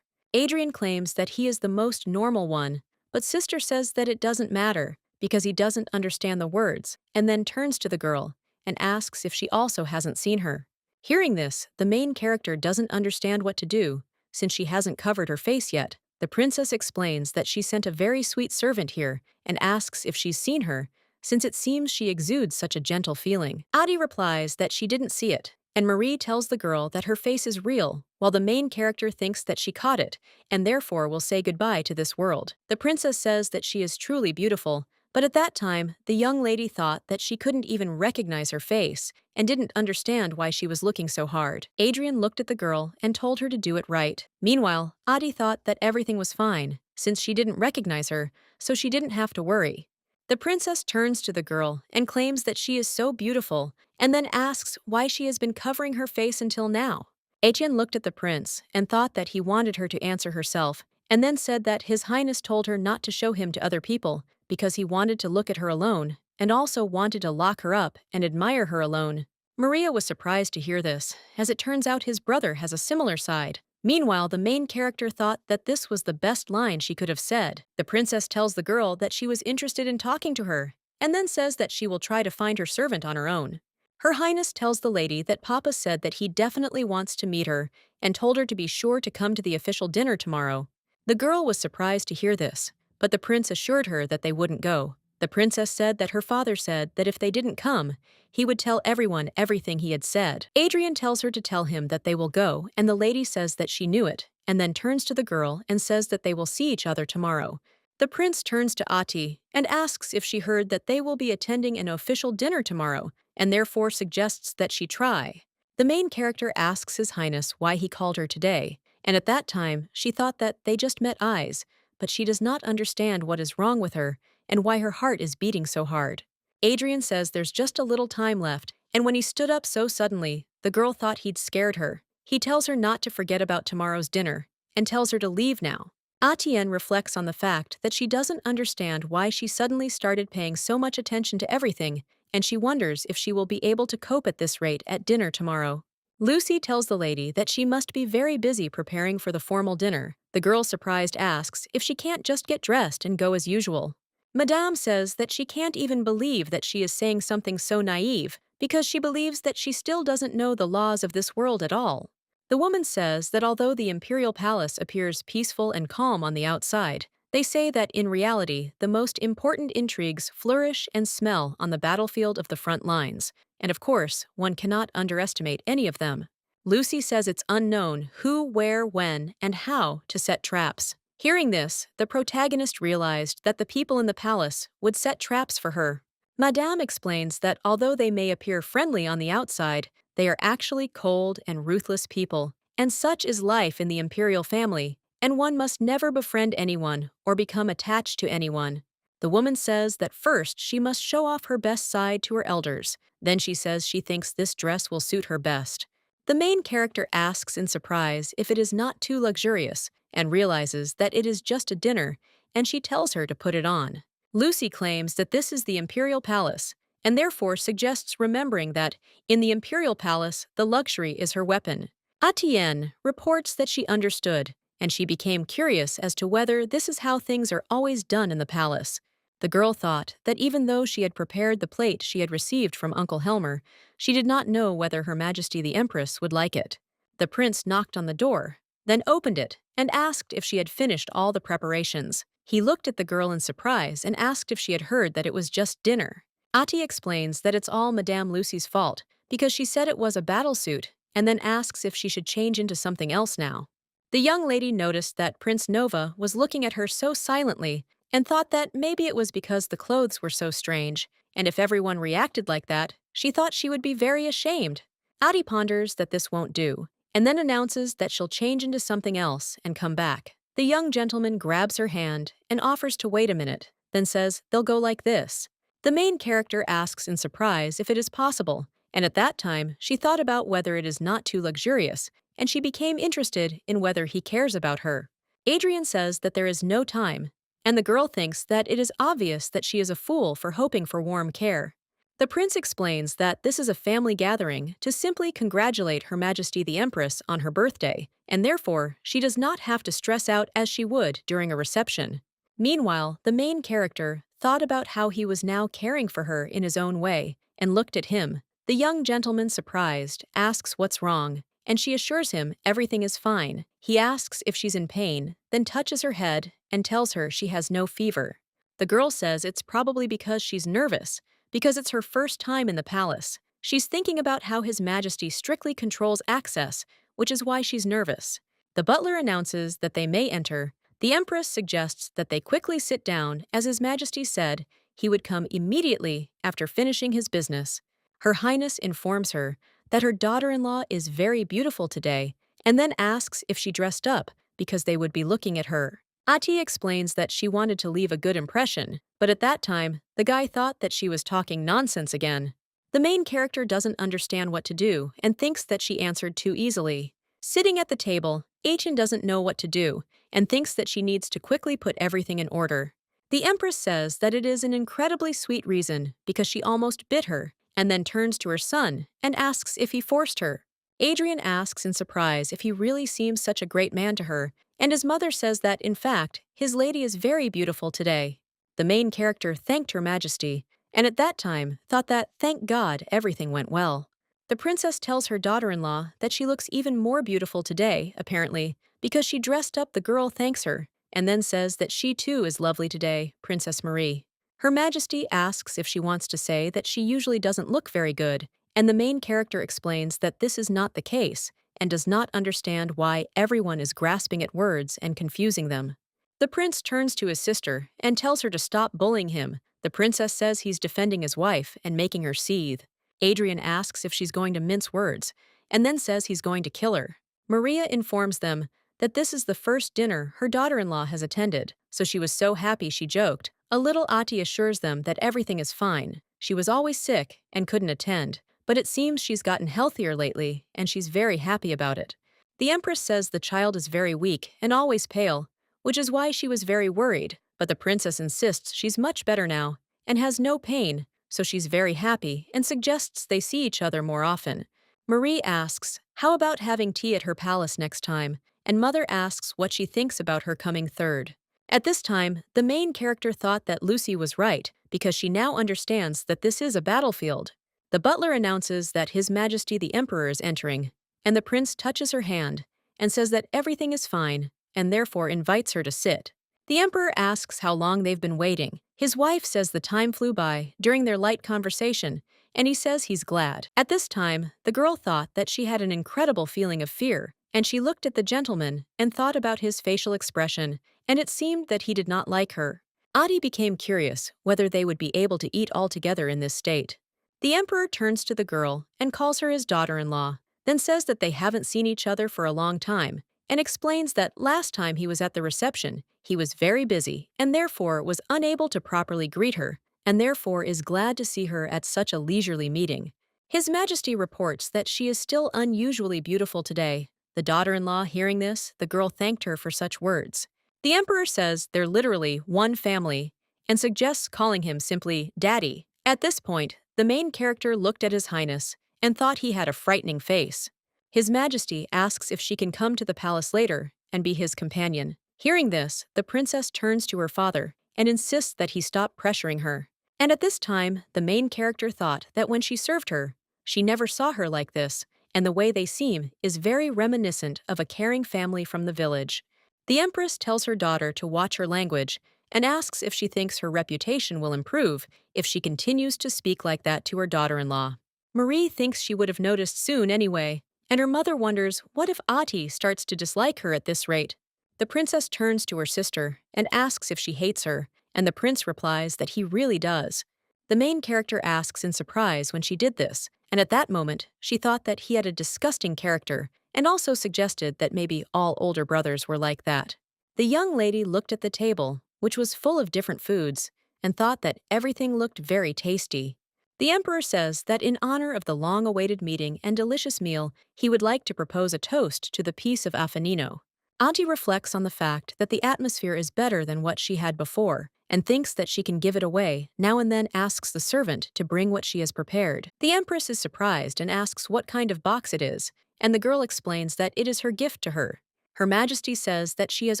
Adrian claims that he is the most normal one, but sister says that it doesn't matter because he doesn't understand the words, and then turns to the girl and asks if she also hasn't seen her. Hearing this, the main character doesn't understand what to do, since she hasn't covered her face yet. The princess explains that she sent a very sweet servant here and asks if she's seen her, since it seems she exudes such a gentle feeling. Adi replies that she didn't see it, and Marie tells the girl that her face is real, while the main character thinks that she caught it, and therefore will say goodbye to this world. The princess says that she is truly beautiful, but at that time, the young lady thought that she couldn't even recognize her face, and didn't understand why she was looking so hard. Adrian looked at the girl and told her to do it right. Meanwhile, Adi thought that everything was fine, since she didn't recognize her, so she didn't have to worry. The princess turns to the girl and claims that she is so beautiful, and then asks why she has been covering her face until now. Etienne looked at the prince and thought that he wanted her to answer herself, and then said that His Highness told her not to show him to other people because he wanted to look at her alone, and also wanted to lock her up and admire her alone. Maria was surprised to hear this, as it turns out his brother has a similar side. Meanwhile, the main character thought that this was the best line she could have said. The princess tells the girl that she was interested in talking to her, and then says that she will try to find her servant on her own. Her Highness tells the lady that Papa said that he definitely wants to meet her, and told her to be sure to come to the official dinner tomorrow. The girl was surprised to hear this, but the prince assured her that they wouldn't go. The princess said that her father said that if they didn't come, he would tell everyone everything he had said. Adrian tells her to tell him that they will go, and the lady says that she knew it, and then turns to the girl and says that they will see each other tomorrow. The prince turns to Ati and asks if she heard that they will be attending an official dinner tomorrow, and therefore suggests that she try. The main character asks His Highness why he called her today, and at that time she thought that they just met eyes, but she does not understand what is wrong with her and why her heart is beating so hard. Adrian says there's just a little time left, and when he stood up so suddenly, the girl thought he'd scared her. He tells her not to forget about tomorrow's dinner, and tells her to leave now. Atienne reflects on the fact that she doesn't understand why she suddenly started paying so much attention to everything, and she wonders if she will be able to cope at this rate at dinner tomorrow. Lucy tells the lady that she must be very busy preparing for the formal dinner. The girl, surprised, asks if she can't just get dressed and go as usual. Madame says that she can't even believe that she is saying something so naive because she believes that she still doesn't know the laws of this world at all. The woman says that although the imperial palace appears peaceful and calm on the outside, they say that in reality the most important intrigues flourish and smell on the battlefield of the front lines, and of course, one cannot underestimate any of them. Lucy says it's unknown who, where, when, and how to set traps. Hearing this, the protagonist realized that the people in the palace would set traps for her. Madame explains that although they may appear friendly on the outside, they are actually cold and ruthless people, and such is life in the imperial family, and one must never befriend anyone or become attached to anyone. The woman says that first she must show off her best side to her elders, then she says she thinks this dress will suit her best. The main character asks in surprise if it is not too luxurious, and realizes that it is just a dinner, and she tells her to put it on. Lucy claims that this is the imperial palace, and therefore suggests remembering that, in the imperial palace, the luxury is her weapon. Atienne reports that she understood, and she became curious as to whether this is how things are always done in the palace. The girl thought that even though she had prepared the plate she had received from Uncle Helmer, she did not know whether Her Majesty the Empress would like it. The prince knocked on the door, then opened it, and asked if she had finished all the preparations. He looked at the girl in surprise and asked if she had heard that it was just dinner. Ati explains that it's all Madame Lucy's fault, because she said it was a battle suit, and then asks if she should change into something else now. The young lady noticed that Prince Nova was looking at her so silently and thought that maybe it was because the clothes were so strange, and if everyone reacted like that, she thought she would be very ashamed. Ati ponders that this won't do, and then announces that she'll change into something else and come back. The young gentleman grabs her hand and offers to wait a minute, then says they'll go like this. The main character asks in surprise if it is possible, and at that time she thought about whether it is not too luxurious, and she became interested in whether he cares about her. Adrian says that there is no time, and the girl thinks that it is obvious that she is a fool for hoping for warm care. The prince explains that this is a family gathering to simply congratulate Her Majesty the Empress on her birthday, and therefore she does not have to stress out as she would during a reception. Meanwhile, the main character thought about how he was now caring for her in his own way, and looked at him. The young gentleman, surprised, asks what's wrong, and she assures him everything is fine. He asks if she's in pain, then touches her head and tells her she has no fever. The girl says it's probably because she's nervous, because it's her first time in the palace. She's thinking about how His Majesty strictly controls access, which is why she's nervous. The butler announces that they may enter. The Empress suggests that they quickly sit down, as His Majesty said he would come immediately after finishing his business. Her Highness informs her that her daughter-in-law is very beautiful today, and then asks if she dressed up because they would be looking at her. Ati explains that she wanted to leave a good impression, but at that time, the guy thought that she was talking nonsense again. The main character doesn't understand what to do and thinks that she answered too easily. Sitting at the table, Achin doesn't know what to do and thinks that she needs to quickly put everything in order. The Empress says that it is an incredibly sweet reason because she almost bit her, and then turns to her son and asks if he forced her. Adrian asks in surprise if he really seems such a great man to her, and his mother says that, in fact, his lady is very beautiful today. The main character thanked Her Majesty, and at that time thought that, thank God, everything went well. The princess tells her daughter-in-law that she looks even more beautiful today, apparently, because she dressed up. The girl thanks her, and then says that she too is lovely today, Princess Marie. Her Majesty asks if she wants to say that she usually doesn't look very good, and the main character explains that this is not the case, and does not understand why everyone is grasping at words and confusing them. The prince turns to his sister and tells her to stop bullying him. The princess says he's defending his wife and making her seethe. Adrian asks if she's going to mince words, and then says he's going to kill her. Maria informs them that this is the first dinner her daughter-in-law has attended, so she was so happy she joked. A little Ati assures them that everything is fine. She was always sick and couldn't attend, but it seems she's gotten healthier lately, and she's very happy about it. The Empress says the child is very weak and always pale, which is why she was very worried, but the princess insists she's much better now and has no pain, so she's very happy and suggests they see each other more often. Marie asks, how about having tea at her palace next time, and Mother asks what she thinks about her coming third. At this time, the main character thought that Lucy was right because she now understands that this is a battlefield. The butler announces that His Majesty the Emperor is entering, and the prince touches her hand and says that everything is fine and therefore invites her to sit. The Emperor asks how long they've been waiting. His wife says the time flew by during their light conversation, and he says he's glad. At this time, the girl thought that she had an incredible feeling of fear, and she looked at the gentleman and thought about his facial expression, and it seemed that he did not like her. Adi became curious whether they would be able to eat all together in this state. The Emperor turns to the girl and calls her his daughter-in-law, then says that they haven't seen each other for a long time, and explains that last time he was at the reception, he was very busy and therefore was unable to properly greet her, and therefore is glad to see her at such a leisurely meeting. His Majesty reports that she is still unusually beautiful today. The daughter-in-law hearing this, the girl thanked her for such words. The Emperor says they're literally one family and suggests calling him simply Daddy. At this point, the main character looked at His Highness and thought he had a frightening face. His Majesty asks if she can come to the palace later and be his companion. Hearing this, the princess turns to her father and insists that he stop pressuring her. And at this time, the main character thought that when she served her, she never saw her like this, and the way they seem is very reminiscent of a caring family from the village. The Empress tells her daughter to watch her language and asks if she thinks her reputation will improve if she continues to speak like that to her daughter-in-law. Marie thinks she would have noticed soon anyway, and her mother wonders what if Ati starts to dislike her at this rate. The princess turns to her sister and asks if she hates her, and the prince replies that he really does. The main character asks in surprise when she did this, and at that moment she thought that he had a disgusting character and also suggested that maybe all older brothers were like that. The young lady looked at the table, which was full of different foods, and thought that everything looked very tasty. The emperor says that in honor of the long-awaited meeting and delicious meal, he would like to propose a toast to the peace of Affinino. Auntie reflects on the fact that the atmosphere is better than what she had before, and thinks that she can give it away, now and then asks the servant to bring what she has prepared. The empress is surprised and asks what kind of box it is, and the girl explains that it is her gift to her. Her Majesty says that she has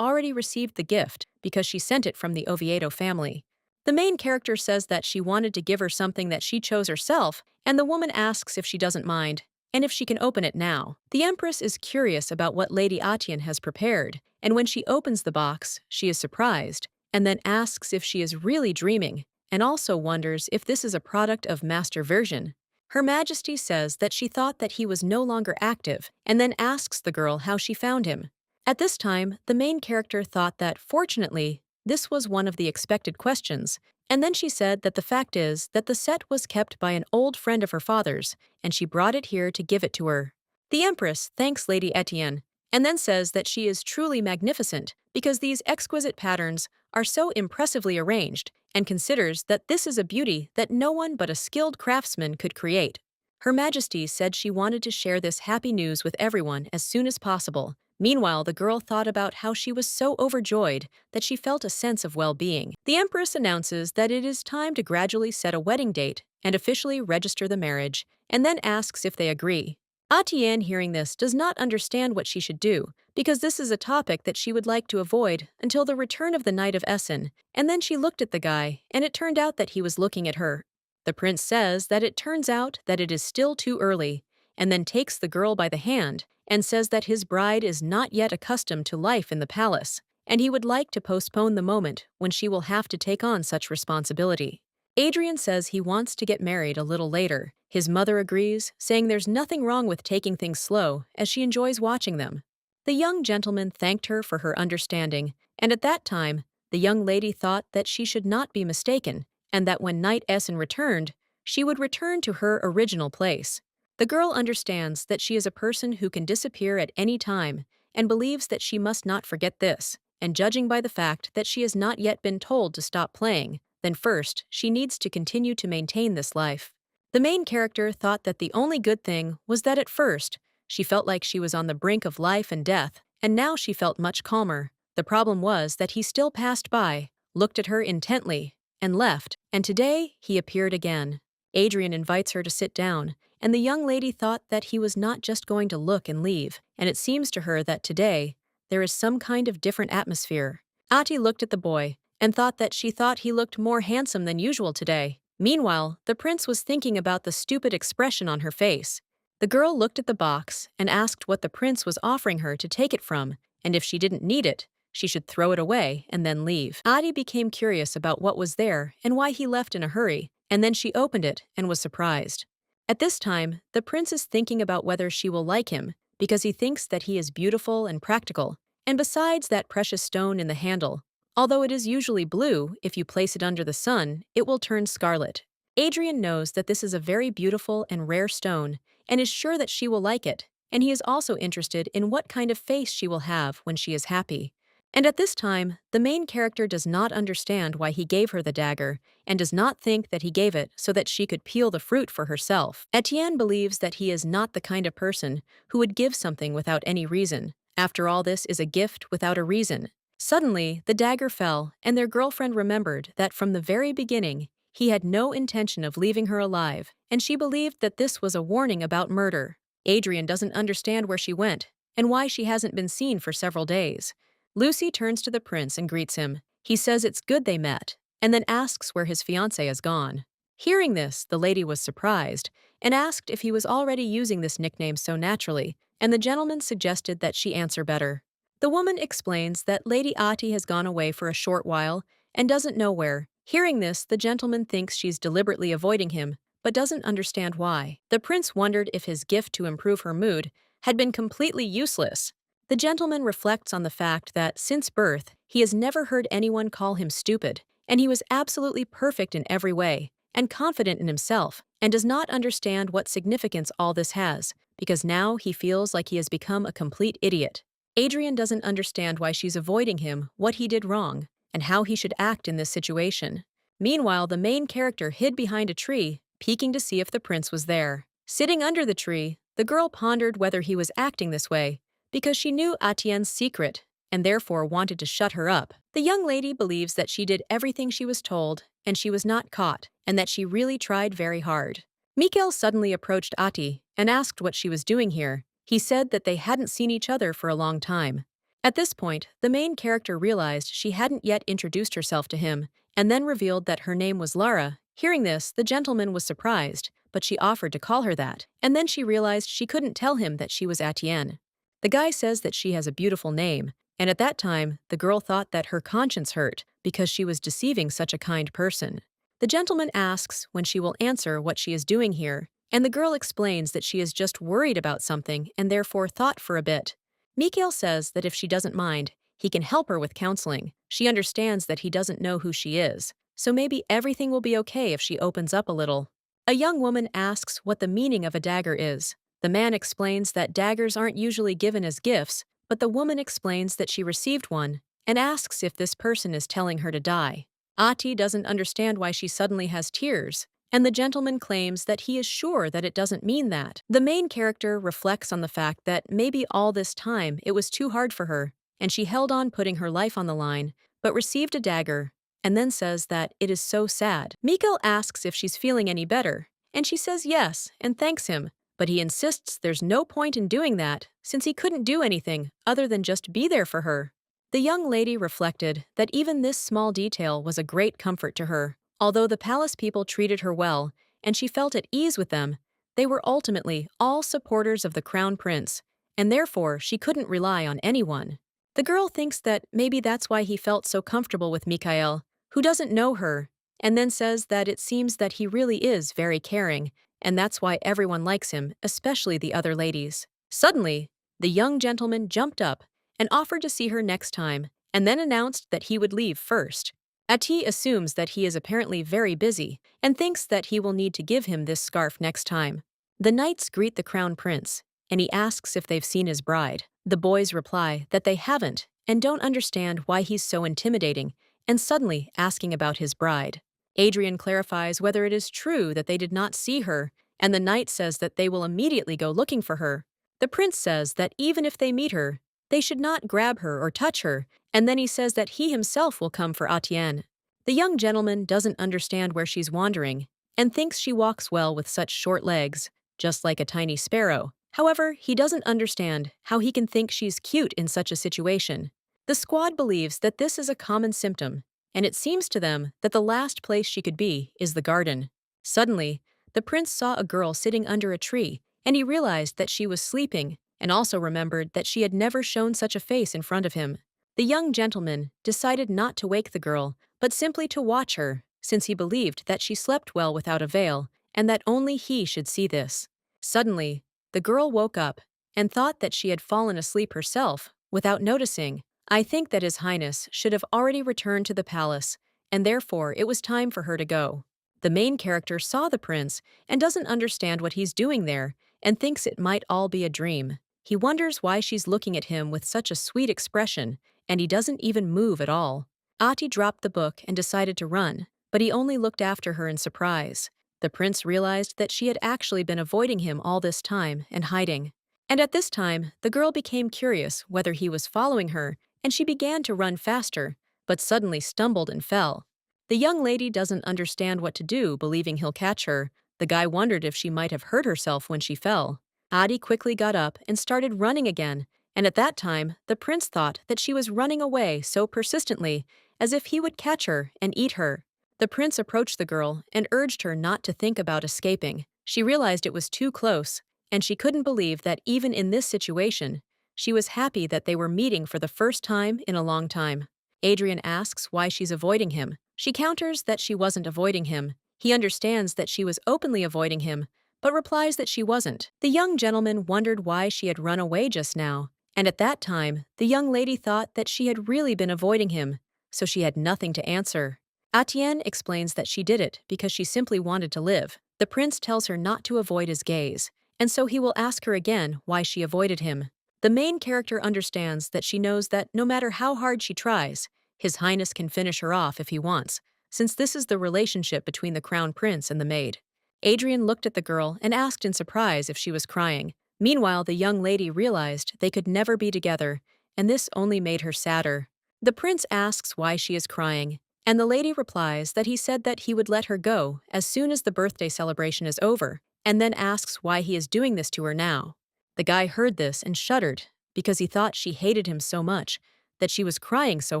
already received the gift because she sent it from the Oviedo family. The main character says that she wanted to give her something that she chose herself, and the woman asks if she doesn't mind, and if she can open it now. The Empress is curious about what Lady Atian has prepared, and when she opens the box, she is surprised, and then asks if she is really dreaming, and also wonders if this is a product of Master Version. Her Majesty says that she thought that he was no longer active, and then asks the girl how she found him. At this time, the main character thought that, fortunately, this was one of the expected questions, and then she said that the fact is that the set was kept by an old friend of her father's, and she brought it here to give it to her. The Empress thanks Lady Etienne, and then says that she is truly magnificent because these exquisite patterns are so impressively arranged, and considers that this is a beauty that no one but a skilled craftsman could create. Her Majesty said she wanted to share this happy news with everyone as soon as possible. Meanwhile, the girl thought about how she was so overjoyed that she felt a sense of well-being. The Empress announces that it is time to gradually set a wedding date and officially register the marriage, and then asks if they agree. Atienne, hearing this, does not understand what she should do, because this is a topic that she would like to avoid until the return of the Knight of Essen, and then she looked at the guy, and it turned out that he was looking at her. The prince says that it turns out that it is still too early, and then takes the girl by the hand and says that his bride is not yet accustomed to life in the palace, and he would like to postpone the moment when she will have to take on such responsibility. Adrian says he wants to get married a little later. His mother agrees, saying there's nothing wrong with taking things slow, as she enjoys watching them. The young gentleman thanked her for her understanding, and at that time, the young lady thought that she should not be mistaken, and that when Knight Essen returned, she would return to her original place. The girl understands that she is a person who can disappear at any time, and believes that she must not forget this, and judging by the fact that she has not yet been told to stop playing, then first, she needs to continue to maintain this life. The main character thought that the only good thing was that at first, she felt like she was on the brink of life and death, and now she felt much calmer. The problem was that he still passed by, looked at her intently, and left, and today he appeared again. Adrian invites her to sit down, and the young lady thought that he was not just going to look and leave, and it seems to her that today, there is some kind of different atmosphere. Ati looked at the boy, and thought that she thought he looked more handsome than usual today. Meanwhile, the prince was thinking about the stupid expression on her face. The girl looked at the box and asked what the prince was offering her to take it from, and if she didn't need it, she should throw it away and then leave. Adi became curious about what was there and why he left in a hurry, and then she opened it and was surprised. At this time, the prince is thinking about whether she will like him, because he thinks that he is beautiful and practical, and besides that precious stone in the handle, although it is usually blue, if you place it under the sun, it will turn scarlet. Adrian knows that this is a very beautiful and rare stone, and is sure that she will like it, and he is also interested in what kind of face she will have when she is happy. And at this time, the main character does not understand why he gave her the dagger, and does not think that he gave it so that she could peel the fruit for herself. Etienne believes that he is not the kind of person who would give something without any reason. After all, this is a gift without a reason. Suddenly, the dagger fell, and their girlfriend remembered that from the very beginning, he had no intention of leaving her alive, and she believed that this was a warning about murder. Adrian doesn't understand where she went, and why she hasn't been seen for several days. Lucy turns to the prince and greets him. He says it's good they met, and then asks where his fiancée has gone. Hearing this, the lady was surprised, and asked if he was already using this nickname so naturally, and the gentleman suggested that she answer better. The woman explains that Lady Ati has gone away for a short while, and doesn't know where. Hearing this, the gentleman thinks she's deliberately avoiding him, but doesn't understand why. The prince wondered if his gift to improve her mood had been completely useless. The gentleman reflects on the fact that, since birth, he has never heard anyone call him stupid, and he was absolutely perfect in every way, and confident in himself, and does not understand what significance all this has, because now he feels like he has become a complete idiot. Adrian doesn't understand why she's avoiding him, what he did wrong, and how he should act in this situation. Meanwhile, the main character hid behind a tree, peeking to see if the prince was there. Sitting under the tree, the girl pondered whether he was acting this way, because she knew Atien's secret, and therefore wanted to shut her up. The young lady believes that she did everything she was told, and she was not caught, and that she really tried very hard. Mikhail suddenly approached Ati and asked what she was doing here. He said that they hadn't seen each other for a long time. At this point, the main character realized she hadn't yet introduced herself to him, and then revealed that her name was Lara. Hearing this, the gentleman was surprised, but she offered to call her that, and then she realized she couldn't tell him that she was Atienne. The guy says that she has a beautiful name, and at that time, the girl thought that her conscience hurt because she was deceiving such a kind person. The gentleman asks when she will answer what she is doing here, and the girl explains that she is just worried about something and therefore thought for a bit. Mikhail says that if she doesn't mind, he can help her with counseling. She understands that he doesn't know who she is, so maybe everything will be okay if she opens up a little. A young woman asks what the meaning of a dagger is. The man explains that daggers aren't usually given as gifts, but the woman explains that she received one and asks if this person is telling her to die. Ati doesn't understand why she suddenly has tears, and the gentleman claims that he is sure that it doesn't mean that. The main character reflects on the fact that maybe all this time it was too hard for her, and she held on putting her life on the line, but received a dagger, and then says that it is so sad. Mikhail asks if she's feeling any better, and she says yes and thanks him, but he insists there's no point in doing that since he couldn't do anything other than just be there for her. The young lady reflected that even this small detail was a great comfort to her. Although the palace people treated her well, and she felt at ease with them, they were ultimately all supporters of the crown prince, and therefore she couldn't rely on anyone. The girl thinks that maybe that's why he felt so comfortable with Mikhail, who doesn't know her, and then says that it seems that he really is very caring, and that's why everyone likes him, especially the other ladies. Suddenly, the young gentleman jumped up and offered to see her next time, and then announced that he would leave first. Ati assumes that he is apparently very busy and thinks that he will need to give him this scarf next time. The knights greet the crown prince, and he asks if they've seen his bride. The boys reply that they haven't and don't understand why he's so intimidating, and suddenly asking about his bride. Adrian clarifies whether it is true that they did not see her, and the knight says that they will immediately go looking for her. The prince says that even if they meet her, they should not grab her or touch her, and then he says that he himself will come for Atienne. The young gentleman doesn't understand where she's wandering, and thinks she walks well with such short legs, just like a tiny sparrow. However, he doesn't understand how he can think she's cute in such a situation. The squad believes that this is a common symptom, and it seems to them that the last place she could be is the garden. Suddenly, the prince saw a girl sitting under a tree, and he realized that she was sleeping, and also remembered that she had never shown such a face in front of him. The young gentleman decided not to wake the girl, but simply to watch her, since he believed that she slept well without a veil, and that only he should see this. Suddenly, the girl woke up and thought that she had fallen asleep herself, without noticing. I think that His Highness should have already returned to the palace, and therefore it was time for her to go. The main character saw the prince and doesn't understand what he's doing there, and thinks it might all be a dream. He wonders why she's looking at him with such a sweet expression, and he doesn't even move at all. Ati dropped the book and decided to run, but he only looked after her in surprise. The prince realized that she had actually been avoiding him all this time and hiding. And at this time, the girl became curious whether he was following her, and she began to run faster, but suddenly stumbled and fell. The young lady doesn't understand what to do, believing he'll catch her. The guy wondered if she might have hurt herself when she fell. Adi quickly got up and started running again, and at that time, the prince thought that she was running away so persistently, as if he would catch her and eat her. The prince approached the girl and urged her not to think about escaping. She realized it was too close, and she couldn't believe that even in this situation, she was happy that they were meeting for the first time in a long time. Adrian asks why she's avoiding him. She counters that she wasn't avoiding him. He understands that she was openly avoiding him, but replies that she wasn't. The young gentleman wondered why she had run away just now, and at that time, the young lady thought that she had really been avoiding him, so she had nothing to answer. Atienne explains that she did it because she simply wanted to live. The prince tells her not to avoid his gaze, and so he will ask her again why she avoided him. The main character understands that she knows that no matter how hard she tries, His Highness can finish her off if he wants, since this is the relationship between the crown prince and the maid. Adrian looked at the girl and asked in surprise if she was crying. Meanwhile, the young lady realized they could never be together, and this only made her sadder. The prince asks why she is crying, and the lady replies that he said that he would let her go as soon as the birthday celebration is over, and then asks why he is doing this to her now. The guy heard this and shuddered because he thought she hated him so much that she was crying so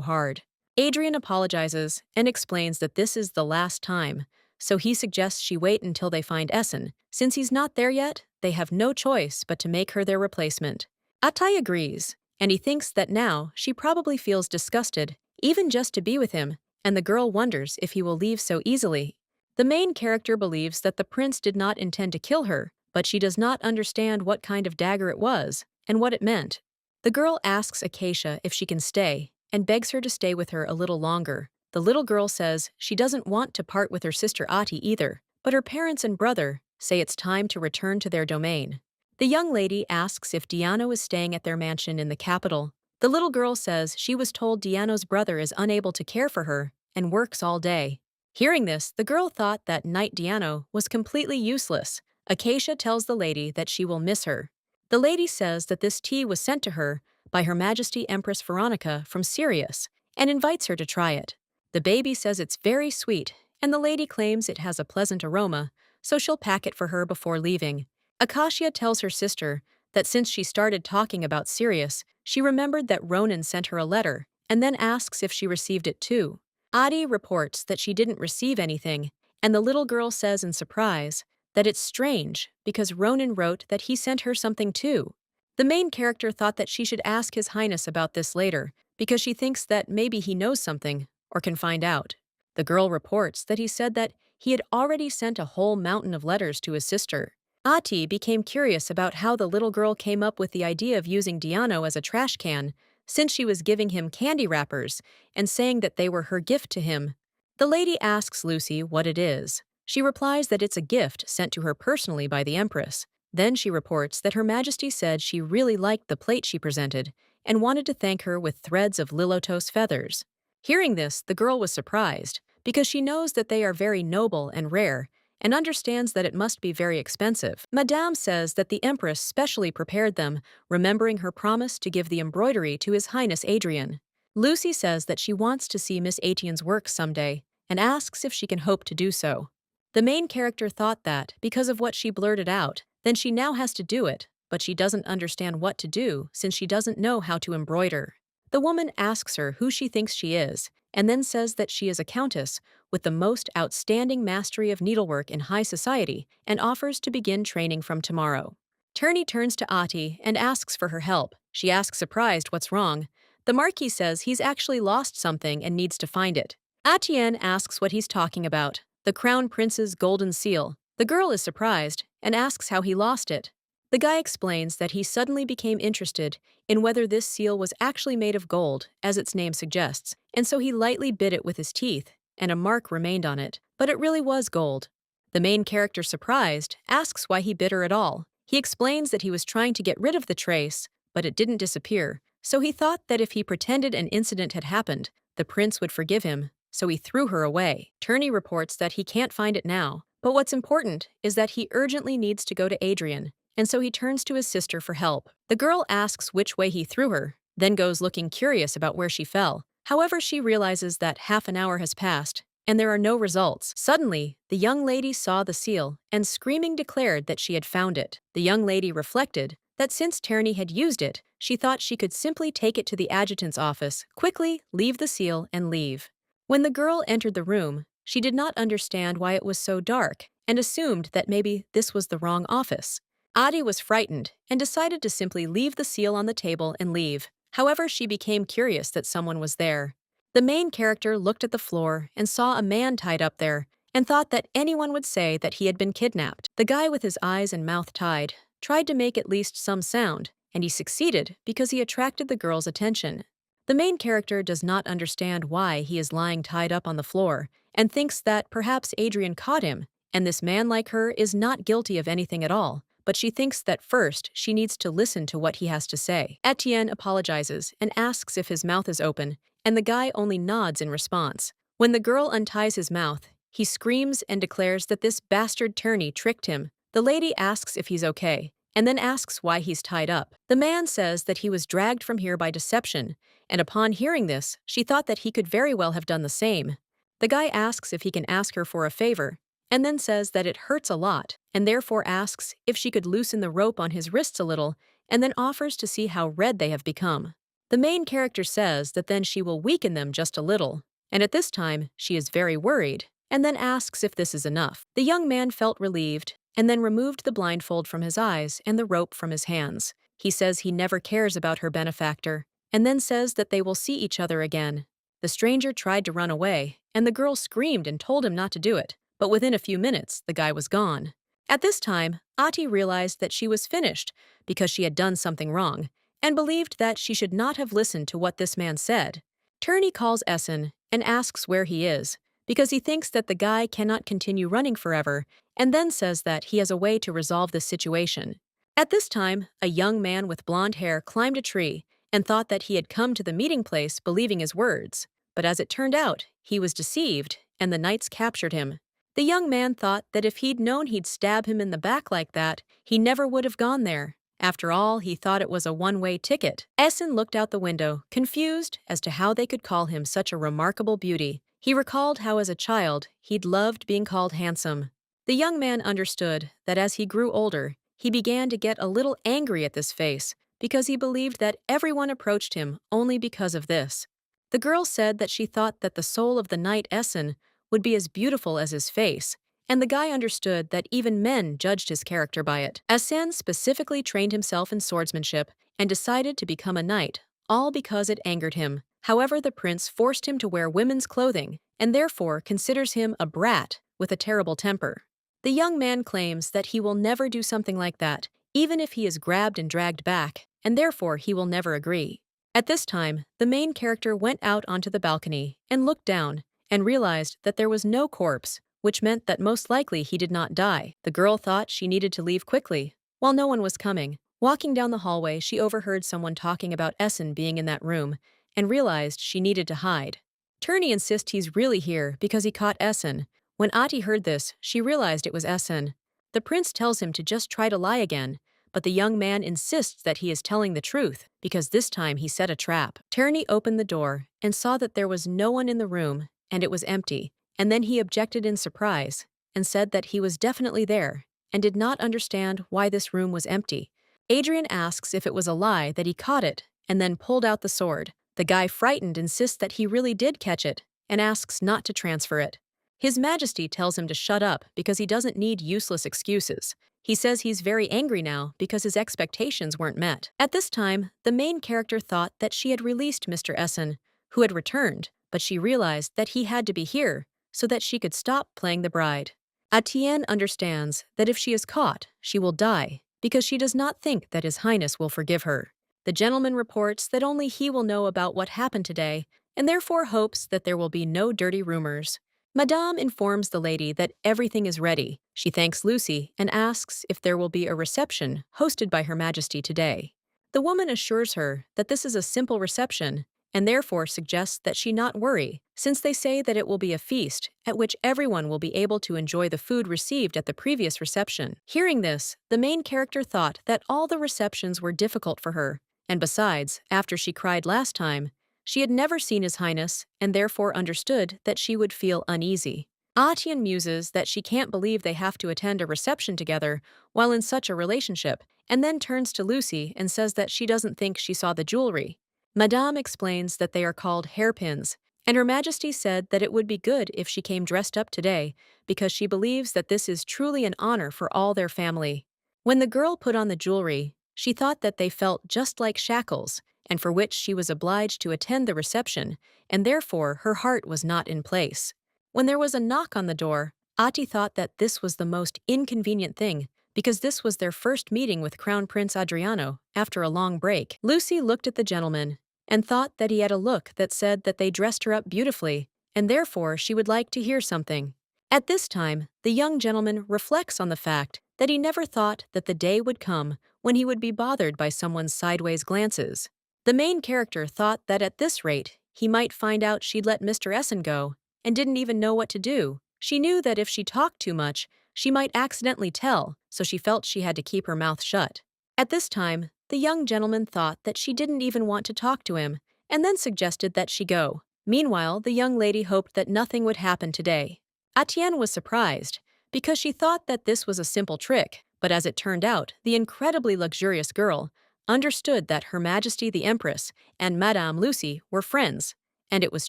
hard. Adrian apologizes and explains that this is the last time, so he suggests she wait until they find Essen. Since he's not there yet, they have no choice but to make her their replacement. Atai agrees, and he thinks that now she probably feels disgusted, even just to be with him, and the girl wonders if he will leave so easily. The main character believes that the prince did not intend to kill her, but she does not understand what kind of dagger it was and what it meant. The girl asks Acacia if she can stay and begs her to stay with her a little longer. The little girl says she doesn't want to part with her sister Ati either, but her parents and brother say it's time to return to their domain. The young lady asks if Diano is staying at their mansion in the capital. The little girl says she was told Diano's brother is unable to care for her and works all day. Hearing this, the girl thought that Knight Diano was completely useless. Acacia tells the lady that she will miss her. The lady says that this tea was sent to her by Her Majesty Empress Veronica from Sirius and invites her to try it. The baby says it's very sweet, and the lady claims it has a pleasant aroma, so she'll pack it for her before leaving. Acacia tells her sister that since she started talking about Sirius, she remembered that Ronan sent her a letter, and then asks if she received it too. Adi reports that she didn't receive anything, and the little girl says in surprise that it's strange because Ronan wrote that he sent her something too. The main character thought that she should ask His Highness about this later because she thinks that maybe he knows something or can find out. The girl reports that he said that he had already sent a whole mountain of letters to his sister. Ati became curious about how the little girl came up with the idea of using Diano as a trash can, since she was giving him candy wrappers and saying that they were her gift to him. The lady asks Lucy what it is. She replies that it's a gift sent to her personally by the Empress. Then she reports that Her Majesty said she really liked the plate she presented and wanted to thank her with threads of Lilotos feathers. Hearing this, the girl was surprised because she knows that they are very noble and rare and understands that it must be very expensive. Madame says that the Empress specially prepared them, remembering her promise to give the embroidery to His Highness Adrian. Lucy says that she wants to see Miss Atien's work someday and asks if she can hope to do so. The main character thought that, because of what she blurted out, then she now has to do it, but she doesn't understand what to do since she doesn't know how to embroider. The woman asks her who she thinks she is, and then says that she is a countess with the most outstanding mastery of needlework in high society and offers to begin training from tomorrow. Turney turns to Ati and asks for her help. She asks surprised what's wrong. The Marquis says he's actually lost something and needs to find it. Atienne asks what he's talking about. The Crown Prince's golden seal. The girl is surprised and asks how he lost it. The guy explains that he suddenly became interested in whether this seal was actually made of gold, as its name suggests, and so he lightly bit it with his teeth, and a mark remained on it, but it really was gold. The main character, surprised, asks why he bit her at all. He explains that he was trying to get rid of the trace, but it didn't disappear, so he thought that if he pretended an incident had happened, the prince would forgive him, so he threw her away. Turney reports that he can't find it now, but what's important is that he urgently needs to go to Adrian, and so he turns to his sister for help. The girl asks which way he threw her, then goes looking curious about where she fell. However, she realizes that half an hour has passed, and there are no results. Suddenly, the young lady saw the seal and screaming declared that she had found it. The young lady reflected that since Turney had used it, she thought she could simply take it to the adjutant's office, quickly leave the seal, and leave. When the girl entered the room, she did not understand why it was so dark and assumed that maybe this was the wrong office. Adi was frightened and decided to simply leave the seal on the table and leave. However, she became curious that someone was there. The main character looked at the floor and saw a man tied up there and thought that anyone would say that he had been kidnapped. The guy with his eyes and mouth tied tried to make at least some sound, and he succeeded because he attracted the girl's attention. The main character does not understand why he is lying tied up on the floor and thinks that perhaps Adrian caught him, and this man like her is not guilty of anything at all, but she thinks that first she needs to listen to what he has to say. Etienne apologizes and asks if his mouth is open, and the guy only nods in response. When the girl unties his mouth, he screams and declares that this bastard tourney tricked him. The lady asks if he's okay, and then asks why he's tied up. The man says that he was dragged from here by deception, and upon hearing this, she thought that he could very well have done the same. The guy asks if he can ask her for a favor, and then says that it hurts a lot, and therefore asks if she could loosen the rope on his wrists a little, and then offers to see how red they have become. The main character says that then she will weaken them just a little, and at this time she is very worried, and then asks if this is enough. The young man felt relieved, and then removed the blindfold from his eyes and the rope from his hands. He says he never cares about her benefactor, and then says that they will see each other again. The stranger tried to run away, and the girl screamed and told him not to do it, but within a few minutes the guy was gone. At this time, Ati realized that she was finished because she had done something wrong, and believed that she should not have listened to what this man said. Turney calls Essen and asks where he is, because he thinks that the guy cannot continue running forever, and then says that he has a way to resolve this situation. At this time, a young man with blonde hair climbed a tree and thought that he had come to the meeting place believing his words, but as it turned out, he was deceived, and the knights captured him. The young man thought that if he'd known he'd stab him in the back like that, he never would have gone there. After all, he thought it was a one-way ticket. Essen looked out the window, confused as to how they could call him such a remarkable beauty. He recalled how as a child he'd loved being called handsome. The young man understood that as he grew older, he began to get a little angry at this face because he believed that everyone approached him only because of this. The girl said that she thought that the soul of the knight Essen would be as beautiful as his face, and the guy understood that even men judged his character by it. Essen specifically trained himself in swordsmanship and decided to become a knight, all because it angered him. However, the prince forced him to wear women's clothing and therefore considers him a brat with a terrible temper. The young man claims that he will never do something like that, even if he is grabbed and dragged back, and therefore he will never agree. At this time, the main character went out onto the balcony and looked down and realized that there was no corpse, which meant that most likely he did not die. The girl thought she needed to leave quickly, while no one was coming. Walking down the hallway, she overheard someone talking about Essen being in that room and realized she needed to hide. Turney insists he's really here because he caught Essen. When Ati heard this, she realized it was Essen. The prince tells him to just try to lie again, but the young man insists that he is telling the truth because this time he set a trap. Turney opened the door and saw that there was no one in the room and it was empty, and then he objected in surprise and said that he was definitely there and did not understand why this room was empty. Adrian asks if it was a lie that he caught it and then pulled out the sword. The guy, frightened, insists that he really did catch it and asks not to transfer it. His Majesty tells him to shut up because he doesn't need useless excuses. He says he's very angry now because his expectations weren't met. At this time, the main character thought that she had released Mr. Essen, who had returned, but she realized that he had to be here so that she could stop playing the bride. Etienne understands that if she is caught, she will die because she does not think that His Highness will forgive her. The gentleman reports that only he will know about what happened today and therefore hopes that there will be no dirty rumors. Madame informs the lady that everything is ready. She thanks Lucy and asks if there will be a reception hosted by Her Majesty today. The woman assures her that this is a simple reception and therefore suggests that she not worry, since they say that it will be a feast at which everyone will be able to enjoy the food received at the previous reception. Hearing this, the main character thought that all the receptions were difficult for her, and besides, after she cried last time, she had never seen His Highness and therefore understood that she would feel uneasy. Etienne muses that she can't believe they have to attend a reception together while in such a relationship, and then turns to Lucy and says that she doesn't think she saw the jewelry. Madame explains that they are called hairpins, and Her Majesty said that it would be good if she came dressed up today because she believes that this is truly an honor for all their family. When the girl put on the jewelry, she thought that they felt just like shackles, and for which she was obliged to attend the reception, and therefore her heart was not in place. When there was a knock on the door, Ati thought that this was the most inconvenient thing, because this was their first meeting with Crown Prince Adriano after a long break. Lucy looked at the gentleman and thought that he had a look that said that they dressed her up beautifully, and therefore she would like to hear something. At this time, the young gentleman reflects on the fact that he never thought that the day would come when he would be bothered by someone's sideways glances. The main character thought that at this rate, he might find out she'd let Mr. Essen go and didn't even know what to do. She knew that if she talked too much, she might accidentally tell, so she felt she had to keep her mouth shut. At this time, the young gentleman thought that she didn't even want to talk to him and then suggested that she go. Meanwhile, the young lady hoped that nothing would happen today. Atienne was surprised because she thought that this was a simple trick, but as it turned out, the incredibly luxurious girl understood that Her Majesty the Empress and Madame Lucy were friends, and it was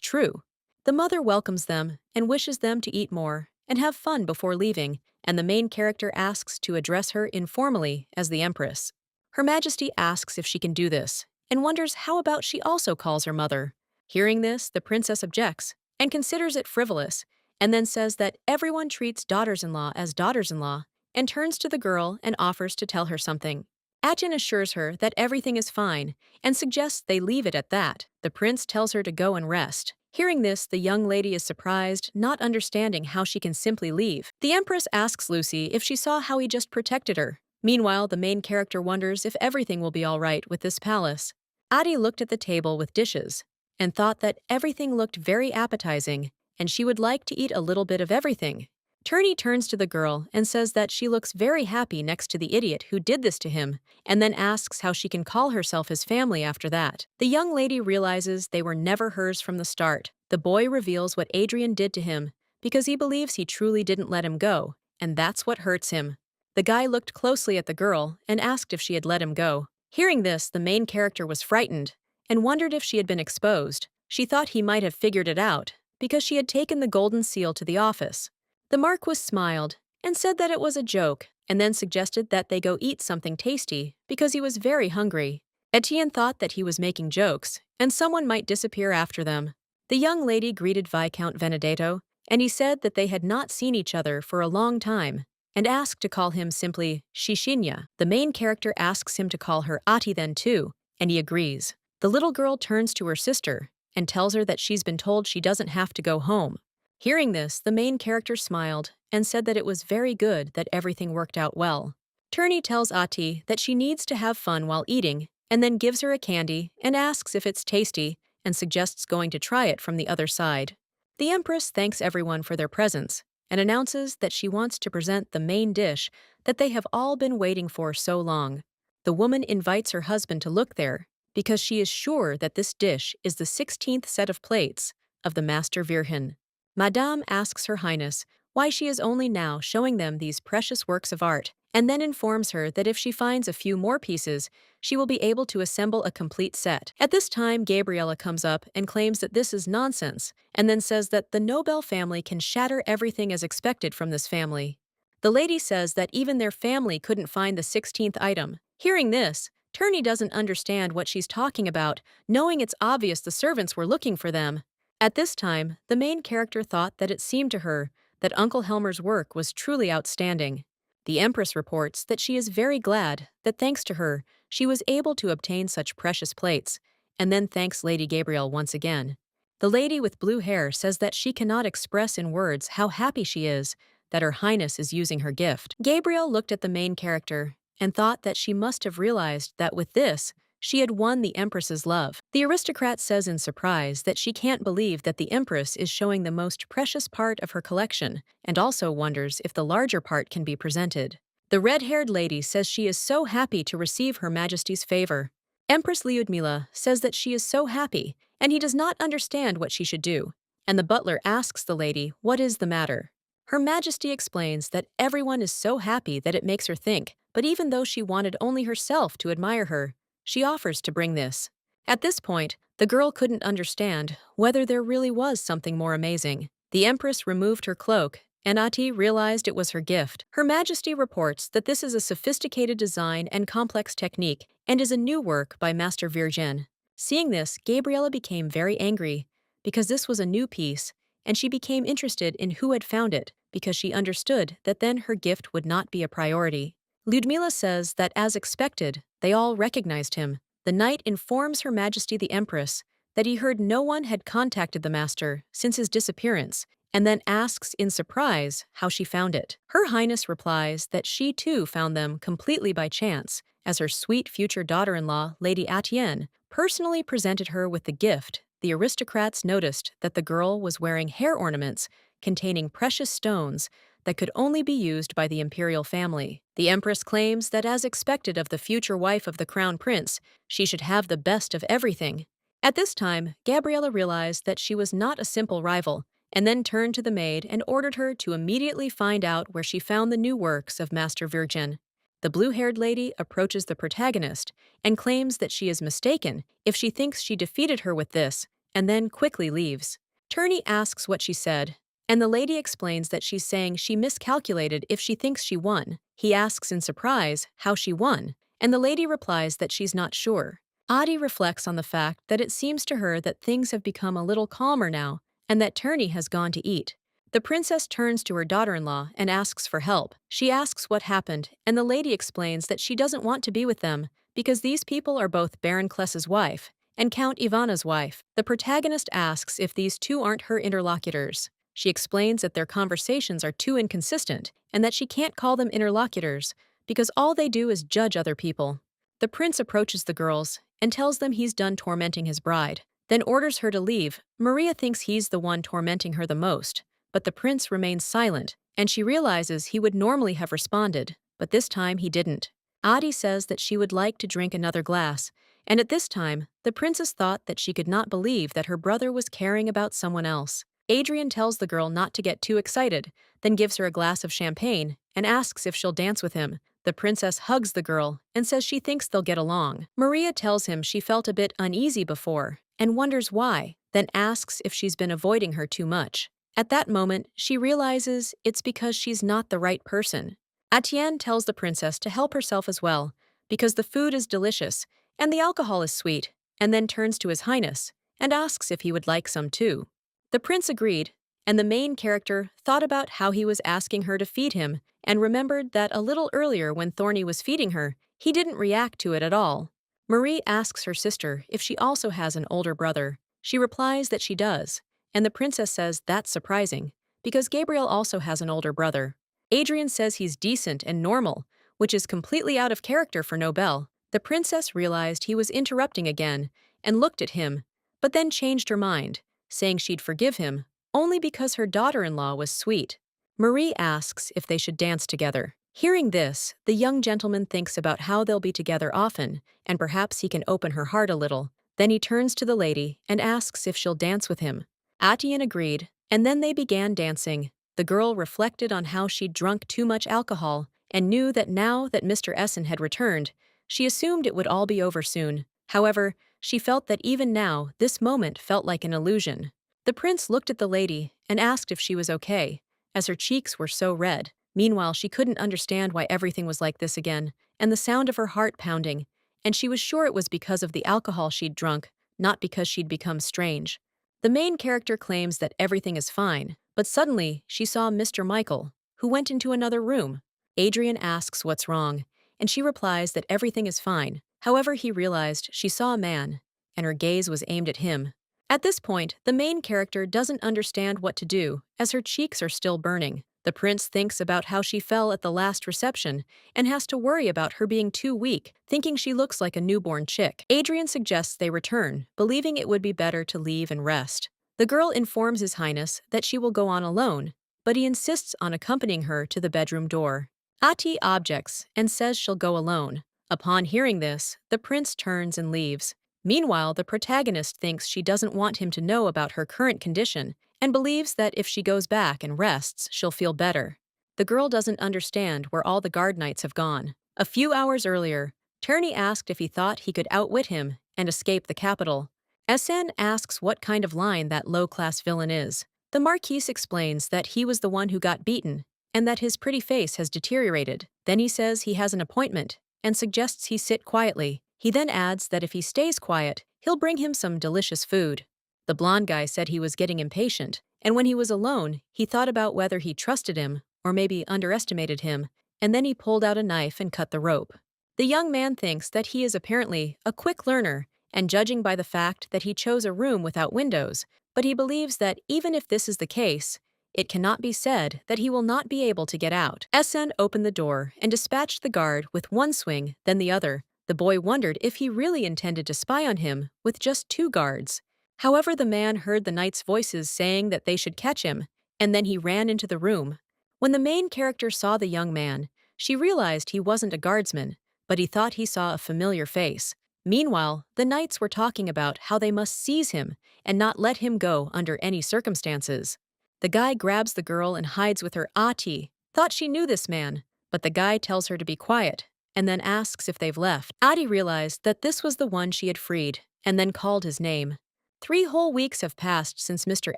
true. The mother welcomes them and wishes them to eat more and have fun before leaving, and the main character asks to address her informally as the Empress. Her Majesty asks if she can do this and wonders how about she also calls her mother. Hearing this, the princess objects and considers it frivolous, and then says that everyone treats daughters-in-law as daughters-in-law and turns to the girl and offers to tell her something. Atjin assures her that everything is fine and suggests they leave it at that. The prince tells her to go and rest. Hearing this, the young lady is surprised, not understanding how she can simply leave. The Empress asks Lucy if she saw how he just protected her. Meanwhile, the main character wonders if everything will be all right with this palace. Adi looked at the table with dishes and thought that everything looked very appetizing and she would like to eat a little bit of everything. Turney turns to the girl and says that she looks very happy next to the idiot who did this to him, and then asks how she can call herself his family after that. The young lady realizes they were never hers from the start. The boy reveals what Adrian did to him because he believes he truly didn't let him go, and that's what hurts him. The guy looked closely at the girl and asked if she had let him go. Hearing this, the main character was frightened and wondered if she had been exposed. She thought he might have figured it out because she had taken the golden seal to the office. The Marquis smiled and said that it was a joke, and then suggested that they go eat something tasty because he was very hungry. Etienne thought that he was making jokes, and someone might disappear after them. The young lady greeted Viscount Benedetto, and he said that they had not seen each other for a long time, and asked to call him simply Shishinya. The main character asks him to call her Ati then too, and he agrees. The little girl turns to her sister and tells her that she's been told she doesn't have to go home. Hearing this, the main character smiled and said that it was very good that everything worked out well. Turney tells Ati that she needs to have fun while eating and then gives her a candy and asks if it's tasty and suggests going to try it from the other side. The Empress thanks everyone for their presence and announces that she wants to present the main dish that they have all been waiting for so long. The woman invites her husband to look there because she is sure that this dish is the 16th set of plates of the Master Virhin. Madame asks Her Highness why she is only now showing them these precious works of art, and then informs her that if she finds a few more pieces, she will be able to assemble a complete set. At this time, Gabriella comes up and claims that this is nonsense, and then says that the Nobel family can shatter everything as expected from this family. The lady says that even their family couldn't find the 16th item. Hearing this, Turney doesn't understand what she's talking about, knowing it's obvious the servants were looking for them. At this time, the main character thought that it seemed to her that Uncle Helmer's work was truly outstanding. The Empress reports that she is very glad that thanks to her, she was able to obtain such precious plates, and then thanks Lady Gabrielle once again. The lady with blue hair says that she cannot express in words how happy she is that Her Highness is using her gift. Gabrielle looked at the main character and thought that she must have realized that with this, she had won the Empress's love. The aristocrat says in surprise that she can't believe that the Empress is showing the most precious part of her collection, and also wonders if the larger part can be presented. The red-haired lady says she is so happy to receive Her Majesty's favor. Empress Lyudmila says that she is so happy, and he does not understand what she should do, and the butler asks the lady what is the matter. Her Majesty explains that everyone is so happy that it makes her think, but even though she wanted only herself to admire her, she offers to bring this. At this point, the girl couldn't understand whether there really was something more amazing. The Empress removed her cloak, and Ati realized it was her gift. Her Majesty reports that this is a sophisticated design and complex technique and is a new work by Master Virgin. Seeing this, Gabriella became very angry because this was a new piece, and she became interested in who had found it because she understood that then her gift would not be a priority. Lyudmila says that, as expected, they all recognized him. The knight informs Her Majesty the Empress that he heard no one had contacted the master since his disappearance, and then asks in surprise how she found it. Her Highness replies that she too found them completely by chance, as her sweet future daughter-in-law, Lady Atienne, personally presented her with the gift. The aristocrats noticed that the girl was wearing hair ornaments containing precious stones that could only be used by the imperial family. The empress claims that, as expected of the future wife of the crown prince, she should have the best of everything. At this time, Gabriella realized that she was not a simple rival, and then turned to the maid and ordered her to immediately find out where she found the new works of Master Virgin. The blue-haired lady approaches the protagonist and claims that she is mistaken if she thinks she defeated her with this, and then quickly leaves. Turney asks what she said, and the lady explains that she's saying she miscalculated if she thinks she won. He asks in surprise how she won, and the lady replies that she's not sure. Adi reflects on the fact that it seems to her that things have become a little calmer now, and that Turney has gone to eat. The princess turns to her daughter-in-law and asks for help. She asks what happened, and the lady explains that she doesn't want to be with them because these people are both Baron Kless's wife and Count Ivana's wife. The protagonist asks if these two aren't her interlocutors. She explains that their conversations are too inconsistent and that she can't call them interlocutors because all they do is judge other people. The prince approaches the girls and tells them he's done tormenting his bride, then orders her to leave. Maria thinks he's the one tormenting her the most, but the prince remains silent, and she realizes he would normally have responded, but this time he didn't. Adi says that she would like to drink another glass, and at this time, the princess thought that she could not believe that her brother was caring about someone else. Adrian tells the girl not to get too excited, then gives her a glass of champagne and asks if she'll dance with him. The princess hugs the girl and says she thinks they'll get along. Maria tells him she felt a bit uneasy before and wonders why, then asks if she's been avoiding her too much. At that moment, she realizes it's because she's not the right person. Atienne tells the princess to help herself as well, because the food is delicious and the alcohol is sweet, and then turns to His Highness and asks if he would like some too. The prince agreed, and the main character thought about how he was asking her to feed him and remembered that a little earlier when Thorny was feeding her, he didn't react to it at all. Marie asks her sister if she also has an older brother. She replies that she does, and the princess says that's surprising, because Gabriel also has an older brother. Adrian says he's decent and normal, which is completely out of character for Nobel. The princess realized he was interrupting again and looked at him, but then changed her mind, saying she'd forgive him only because her daughter-in-law was sweet. Marie asks if they should dance together. Hearing this, the young gentleman thinks about how they'll be together often, and perhaps he can open her heart a little. Then he turns to the lady and asks if she'll dance with him. Atienne agreed, and then they began dancing. The girl reflected on how she'd drunk too much alcohol and knew that now that Mr. Essen had returned, she assumed it would all be over soon. However, she felt that even now, this moment felt like an illusion. The prince looked at the lady and asked if she was okay, as her cheeks were so red. Meanwhile, she couldn't understand why everything was like this again, and the sound of her heart pounding, and she was sure it was because of the alcohol she'd drunk, not because she'd become strange. The main character claims that everything is fine, but suddenly she saw Mr. Michael, who went into another room. Adrian asks what's wrong, and she replies that everything is fine. However, he realized she saw a man, and her gaze was aimed at him. At this point, the main character doesn't understand what to do, as her cheeks are still burning. The prince thinks about how she fell at the last reception and has to worry about her being too weak, thinking she looks like a newborn chick. Adrian suggests they return, believing it would be better to leave and rest. The girl informs His Highness that she will go on alone, but he insists on accompanying her to the bedroom door. Ati objects and says she'll go alone. Upon hearing this, the prince turns and leaves. Meanwhile, the protagonist thinks she doesn't want him to know about her current condition and believes that if she goes back and rests, she'll feel better. The girl doesn't understand where all the guard knights have gone. A few hours earlier, Turney asked if he thought he could outwit him and escape the capital. Essen asks what kind of line that low-class villain is. The Marquise explains that he was the one who got beaten and that his pretty face has deteriorated. Then he says he has an appointment and suggests he sit quietly. He then adds that if he stays quiet, he'll bring him some delicious food. The blonde guy said he was getting impatient, and when he was alone, he thought about whether he trusted him or maybe underestimated him, and then he pulled out a knife and cut the rope. The young man thinks that he is apparently a quick learner, and judging by the fact that he chose a room without windows, but he believes that even if this is the case, it cannot be said that he will not be able to get out. SN opened the door and dispatched the guard with one swing, then the other. The boy wondered if he really intended to spy on him with just 2 guards. However, the man heard the knights' voices saying that they should catch him, and then he ran into the room. When the main character saw the young man, she realized he wasn't a guardsman, but he thought he saw a familiar face. Meanwhile, the knights were talking about how they must seize him and not let him go under any circumstances. The guy grabs the girl and hides with her. Ati thought she knew this man, but the guy tells her to be quiet and then asks if they've left. Ati realized that this was the one she had freed and then called his name. 3 whole weeks have passed since Mr.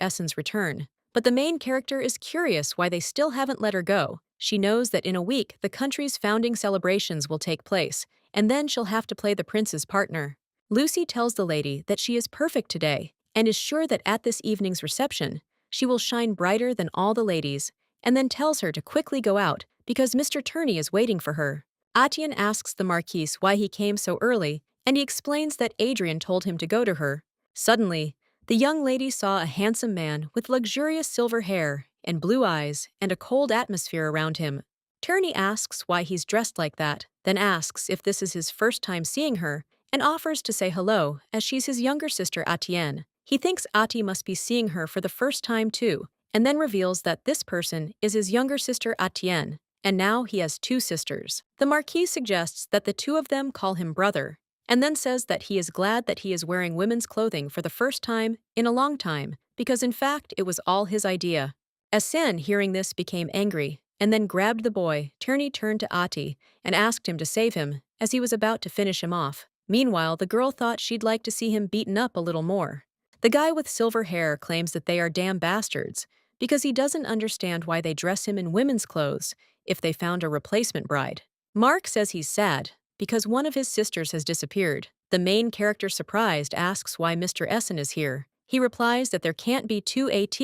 Essen's return, but the main character is curious why they still haven't let her go. She knows that in a week the country's founding celebrations will take place, and then she'll have to play the prince's partner. Lucy tells the lady that she is perfect today and is sure that at this evening's reception, she will shine brighter than all the ladies, and then tells her to quickly go out because Mr. Turney is waiting for her. Atian asks the Marquise why he came so early, and he explains that Adrian told him to go to her. Suddenly, the young lady saw a handsome man with luxurious silver hair and blue eyes and a cold atmosphere around him. Turney asks why he's dressed like that, then asks if this is his first time seeing her, and offers to say hello as she's his younger sister Atienne. He thinks Ati must be seeing her for the first time too, and then reveals that this person is his younger sister Atienne, and now he has 2 sisters. The Marquis suggests that the 2 of them call him brother, and then says that he is glad that he is wearing women's clothing for the first time in a long time, because in fact it was all his idea. Asen, hearing this, became angry, and then grabbed the boy. Turney turned to Ati and asked him to save him, as he was about to finish him off. Meanwhile, the girl thought she'd like to see him beaten up a little more. The guy with silver hair claims that they are damn bastards, because he doesn't understand why they dress him in women's clothes if they found a replacement bride. Mark says he's sad, because one of his sisters has disappeared. The main character, surprised, asks why Mr. Essen is here. He replies that there can't be 2 AT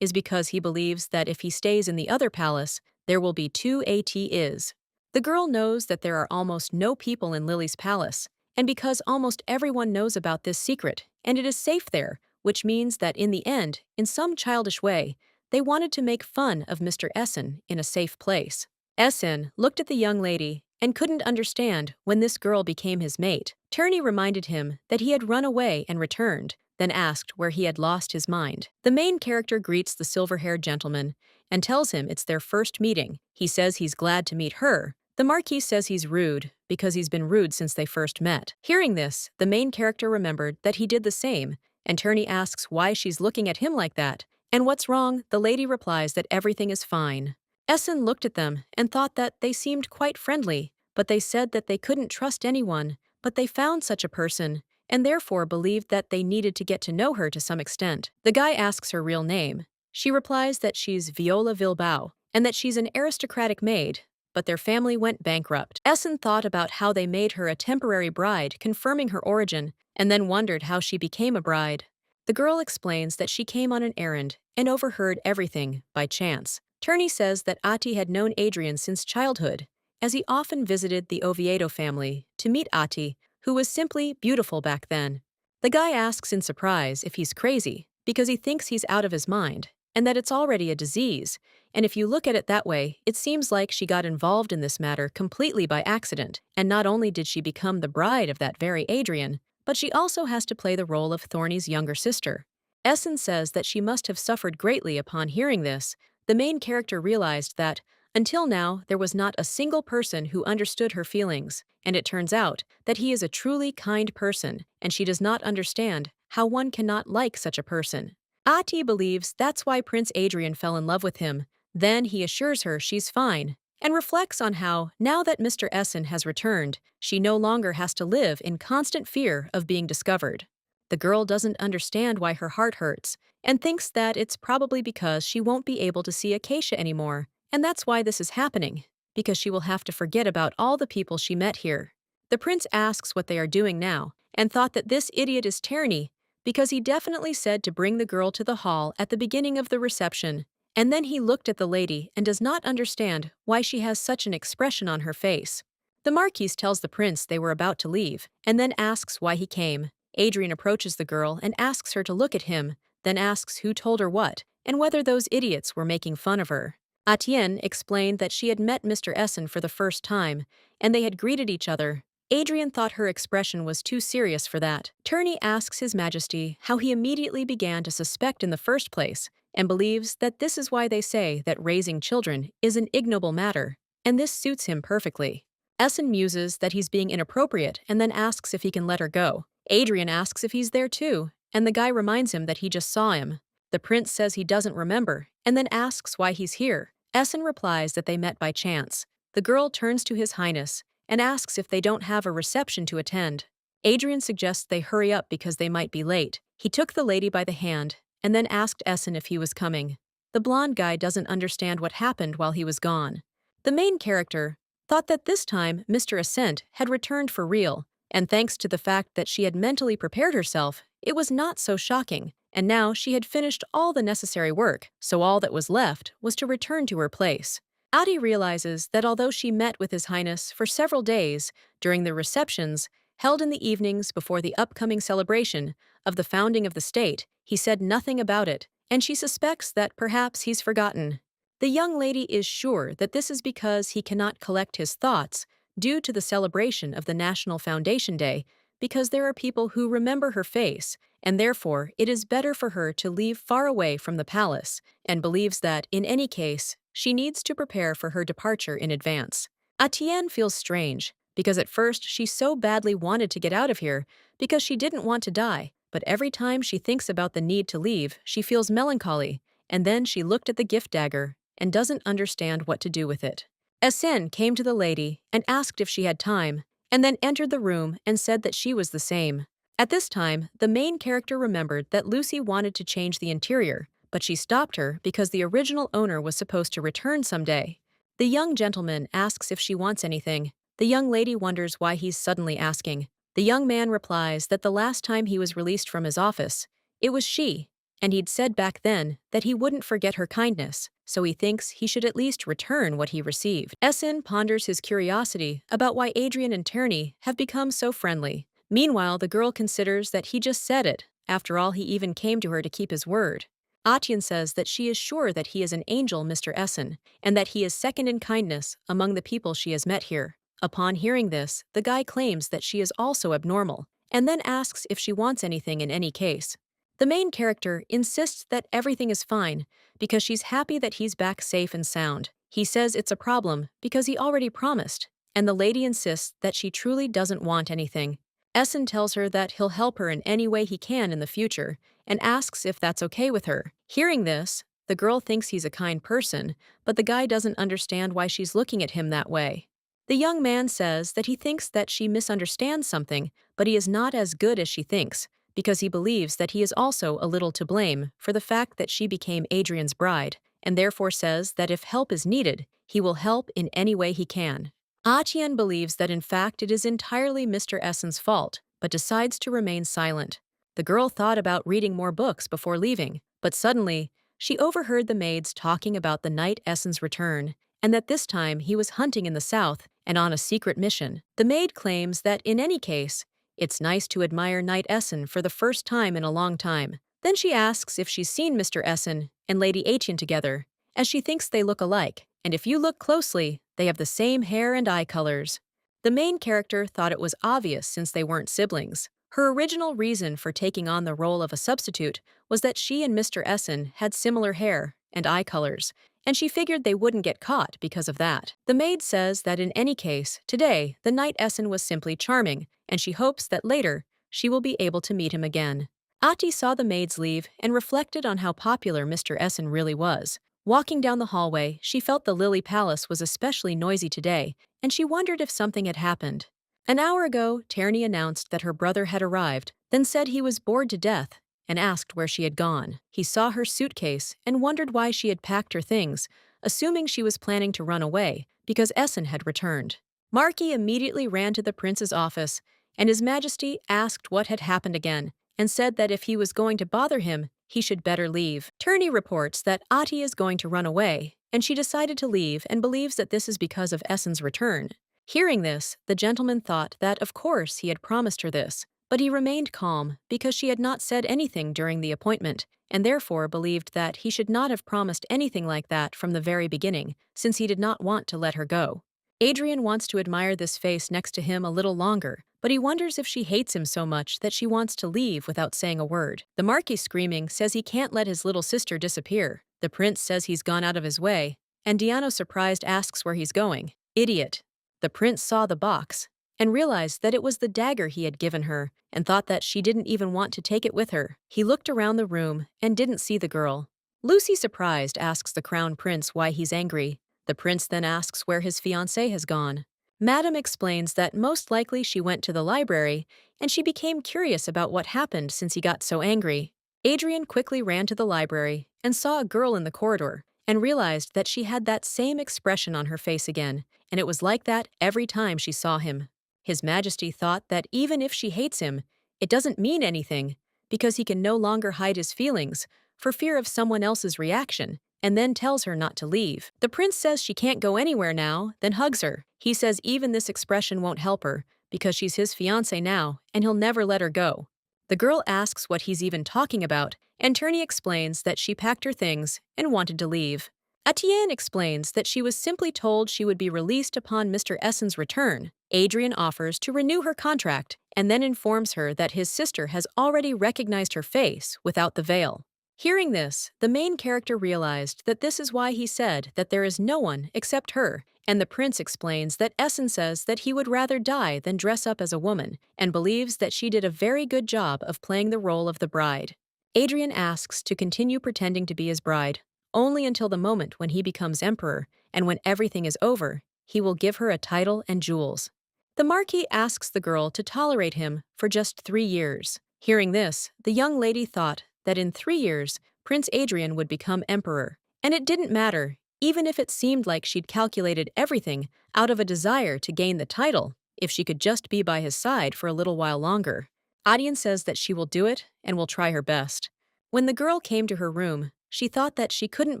is because he believes that if he stays in the other palace, there will be 2 AT is. The girl knows that there are almost no people in Lily's palace, and because almost everyone knows about this secret, and it is safe there, which means that in the end, in some childish way, they wanted to make fun of Mr. Essen in a safe place. Essen looked at the young lady and couldn't understand when this girl became his mate. Turney reminded him that he had run away and returned, then asked where he had lost his mind. The main character greets the silver-haired gentleman and tells him it's their first meeting. He says he's glad to meet her. The Marquis says he's rude because he's been rude since they first met. Hearing this, the main character remembered that he did the same, and Turney asks why she's looking at him like that. And what's wrong? The lady replies that everything is fine. Essen looked at them and thought that they seemed quite friendly, but they said that they couldn't trust anyone, but they found such a person, and therefore believed that they needed to get to know her to some extent. The guy asks her real name. She replies that she's Viola Vilbao, and that she's an aristocratic maid, but their family went bankrupt. Essen thought about how they made her a temporary bride, confirming her origin, and then wondered how she became a bride. The girl explains that she came on an errand and overheard everything by chance. Turney says that Ati had known Adrian since childhood, as he often visited the Oviedo family to meet Ati, who was simply beautiful back then. The guy asks in surprise if he's crazy, because he thinks he's out of his mind, and that it's already a disease, and if you look at it that way, it seems like she got involved in this matter completely by accident, and not only did she become the bride of that very Adrian, but she also has to play the role of Thorny's younger sister. Essen says that she must have suffered greatly upon hearing this. The main character realized that, until now, there was not a single person who understood her feelings, and it turns out that he is a truly kind person, and she does not understand how one cannot like such a person. Ati believes that's why Prince Adrian fell in love with him. Then he assures her she's fine, and reflects on how, now that Mr. Essen has returned, she no longer has to live in constant fear of being discovered. The girl doesn't understand why her heart hurts, and thinks that it's probably because she won't be able to see Acacia anymore, and that's why this is happening, because she will have to forget about all the people she met here. The prince asks what they are doing now, and thought that this idiot is Turney, because he definitely said to bring the girl to the hall at the beginning of the reception, and then he looked at the lady and does not understand why she has such an expression on her face. The Marquis tells the prince they were about to leave, and then asks why he came. Adrian approaches the girl and asks her to look at him, then asks who told her what, and whether those idiots were making fun of her. Atienne explained that she had met Mr. Essen for the first time, and they had greeted each other. Adrian thought her expression was too serious for that. Turney asks His Majesty how he immediately began to suspect in the first place, and believes that this is why they say that raising children is an ignoble matter, and this suits him perfectly. Essen muses that he's being inappropriate and then asks if he can let her go. Adrian asks if he's there too, and the guy reminds him that he just saw him. The prince says he doesn't remember, and then asks why he's here. Essen replies that they met by chance. The girl turns to His Highness and asks if they don't have a reception to attend. Adrian suggests they hurry up because they might be late. He took the lady by the hand and then asked Essen if he was coming. The blonde guy doesn't understand what happened while he was gone. The main character thought that this time Mr. Ascent had returned for real, and thanks to the fact that she had mentally prepared herself, it was not so shocking, and now she had finished all the necessary work, so all that was left was to return to her place. Adi realizes that although she met with His Highness for several days during the receptions held in the evenings before the upcoming celebration of the founding of the state, he said nothing about it, and she suspects that perhaps he's forgotten. The young lady is sure that this is because he cannot collect his thoughts due to the celebration of the National Foundation Day, because there are people who remember her face, and therefore it is better for her to leave far away from the palace, and believes that, in any case, she needs to prepare for her departure in advance. Atienne feels strange, because at first she so badly wanted to get out of here because she didn't want to die, but every time she thinks about the need to leave, she feels melancholy, and then she looked at the gift dagger and doesn't understand what to do with it. Essen came to the lady and asked if she had time, and then entered the room and said that she was the same. At this time, the main character remembered that Lucy wanted to change the interior, but she stopped her because the original owner was supposed to return someday. The young gentleman asks if she wants anything. The young lady wonders why he's suddenly asking. The young man replies that the last time he was released from his office, it was she, and he'd said back then that he wouldn't forget her kindness, so he thinks he should at least return what he received. Essen ponders his curiosity about why Adrian and Turney have become so friendly. Meanwhile, the girl considers that he just said it. After all, he even came to her to keep his word. Atienne says that she is sure that he is an angel, Mr. Essen, and that he is second in kindness among the people she has met here. Upon hearing this, the guy claims that she is also abnormal, and then asks if she wants anything in any case. The main character insists that everything is fine because she's happy that he's back safe and sound. He says it's a problem because he already promised, and the lady insists that she truly doesn't want anything. Essen tells her that he'll help her in any way he can in the future and asks if that's okay with her. Hearing this, the girl thinks he's a kind person, but the guy doesn't understand why she's looking at him that way. The young man says that he thinks that she misunderstands something, but he is not as good as she thinks, because he believes that he is also a little to blame for the fact that she became Adrian's bride, and therefore says that if help is needed, he will help in any way he can. Atienne believes that in fact it is entirely Mr. Essen's fault, but decides to remain silent. The girl thought about reading more books before leaving, but suddenly, she overheard the maids talking about the night Essen's return, and that this time he was hunting in the south and on a secret mission. The maid claims that in any case, it's nice to admire Knight Essen for the first time in a long time. Then she asks if she's seen Mr. Essen and Lady Atienne together, as she thinks they look alike, and if you look closely, they have the same hair and eye colors. The main character thought it was obvious since they weren't siblings. Her original reason for taking on the role of a substitute was that she and Mr. Essen had similar hair and eye colors, and she figured they wouldn't get caught because of that. The maid says that in any case, today, the Knight Essen was simply charming, and she hopes that later, she will be able to meet him again. Ati saw the maids leave and reflected on how popular Mr. Essen really was. Walking down the hallway, she felt the Lily Palace was especially noisy today, and she wondered if something had happened. An hour ago, Turney announced that her brother had arrived, then said he was bored to death, and asked where she had gone. He saw her suitcase and wondered why she had packed her things, assuming she was planning to run away, because Essen had returned. Marquis immediately ran to the prince's office, and His Majesty asked what had happened again, and said that if he was going to bother him, he should better leave. Turney reports that Ati is going to run away, and she decided to leave and believes that this is because of Essen's return. Hearing this, the gentleman thought that of course he had promised her this, but he remained calm because she had not said anything during the appointment, and therefore believed that he should not have promised anything like that from the very beginning, since he did not want to let her go. Adrian wants to admire this face next to him a little longer, but he wonders if she hates him so much that she wants to leave without saying a word. The Marquis, screaming, says he can't let his little sister disappear. The prince says he's gone out of his way, and Diano, surprised, asks where he's going. Idiot. The prince saw the box and realized that it was the dagger he had given her and thought that she didn't even want to take it with her. He looked around the room and didn't see the girl. Lucy, surprised, asks the crown prince why he's angry. The prince then asks where his fiancée has gone. Madame explains that most likely she went to the library, and she became curious about what happened since he got so angry. Adrian quickly ran to the library and saw a girl in the corridor and realized that she had that same expression on her face again, and it was like that every time she saw him. His Majesty thought that even if she hates him, it doesn't mean anything, because he can no longer hide his feelings for fear of someone else's reaction, and then tells her not to leave. The prince says she can't go anywhere now, then hugs her. He says even this expression won't help her, because she's his fiancée now, and he'll never let her go. The girl asks what he's even talking about, and Turney explains that she packed her things and wanted to leave. Etienne explains that she was simply told she would be released upon Mr. Essen's return. Adrian offers to renew her contract and then informs her that his sister has already recognized her face without the veil. Hearing this, the main character realized that this is why he said that there is no one except her, and the prince explains that Essen says that he would rather die than dress up as a woman, and believes that she did a very good job of playing the role of the bride. Adrian asks to continue pretending to be his bride, only until the moment when he becomes emperor, and when everything is over, he will give her a title and jewels. The Marquis asks the girl to tolerate him for just 3 years. Hearing this, the young lady thought that in 3 years, Prince Adrian would become emperor. And it didn't matter, even if it seemed like she'd calculated everything out of a desire to gain the title, if she could just be by his side for a little while longer. Adian says that she will do it and will try her best. When the girl came to her room, she thought that she couldn't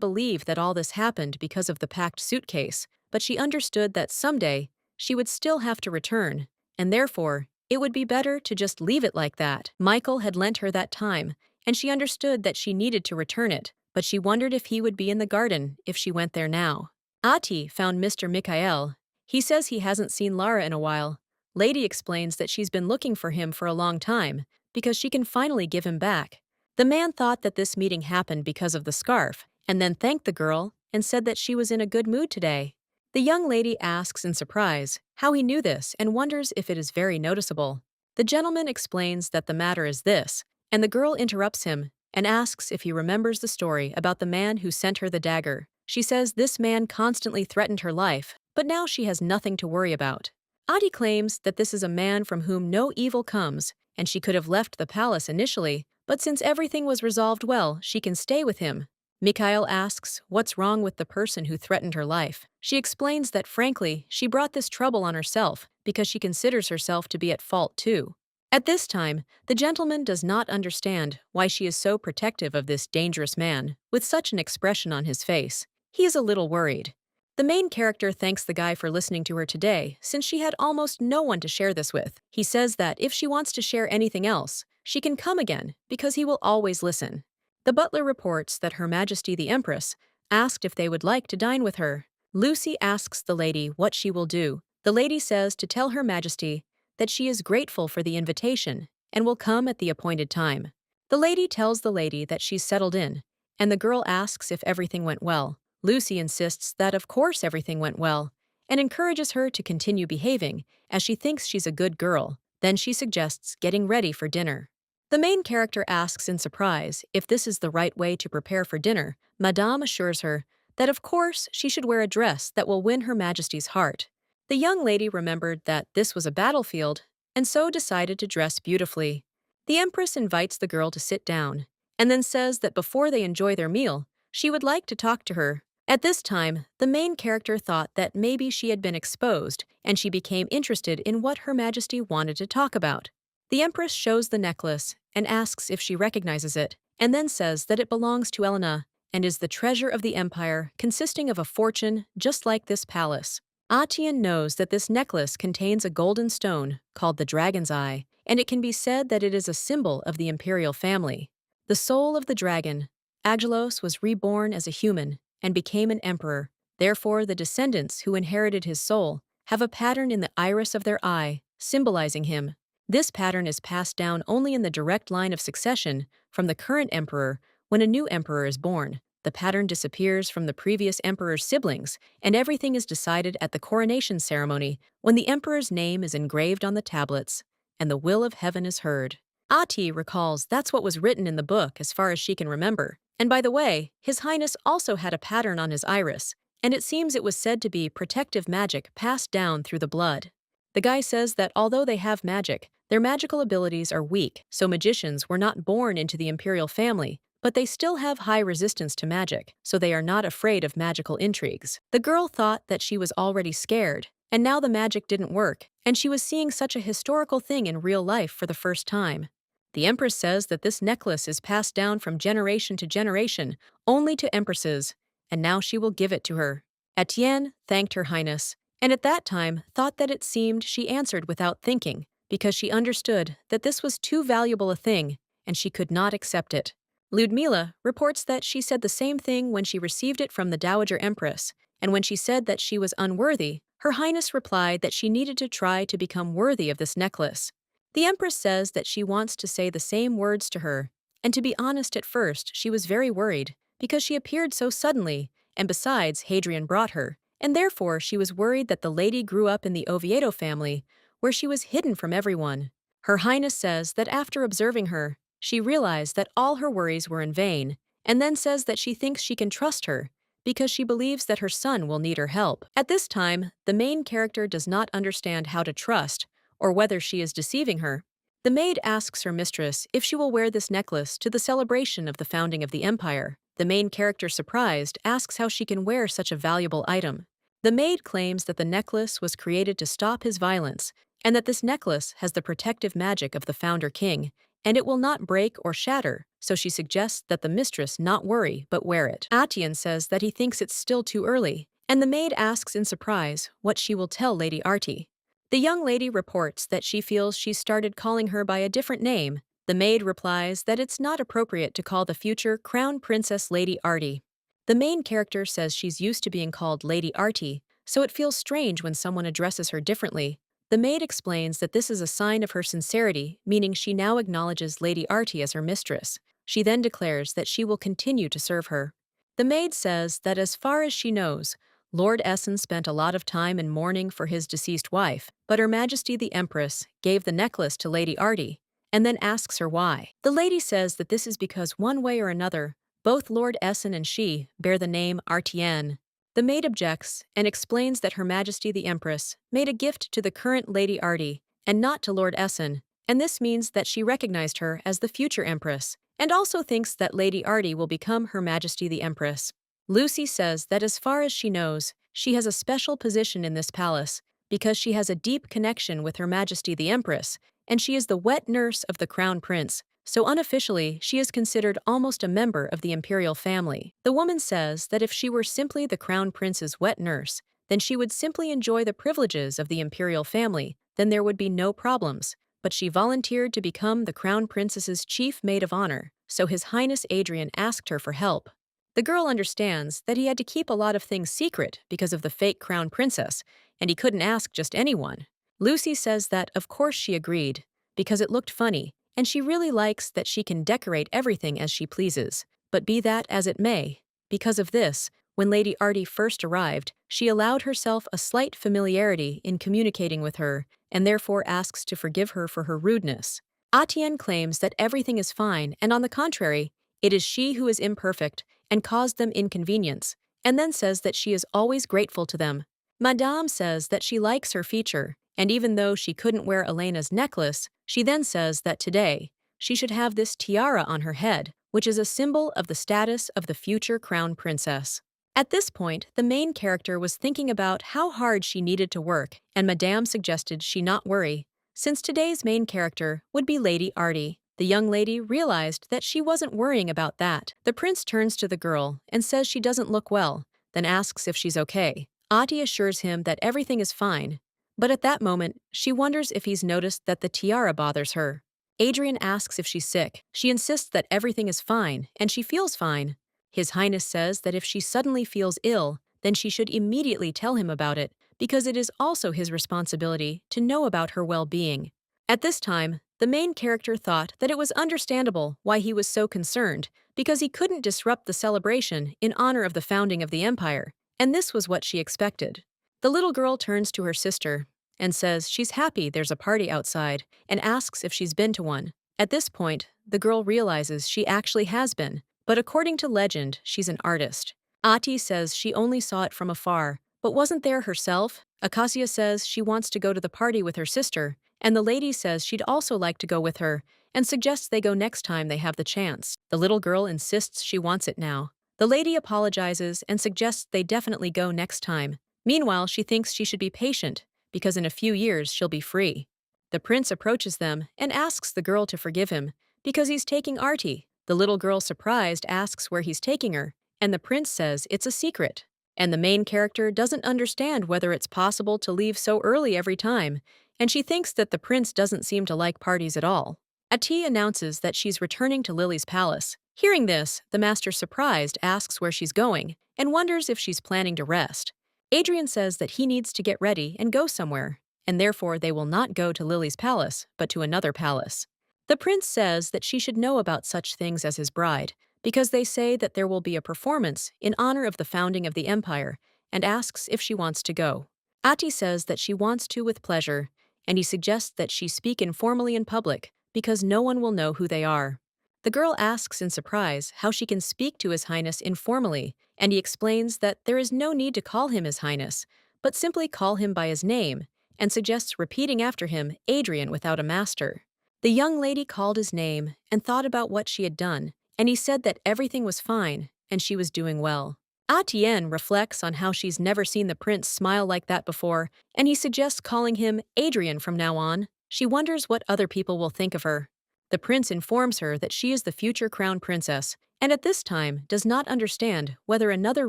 believe that all this happened because of the packed suitcase, but she understood that someday she would still have to return, and therefore, it would be better to just leave it like that. Michael had lent her that time, and she understood that she needed to return it, but she wondered if he would be in the garden if she went there now. Ati found Mr. Mikhael. He says he hasn't seen Lara in a while. Lady explains that she's been looking for him for a long time, because she can finally give him back. The man thought that this meeting happened because of the scarf, and then thanked the girl and said that she was in a good mood today. The young lady asks in surprise how he knew this and wonders if it is very noticeable. The gentleman explains that the matter is this, and the girl interrupts him and asks if he remembers the story about the man who sent her the dagger. She says this man constantly threatened her life, but now she has nothing to worry about. Adi claims that this is a man from whom no evil comes, and she could have left the palace initially, but since everything was resolved well, she can stay with him. Mikhail asks what's wrong with the person who threatened her life. She explains that frankly, she brought this trouble on herself because she considers herself to be at fault too. At this time, the gentleman does not understand why she is so protective of this dangerous man with such an expression on his face. He is a little worried. The main character thanks the guy for listening to her today since she had almost no one to share this with. He says that if she wants to share anything else, she can come again because he will always listen. The butler reports that Her Majesty the Empress asked if they would like to dine with her. Lucy asks the lady what she will do. The lady says to tell Her Majesty that she is grateful for the invitation and will come at the appointed time. The lady tells the lady that she's settled in, and the girl asks if everything went well. Lucy insists that of course everything went well, and encourages her to continue behaving as she thinks she's a good girl. Then she suggests getting ready for dinner. The main character asks in surprise if this is the right way to prepare for dinner. Madame assures her that of course she should wear a dress that will win Her Majesty's heart. The young lady remembered that this was a battlefield, and so decided to dress beautifully. The Empress invites the girl to sit down, and then says that before they enjoy their meal, she would like to talk to her. At this time, the main character thought that maybe she had been exposed, and she became interested in what Her Majesty wanted to talk about. The Empress shows the necklace and asks if she recognizes it, and then says that it belongs to Elena and is the treasure of the empire, consisting of a fortune just like this palace. Atian knows that this necklace contains a golden stone called the Dragon's Eye. and it can be said that it is a symbol of the imperial family. The soul of the dragon, Aggelos, was reborn as a human and became an emperor. Therefore, the descendants who inherited his soul have a pattern in the iris of their eye, symbolizing him. This pattern is passed down only in the direct line of succession from the current emperor. When a new emperor is born, the pattern disappears from the previous emperor's siblings, and everything is decided at the coronation ceremony when the emperor's name is engraved on the tablets and the will of heaven is heard. Ati recalls that's what was written in the book as far as she can remember. And by the way, His Highness also had a pattern on his iris, and it seems it was said to be protective magic passed down through the blood. The guy says that although they have magic, their magical abilities are weak, so magicians were not born into the imperial family, but they still have high resistance to magic, so they are not afraid of magical intrigues. The girl thought that she was already scared, and now the magic didn't work, and she was seeing such a historical thing in real life for the first time. The Empress says that this necklace is passed down from generation to generation, only to empresses, and now she will give it to her. Etienne thanked Her Highness, and at that time thought that it seemed she answered without thinking, because she understood that this was too valuable a thing, and she could not accept it. Ludmila reports that she said the same thing when she received it from the Dowager Empress, and when she said that she was unworthy, Her Highness replied that she needed to try to become worthy of this necklace. The Empress says that she wants to say the same words to her, and to be honest, at first she was very worried, because she appeared so suddenly, and besides, Hadrian brought her, and therefore she was worried that the lady grew up in the Oviedo family, where she was hidden from everyone. Her Highness says that after observing her, she realized that all her worries were in vain, and then says that she thinks she can trust her, because she believes that her son will need her help. At this time, the main character does not understand how to trust, or whether she is deceiving her. The maid asks her mistress if she will wear this necklace to the celebration of the founding of the empire. The main character, surprised, asks how she can wear such a valuable item. The maid claims that the necklace was created to stop his violence, and that this necklace has the protective magic of the founder king, and it will not break or shatter, so she suggests that the mistress not worry but wear it. Atian says that he thinks it's still too early, and the maid asks in surprise what she will tell Lady Artie. The young lady reports that she feels she's started calling her by a different name. The maid replies that it's not appropriate to call the future Crown Princess Lady Artie. The main character says she's used to being called Lady Artie, so it feels strange when someone addresses her differently. The maid explains that this is a sign of her sincerity, meaning she now acknowledges Lady Artie as her mistress. She then declares that she will continue to serve her. The maid says that as far as she knows, Lord Essen spent a lot of time in mourning for his deceased wife, but Her Majesty the Empress gave the necklace to Lady Artie, and then asks her why. The lady says that this is because one way or another, both Lord Essen and she bear the name Artienne. The maid objects and explains that Her Majesty the Empress made a gift to the current Lady Artie and not to Lord Essen, and this means that she recognized her as the future Empress, and also thinks that Lady Artie will become Her Majesty the Empress. Lucy says that as far as she knows, she has a special position in this palace because she has a deep connection with Her Majesty the Empress, and she is the wet nurse of the Crown Prince, so unofficially she is considered almost a member of the imperial family. The woman says that if she were simply the Crown Prince's wet nurse, then she would simply enjoy the privileges of the imperial family, then there would be no problems, but she volunteered to become the Crown Princess's chief maid of honor, so His Highness Adrian asked her for help. The girl understands that he had to keep a lot of things secret because of the fake crown princess, and he couldn't ask just anyone. Lucy says that of course she agreed, because it looked funny, and she really likes that she can decorate everything as she pleases. But be that as it may, because of this, when Lady Artie first arrived, she allowed herself a slight familiarity in communicating with her, and therefore asks to forgive her for her rudeness. Atienne claims that everything is fine, and on the contrary, it is she who is imperfect and caused them inconvenience, and then says that she is always grateful to them. Madame says that she likes her feature, and even though she couldn't wear Elena's necklace, she then says that today, she should have this tiara on her head, which is a symbol of the status of the future crown princess. At this point, the main character was thinking about how hard she needed to work, and Madame suggested she not worry, since today's main character would be Lady Artie. The young lady realized that she wasn't worrying about that. The prince turns to the girl and says she doesn't look well, then asks if she's okay. Ati assures him that everything is fine, But at that moment, she wonders if he's noticed that the tiara bothers her. Adrian asks if she's sick. She insists that everything is fine, and she feels fine. His Highness says that if she suddenly feels ill, then she should immediately tell him about it, because it is also his responsibility to know about her well-being. At this time, the main character thought that it was understandable why he was so concerned, because he couldn't disrupt the celebration in honor of the founding of the empire, and this was what she expected. The little girl turns to her sister and says she's happy there's a party outside and asks if she's been to one. At this point, the girl realizes she actually has been, but according to legend, she's an artist. Ati says she only saw it from afar, but wasn't there herself. Acacia says she wants to go to the party with her sister, and the lady says she'd also like to go with her and suggests they go next time they have the chance. The little girl insists she wants it now. The lady apologizes and suggests they definitely go next time. Meanwhile, she thinks she should be patient, because in a few years she'll be free. The prince approaches them and asks the girl to forgive him, because he's taking Artie. The little girl, surprised, asks where he's taking her, and the prince says it's a secret. And the main character doesn't understand whether it's possible to leave so early every time, and she thinks that the prince doesn't seem to like parties at all. Ati announces that she's returning to Lily's palace. Hearing this, the master, surprised, asks where she's going and wonders if she's planning to rest. Adrian says that he needs to get ready and go somewhere, and therefore they will not go to Lily's palace, but to another palace. The prince says that she should know about such things as his bride, because they say that there will be a performance in honor of the founding of the empire, and asks if she wants to go. Ati says that she wants to with pleasure, and he suggests that she speak informally in public, because no one will know who they are. The girl asks in surprise how she can speak to His Highness informally, and he explains that there is no need to call him His Highness, but simply call him by his name, and suggests repeating after him Adrian without a master. The young lady called his name and thought about what she had done, and he said that everything was fine and she was doing well. Atienne reflects on how she's never seen the prince smile like that before, and he suggests calling him Adrian from now on. She wonders what other people will think of her. The prince informs her that she is the future crown princess, and at this time does not understand whether another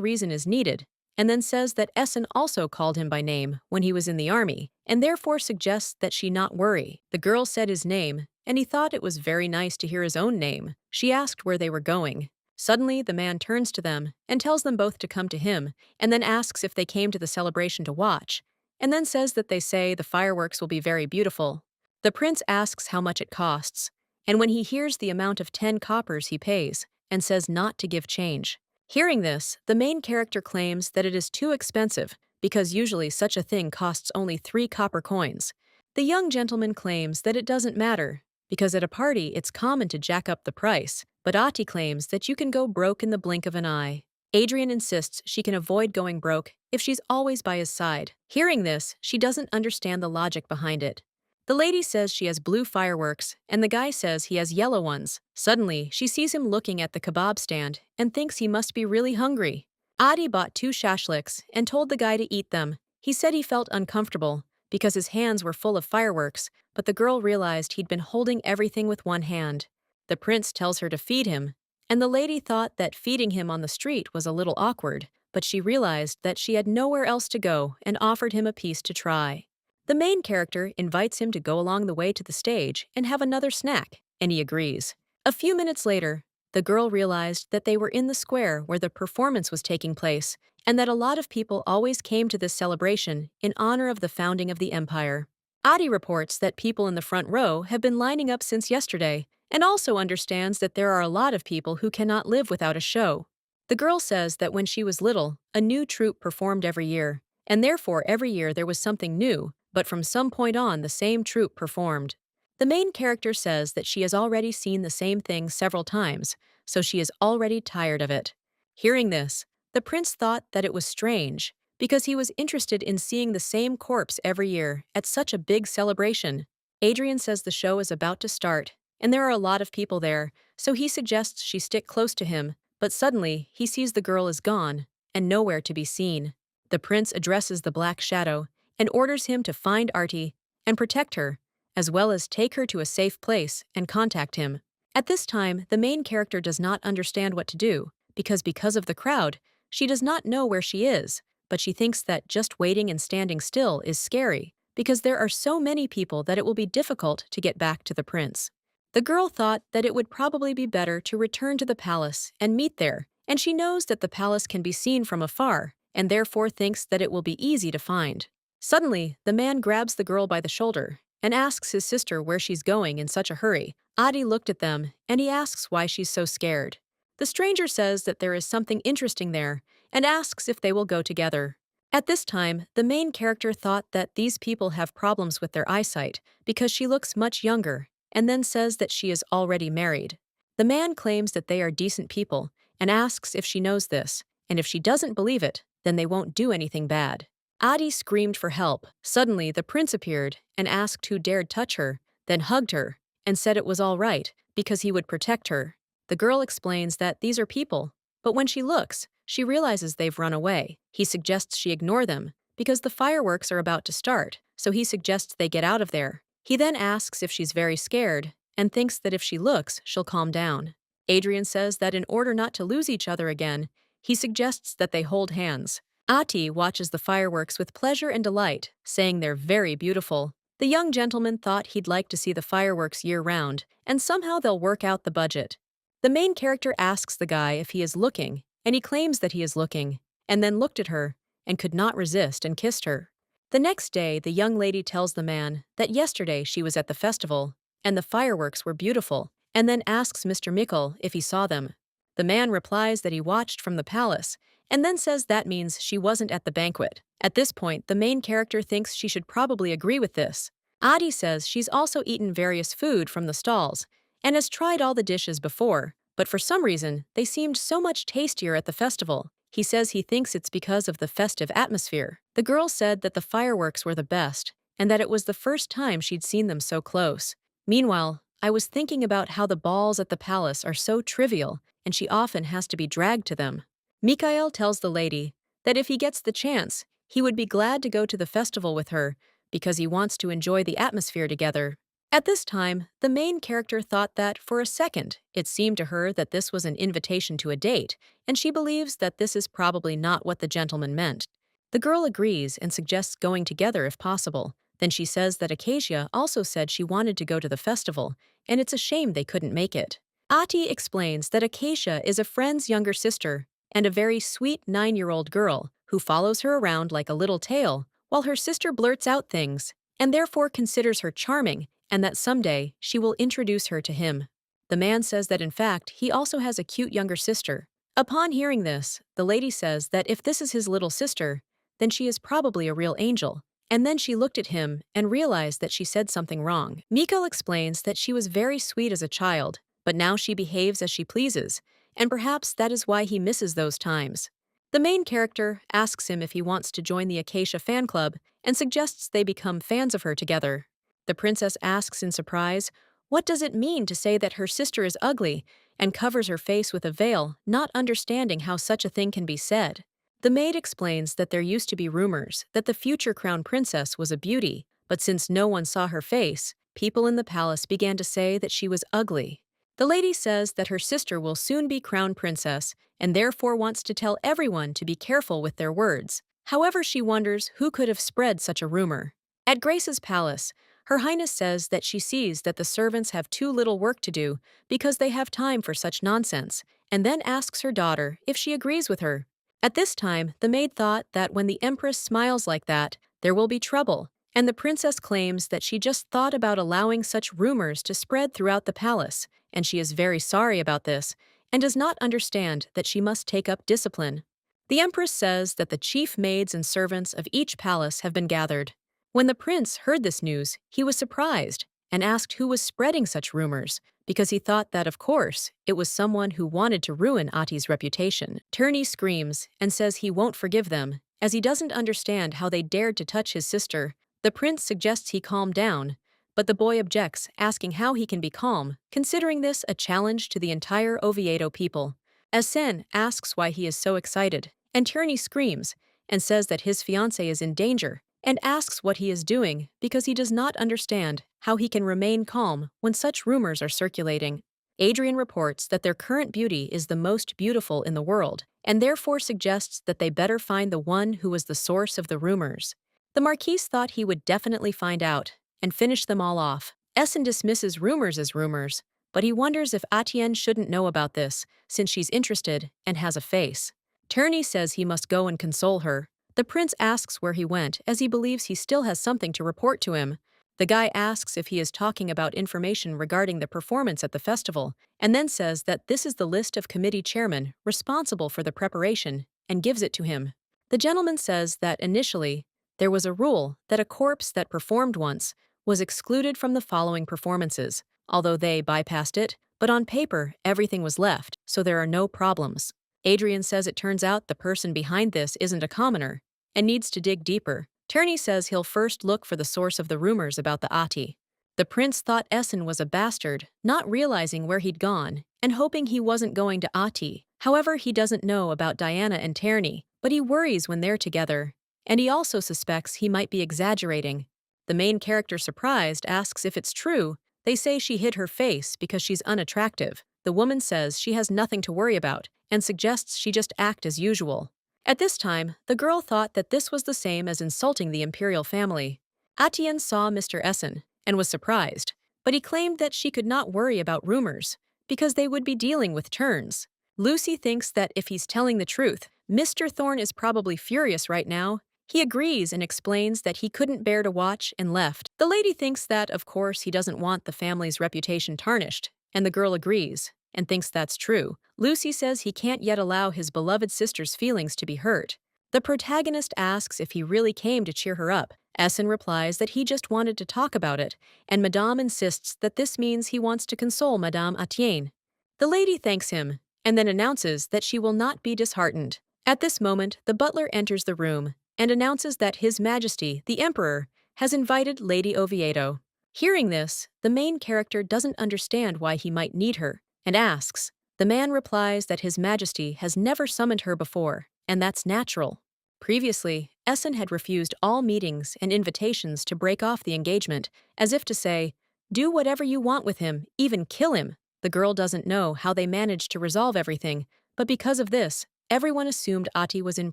reason is needed, and then says that Essen also called him by name when he was in the army, and therefore suggests that she not worry. The girl said his name, and he thought it was very nice to hear his own name. She asked where they were going. Suddenly, the man turns to them and tells them both to come to him, and then asks if they came to the celebration to watch, and then says that they say the fireworks will be very beautiful. The prince asks how much it costs, and when he hears the amount of 10 coppers he pays, and says not to give change. Hearing this, the main character claims that it is too expensive, because usually such a thing costs only 3 copper coins. The young gentleman claims that it doesn't matter, because at a party it's common to jack up the price, but Ati claims that you can go broke in the blink of an eye. Adrian insists she can avoid going broke if she's always by his side. Hearing this, she doesn't understand the logic behind it. The lady says she has blue fireworks, and the guy says he has yellow ones. Suddenly, she sees him looking at the kebab stand and thinks he must be really hungry. Adi bought 2 shashliks and told the guy to eat them. He said he felt uncomfortable because his hands were full of fireworks, but the girl realized he'd been holding everything with one hand. The prince tells her to feed him, and the lady thought that feeding him on the street was a little awkward, but she realized that she had nowhere else to go and offered him a piece to try. The main character invites him to go along the way to the stage and have another snack, and he agrees. A few minutes later, the girl realized that they were in the square where the performance was taking place, and that a lot of people always came to this celebration in honor of the founding of the empire. Adi reports that people in the front row have been lining up since yesterday, and also understands that there are a lot of people who cannot live without a show. The girl says that when she was little, a new troupe performed every year, and therefore every year there was something new, but from some point on the same troupe performed. The main character says that she has already seen the same thing several times, so she is already tired of it. Hearing this, the prince thought that it was strange, because he was interested in seeing the same corpse every year at such a big celebration. Adrian says the show is about to start, and there are a lot of people there, so he suggests she stick close to him, but suddenly he sees the girl is gone, and nowhere to be seen. The prince addresses the Black Shadow, and orders him to find Artie and protect her, as well as take her to a safe place and contact him. At this time, the main character does not understand what to do, because of the crowd, she does not know where she is, but she thinks that just waiting and standing still is scary, because there are so many people that it will be difficult to get back to the prince. The girl thought that it would probably be better to return to the palace and meet there, and she knows that the palace can be seen from afar, and therefore thinks that it will be easy to find. Suddenly, the man grabs the girl by the shoulder and asks his sister where she's going in such a hurry. Adi looked at them, and he asks why she's so scared. The stranger says that there is something interesting there and asks if they will go together. At this time, the main character thought that these people have problems with their eyesight because she looks much younger, and then says that she is already married. The man claims that they are decent people and asks if she knows this, and if she doesn't believe it, then they won't do anything bad. Adi screamed for help. Suddenly, the prince appeared and asked who dared touch her, then hugged her, and said it was all right because he would protect her. The girl explains that these are people, but when she looks, she realizes they've run away. He suggests she ignore them because the fireworks are about to start, so he suggests they get out of there. He then asks if she's very scared and thinks that if she looks, she'll calm down. Adrian says that in order not to lose each other again, he suggests that they hold hands. Ati watches the fireworks with pleasure and delight, saying they're very beautiful. The young gentleman thought he'd like to see the fireworks year-round, and somehow they'll work out the budget. The main character asks the guy if he is looking, and he claims that he is looking, and then looked at her, and could not resist and kissed her. The next day, the young lady tells the man that yesterday she was at the festival, and the fireworks were beautiful, and then asks Mr. Mikkel if he saw them. The man replies that he watched from the palace, and then says that means she wasn't at the banquet. At this point, the main character thinks she should probably agree with this. Adi says she's also eaten various food from the stalls, and has tried all the dishes before, but for some reason, they seemed so much tastier at the festival. He says he thinks it's because of the festive atmosphere. The girl said that the fireworks were the best, and that it was the first time she'd seen them so close. Meanwhile, I was thinking about how the balls at the palace are so trivial, and she often has to be dragged to them. Mikhail tells the lady that if he gets the chance, he would be glad to go to the festival with her because he wants to enjoy the atmosphere together. At this time, the main character thought that, for a second, it seemed to her that this was an invitation to a date, and she believes that this is probably not what the gentleman meant. The girl agrees and suggests going together if possible. Then she says that Acacia also said she wanted to go to the festival, and it's a shame they couldn't make it. Ati explains that Acacia is a friend's younger sister and a very sweet 9-year-old girl who follows her around like a little tail, while her sister blurts out things, and therefore considers her charming, and that someday she will introduce her to him. The man says that in fact he also has a cute younger sister. Upon hearing this, the lady says that if this is his little sister, then she is probably a real angel. And then she looked at him and realized that she said something wrong. Miko explains that she was very sweet as a child, but now she behaves as she pleases, and perhaps that is why he misses those times. The main character asks him if he wants to join the Acacia fan club and suggests they become fans of her together. The princess asks in surprise, what does it mean to say that her sister is ugly, and covers her face with a veil, not understanding how such a thing can be said. The maid explains that there used to be rumors that the future crown princess was a beauty, but since no one saw her face, people in the palace began to say that she was ugly. The lady says that her sister will soon be crown princess and therefore wants to tell everyone to be careful with their words. However, she wonders who could have spread such a rumor. At Grace's palace, Her Highness says that she sees that the servants have too little work to do because they have time for such nonsense, and then asks her daughter if she agrees with her. At this time, the maid thought that when the empress smiles like that, there will be trouble, and the princess claims that she just thought about allowing such rumors to spread throughout the palace, and she is very sorry about this, and does not understand that she must take up discipline. The empress says that the chief maids and servants of each palace have been gathered. When the prince heard this news, he was surprised and asked who was spreading such rumors, because he thought that, of course, it was someone who wanted to ruin Ati's reputation. Turney screams and says he won't forgive them, as he doesn't understand how they dared to touch his sister. The prince suggests he calm down, but the boy objects, asking how he can be calm, considering this a challenge to the entire Oviedo people. Asen asks why he is so excited, and Turney screams and says that his fiancée is in danger, and asks what he is doing because he does not understand how he can remain calm when such rumors are circulating. Adrian reports that their current beauty is the most beautiful in the world, and therefore suggests that they better find the one who was the source of the rumors. The Marquise thought he would definitely find out and finish them all off. Essen dismisses rumors as rumors, but he wonders if Atienne shouldn't know about this, since she's interested and has a face. Turney says he must go and console her. The prince asks where he went, as he believes he still has something to report to him. The guy asks if he is talking about information regarding the performance at the festival, and then says that this is the list of committee chairmen responsible for the preparation, and gives it to him. The gentleman says that initially, there was a rule that a corpse that performed once was excluded from the following performances, although they bypassed it, but on paper, everything was left, so there are no problems. Adrian says it turns out the person behind this isn't a commoner and needs to dig deeper. Turney says he'll first look for the source of the rumors about the Ati. The prince thought Essen was a bastard, not realizing where he'd gone and hoping he wasn't going to Ati. However, he doesn't know about Diana and Terney, but he worries when they're together, and he also suspects he might be exaggerating. The main character, surprised, asks if it's true. They say she hid her face because she's unattractive. The woman says she has nothing to worry about and suggests she just act as usual. At this time, the girl thought that this was the same as insulting the imperial family. Atienne saw Mr. Essen and was surprised, but he claimed that she could not worry about rumors because they would be dealing with turns. Lucy thinks that if he's telling the truth, Mr. Thorne is probably furious right now. He agrees and explains that he couldn't bear to watch and left. The lady thinks that, of course, he doesn't want the family's reputation tarnished, and the girl agrees and thinks that's true. Lucy says he can't yet allow his beloved sister's feelings to be hurt. The protagonist asks if he really came to cheer her up. Essen replies that he just wanted to talk about it, and Madame insists that this means he wants to console Madame Atienne. The lady thanks him, and then announces that she will not be disheartened. At this moment, the butler enters the room and announces that His Majesty, the Emperor, has invited Lady Oviedo. Hearing this, the main character doesn't understand why he might need her, and asks. The man replies that His Majesty has never summoned her before, and that's natural. Previously, Essen had refused all meetings and invitations to break off the engagement, as if to say, do whatever you want with him, even kill him. The girl doesn't know how they managed to resolve everything, but because of this, everyone assumed Ati was in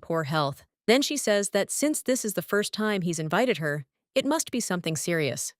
poor health. Then she says that since this is the first time he's invited her, it must be something serious.